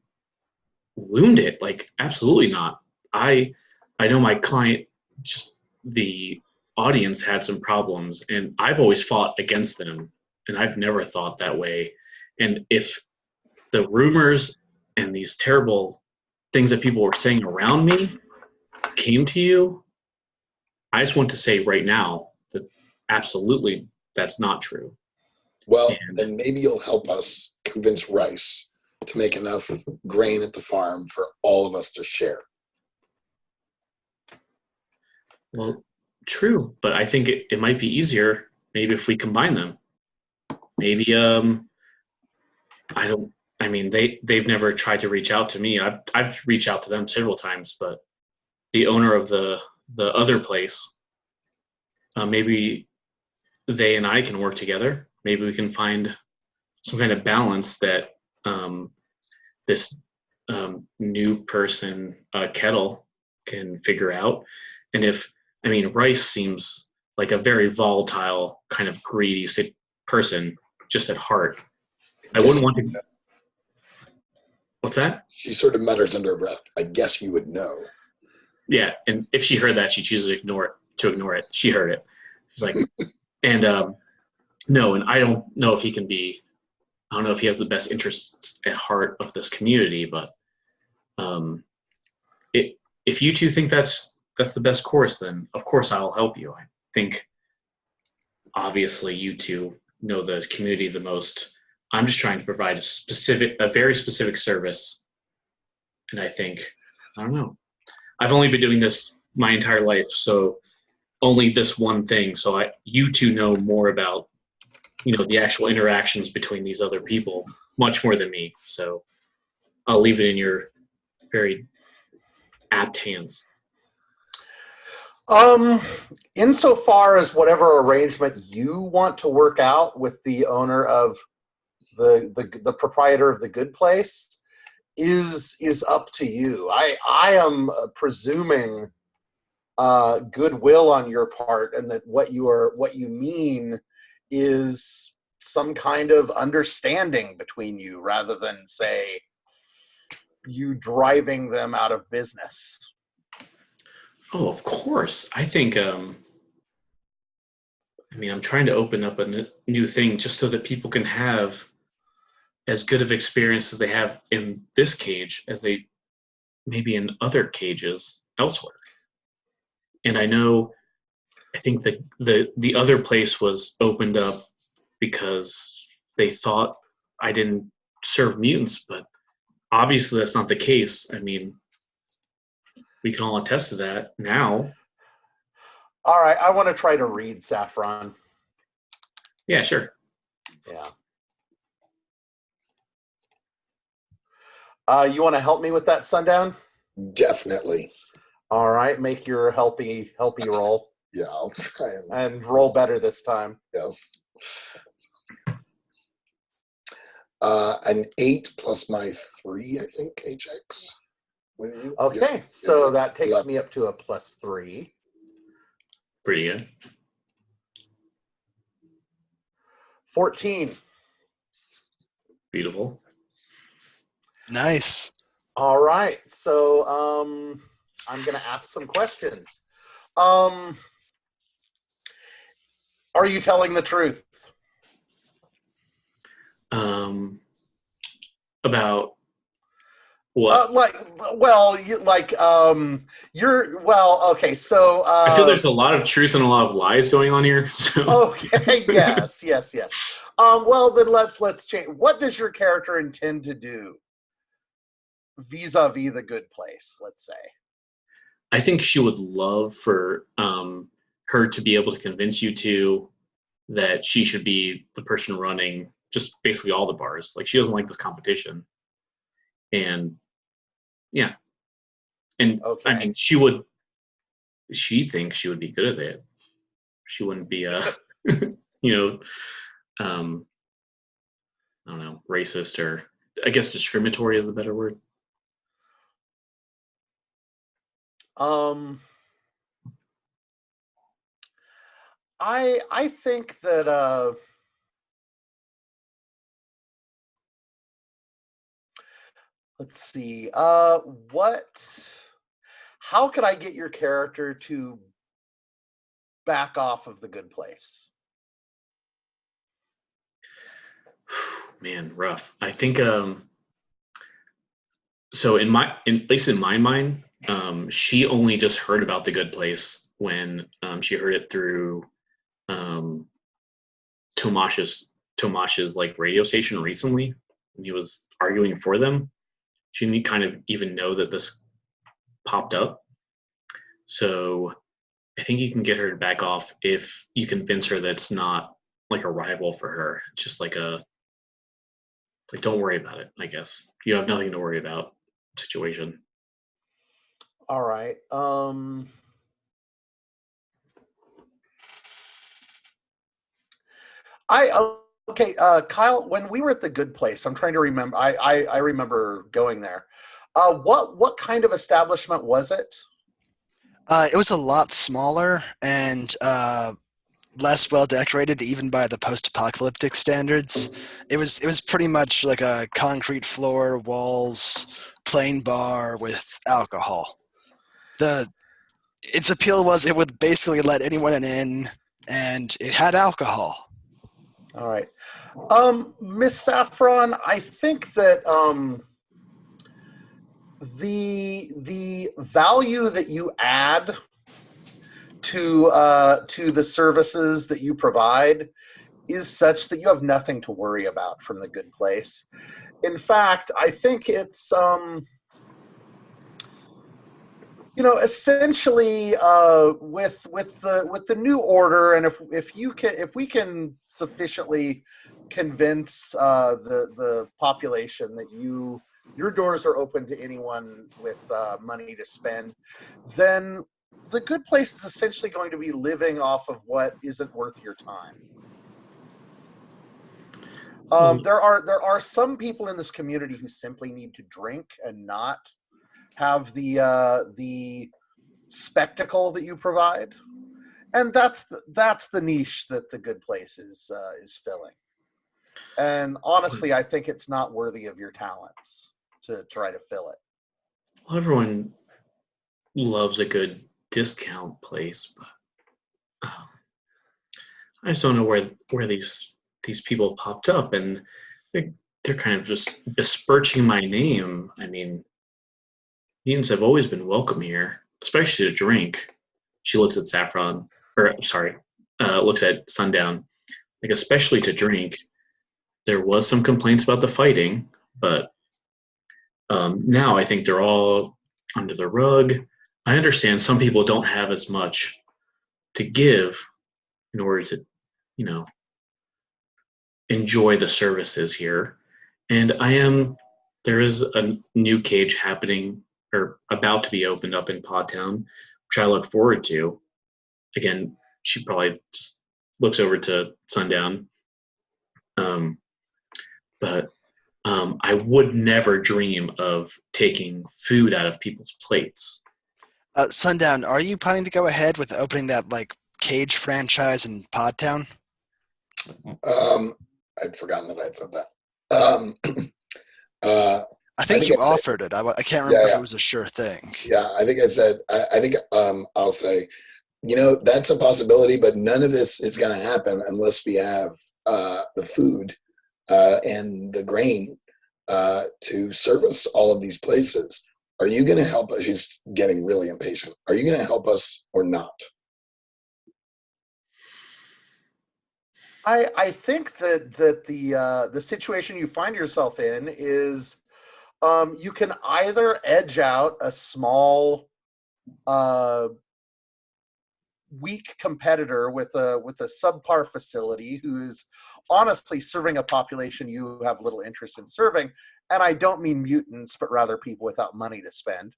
wounded? Like, absolutely not. I know my client, just the audience had some problems, and I've always fought against them, and I've never thought that way. And if the rumors and these terrible things that people were saying around me came to you, I just want to say right now that absolutely that's not true." Well, then maybe you'll help us convince Rice to make enough grain at the farm for all of us to share. Well, true, but I think it might be easier maybe if we combine them. Maybe they've never tried to reach out to me. I've reached out to them several times, but the owner of the other place, maybe they and I can work together. Maybe we can find some kind of balance that this new person, Kettle, can figure out. And Rice seems like a very volatile, kind of greedy person, just at heart. I wouldn't want to. What's that? She sort of mutters under her breath, "I guess you would know." Yeah, and if she heard that, she chooses to ignore it. She heard it. She's like, and no, and I don't know if he can be. I don't know if he has the best interests at heart of this community, but if you two think that's the best course, then of course I'll help you. I think obviously you two know the community the most. I'm just trying to provide a very specific service, and I think, I don't know. I've only been doing this my entire life, so only this one thing. So you two know more about, the actual interactions between these other people, much more than me. So I'll leave it in your very apt hands. Insofar as whatever arrangement you want to work out with the owner of the proprietor of the good place is up to you. I am presuming goodwill on your part, and that what you mean is some kind of understanding between you rather than, say, you driving them out of business. Oh, of course. I think, I'm trying to open up a new thing just so that people can have as good of experience as they have in this cage as they maybe in other cages elsewhere. And I think that the other place was opened up because they thought I didn't serve mutants, but obviously that's not the case. I mean, we can all attest to that now. All right, I want to try to read Saffron. Yeah, sure. Yeah. You want to help me with that, Sundown? Definitely. All right, make your helpy roll. Yeah, I'll try and roll better this time. Yes. An 8 plus my 3, I think, HX with you. Okay, Yeah. so that takes me up to a +3. Pretty good. 14. Beautiful. Nice. All right, so I'm gonna ask some questions. Are you telling the truth? About what? You're okay. So I feel there's a lot of truth and a lot of lies going on here. So. Okay. Yes. Well, then let's change. What does your character intend to do vis-a-vis the good place? Let's say. I think she would love for her to be able to convince you two that she should be the person running just basically all the bars. Like, she doesn't like this competition. And yeah. And okay. I mean, she thinks she would be good at it. She wouldn't be I don't know, racist, or I guess discriminatory is the better word. I think that let's see. How could I get your character to back off of the good place? Man, rough. I think so at least in my mind, she only just heard about the good place when she heard it through Tomash's like radio station recently, when he was arguing for them. She didn't kind of even know that this popped up. So I think you can get her to back off if you convince her that it's not like a rival for her. It's just like don't worry about it, I guess. You have nothing to worry about situation. All right. Okay, Kyle, when we were at the good place, I'm trying to remember. I remember going there. What kind of establishment was it? It was a lot smaller and less well decorated, even by the post-apocalyptic standards. It was pretty much like a concrete floor, walls, plain bar with alcohol. Its appeal was it would basically let anyone in, and it had alcohol. All right, Miss Saffron, I think that the value that you add to the services that you provide is such that you have nothing to worry about from the good place. In fact, I think it's essentially with the new order, and if we can sufficiently convince the population that your doors are open to anyone with money to spend, then the good place is essentially going to be living off of what isn't worth your time. There are some people in this community who simply need to drink and not have the spectacle that you provide, and that's the niche that the good place is filling. And honestly, I think it's not worthy of your talents to try to fill it. Well, everyone loves a good discount place, but I just don't know where these people popped up, and they're kind of just besmirching my name. I mean, Mutants have always been welcome here, especially to drink. She looks at Saffron, or sorry, looks at Sundown. Like, especially to drink. There was some complaints about the fighting, but now I think they're all under the rug. I understand some people don't have as much to give in order to, you know, enjoy the services here. And there is a new cage happening or about to be opened up in Podtown, which I look forward to. Again, she probably just looks over to Sundown. But I would never dream of taking food out of people's plates. Sundown, are you planning to go ahead with opening that like cage franchise in Podtown? I'd forgotten that I'd said that. I think you offered it. I can't remember if it was a sure thing. Yeah, I think I said. I think I'll say, that's a possibility, but none of this is going to happen unless we have the food and the grain to service all of these places. Are you going to help us? She's getting really impatient. Are you going to help us or not? I think that the situation you find yourself in is you can either edge out a small weak competitor with a subpar facility who is honestly serving a population you have little interest in serving, and I don't mean mutants, but rather people without money to spend.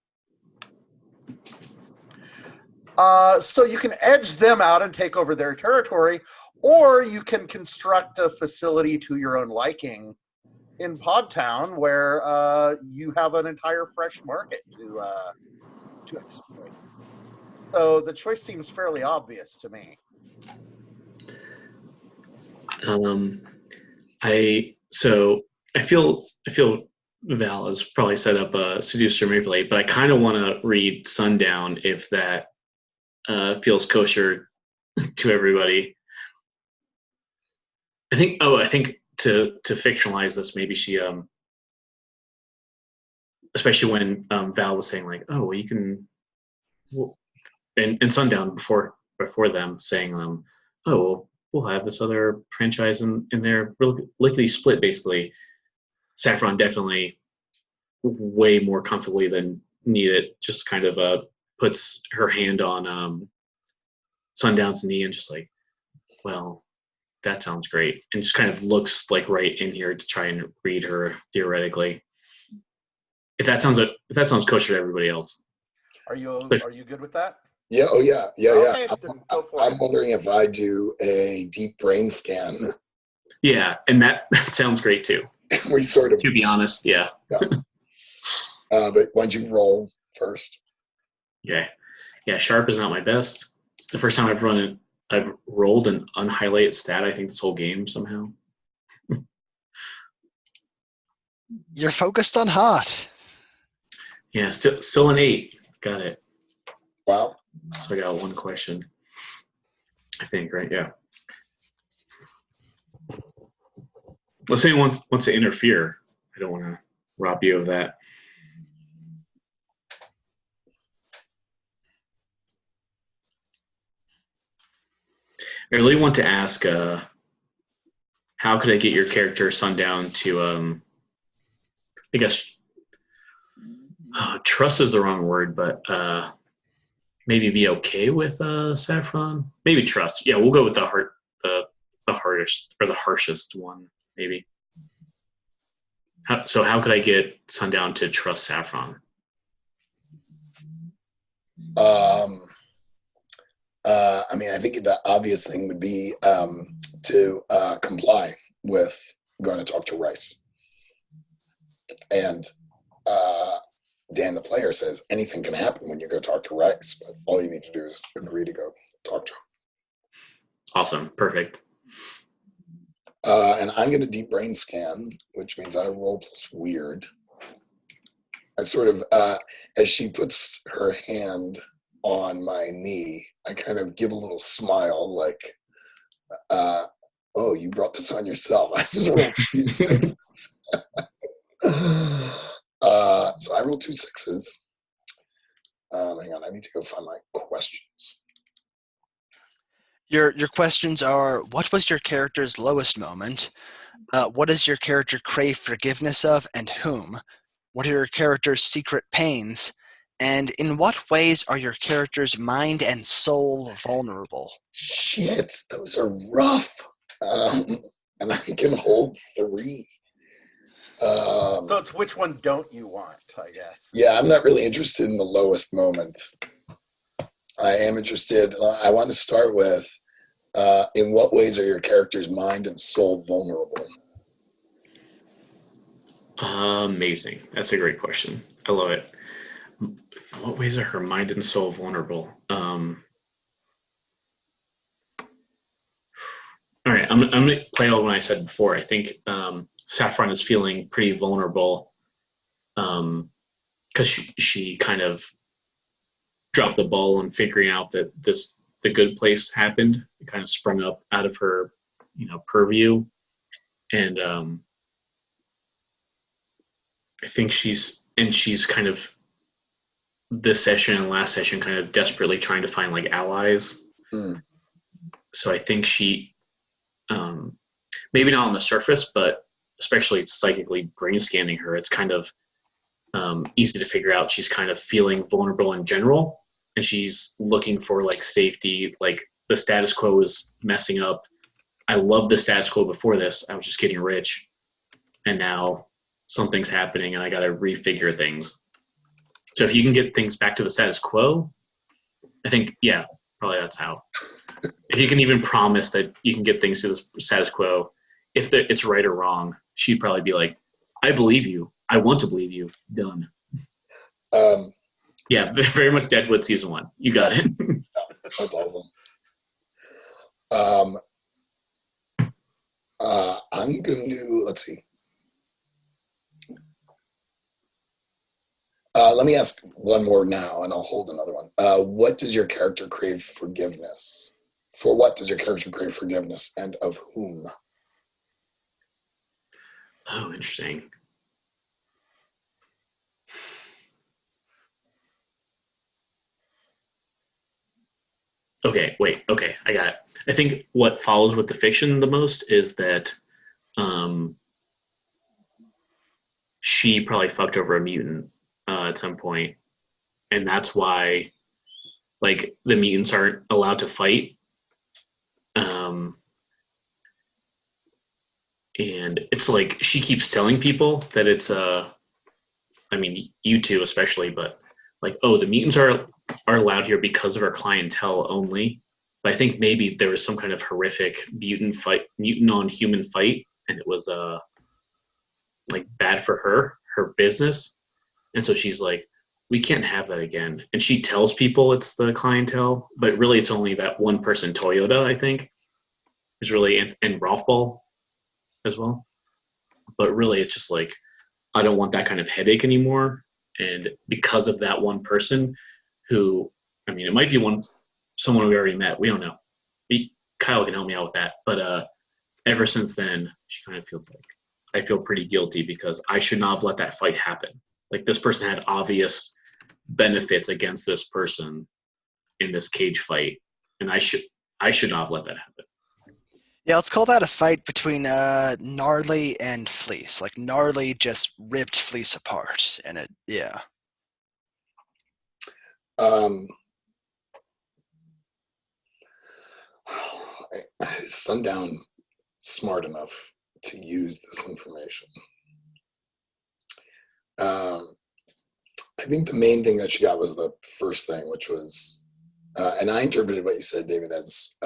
So you can edge them out and take over their territory, or you can construct a facility to your own liking in Podtown where you have an entire fresh market to exploit. So the choice seems fairly obvious to me. I feel Val has probably set up a seduce or manipulate, but I kind of want to read Sundown if that feels kosher to everybody. I think to fictionalize this, maybe she especially when Val was saying like, oh, well, you can, and Sundown before them saying oh, well, we'll have this other franchise in there, lickety split basically. Saffron definitely way more comfortably than needed, just kind of puts her hand on Sundown's knee and just like, well, that sounds great, and just kind of looks like right in here to try and read her theoretically. If that sounds kosher to everybody else. Are you good with that? Yeah. Oh yeah. Okay, then go for I'm it. wondering if I do a deep brain scan. Yeah, and that sounds great too. We sort of. To be honest, yeah. But why don't you roll first? Yeah. Sharp is not my best. It's the first time I've rolled an unhighlighted stat, I think, this whole game somehow. You're focused on hot. Yeah, still an 8. Got it. Wow. So I got one question, I think, right? Yeah. Unless anyone wants to interfere, I don't want to rob you of that. I really want to ask, how could I get your character Sundown to, I guess, trust is the wrong word, but maybe be okay with Saffron? Maybe trust. Yeah, we'll go with the hardest or the harshest one, maybe. So how could I get Sundown to trust Saffron? I mean, I think the obvious thing would be to comply with going to talk to Rice. And Dan, the player, says anything can happen when you go talk to Rice, but all you need to do is agree to go talk to him. Awesome. Perfect. And I'm going to deep brain scan, which means I roll plus weird. I sort of, as she puts her hand on my knee, I kind of give a little smile, like, "Oh, you brought this on yourself." I just rolled 2 6s. So I rolled 2 6s. Hang on, I need to go find my questions. Your questions are: what was your character's lowest moment? What does your character crave forgiveness of, and whom? What are your character's secret pains? And in what ways are your character's mind and soul vulnerable? Shit, those are rough. And I can hold 3. So it's which one don't you want, I guess. Yeah, I'm not really interested in the lowest moment. I am interested, I want to start with, in what ways are your character's mind and soul vulnerable? Amazing. That's a great question. I love it. In what ways are her mind and soul vulnerable? All right, I'm going to play out what I said before. I think Saffron is feeling pretty vulnerable because she kind of dropped the ball in figuring out that the good place happened. It kind of sprung up out of her, purview, and I think she's kind of this session and last session kind of desperately trying to find like allies. So I think she maybe not on the surface, but especially psychically brain scanning her, it's kind of easy to figure out she's kind of feeling vulnerable in general, and she's looking for like safety. Like the status quo is messing up. I loved the status quo before this. I was just getting rich, and now something's happening and I got to refigure things. So if you can get things back to the status quo, I think, yeah, probably that's how. If you can even promise that you can get things to the status quo, if it's right or wrong, she'd probably be like, I believe you. I want to believe you. Done. Yeah, very much Deadwood season 1. You got it. That's awesome. I'm going to, let's see. Let me ask one more now, and I'll hold another one. What does your character crave forgiveness? For what does your character crave forgiveness, and of whom? Oh, interesting. Okay, wait. Okay, I got it. I think what follows with the fiction the most is that she probably fucked over a mutant at some point, and that's why, like, the mutants aren't allowed to fight. And it's like she keeps telling people that it's I mean, you two especially, but like, oh, the mutants are allowed here because of our clientele only. But I think maybe there was some kind of horrific mutant on human fight, and it was like bad for her business. And so she's like, we can't have that again. And she tells people it's the clientele, but really it's only that one person, Toyota, I think, is really, and Ralph Ball as well. But really it's just like, I don't want that kind of headache anymore. And because of that one person who, I mean, it might be someone we already met. We don't know. Kyle can help me out with that. But ever since then, she kind of feels like I feel pretty guilty because I should not have let that fight happen. Like this person had obvious benefits against this person in this cage fight, and I should not have let that happen. Yeah, let's call that a fight between Gnarly and Fleece. Like Gnarly just ripped Fleece apart, and Is Sundown smart enough to use this information? I think the main thing that she got was the first thing, which was, and I interpreted what you said, David, as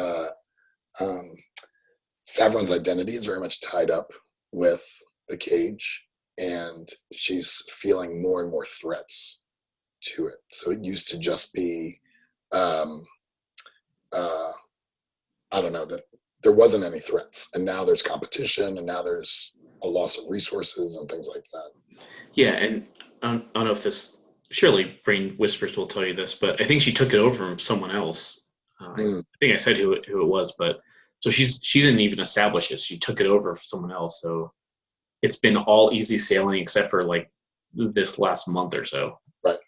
Saffron's identity is very much tied up with the cage, and she's feeling more and more threats to it. So it used to just be, I don't know, that there wasn't any threats, and now there's competition, and now there's a loss of resources and things like that. Yeah, and I don't know if this, surely Brain Whispers will tell you this, but I think she took it over from someone else. I think I said who it was, but so she didn't even establish it. She took it over from someone else. So it's been all easy sailing except for like this last month or so. Right.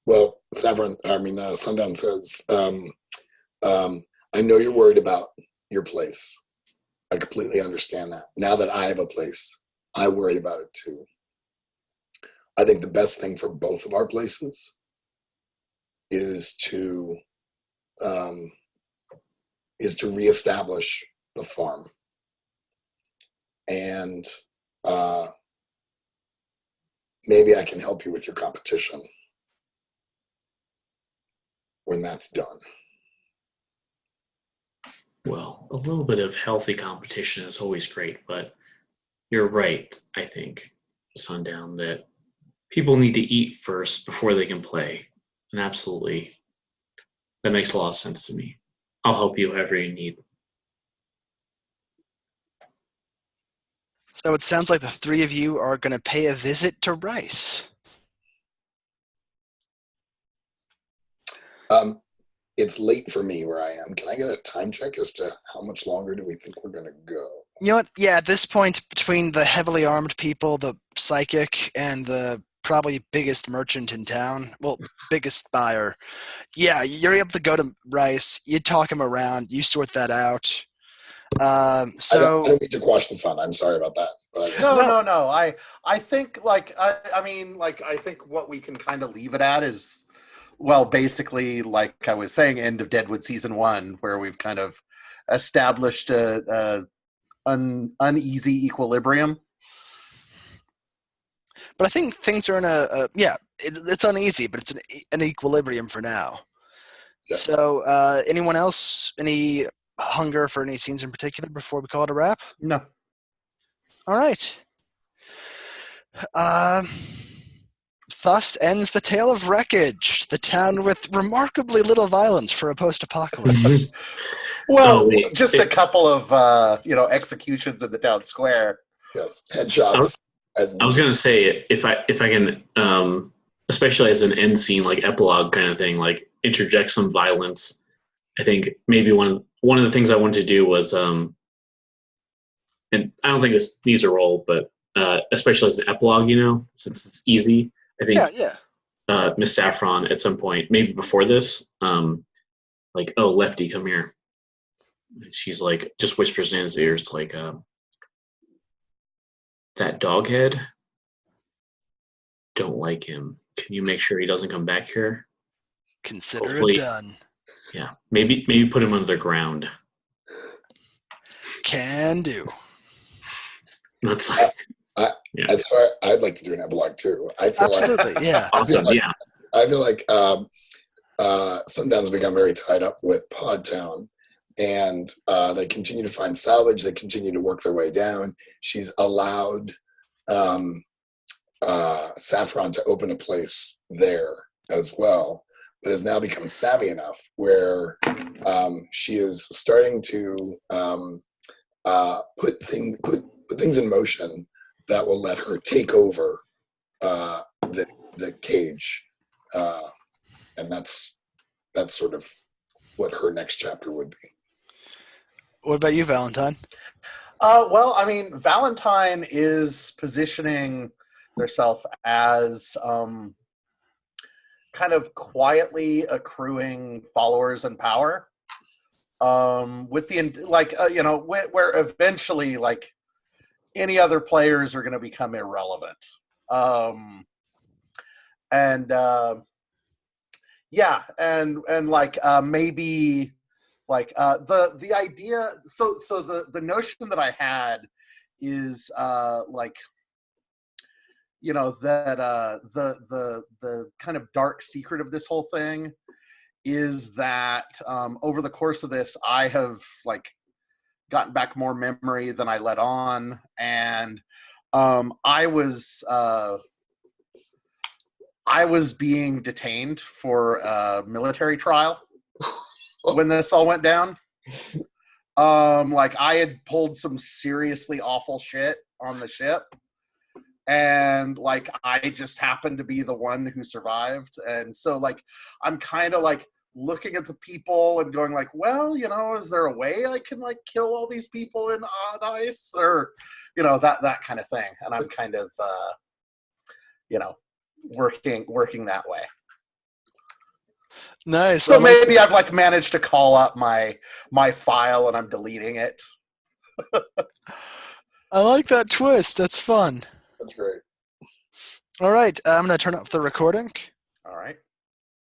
Well, Sundown says, I know you're worried about your place. I completely understand that. Now that I have a place, I worry about it too. I think the best thing for both of our places is to reestablish the farm, and maybe I can help you with your competition when that's done. Well, a little bit of healthy competition is always great, but you're right, I think, Sundown, that people need to eat first before they can play. And absolutely, that makes a lot of sense to me. I'll help you however you need. So it sounds like the three of you are going to pay a visit to Rice. It's late for me where I am. Can I get a time check as to how much longer do we think we're going to go? You know what? Yeah, at this point, between the heavily armed people, the psychic, and the probably biggest merchant in town, well, biggest buyer, yeah, you're able to go to Rice. You talk him around. You sort that out. I don't mean to quash the fun. I'm sorry about that. But No. I think I think what we can kind of leave it at is, well, basically, like I was saying, end of Deadwood season 1, where we've kind of established a uneasy equilibrium. But I think things are in it's uneasy, but it's an equilibrium for now. Yeah. So, anyone else? Any hunger for any scenes in particular before we call it a wrap? No. All right. Thus ends the tale of Wreckage, the town with remarkably little violence for a post-apocalypse. Well, just a couple of executions in the town square. Yes, headshots. I was gonna say if I can, especially as an end scene, like epilogue kind of thing, like interject some violence. I think maybe one of the things I wanted to do was, and I don't think this needs a roll, but especially as an epilogue, since it's easy. I think Miss Saffron at some point, maybe before this, like, oh, Lefty, come here. And she's like, just whispers in his ears, like, that doghead, don't like him. Can you make sure he doesn't come back here? Consider Hopefully, it done. Yeah, maybe put him under the ground. Can do. That's like, I swear, I'd like to do an epilogue too. I feel absolutely, yeah. Awesome, yeah. I feel like Sundown's become very tied up with Podtown, and they continue to find salvage. They continue to work their way down. She's allowed Saffron to open a place there as well, but has now become savvy enough where she is starting to put things in motion that will let her take over the cage, and that's sort of what her next chapter would be. What about you, Valentine? Well, I mean, Valentine is positioning herself as kind of quietly accruing followers and power, with the where eventually, like, any other players are going to become irrelevant. Maybe like the idea. So the notion that I had is the kind of dark secret of this whole thing is that over the course of this, I have gotten back more memory than I let on, and I was being detained for a military trial when this all went down. Like I had pulled some seriously awful shit on the ship, and like I just happened to be the one who survived, and so like I'm kind of like looking at the people and going like, well, you know, is there a way I can like kill all these people in on ice, or you know, that kind of thing, and I'm kind of you know, working that way. Nice. So maybe I've like managed to call up my file and I'm deleting it. I like that twist. That's fun. That's great. All right, I'm going to turn off the recording. All right.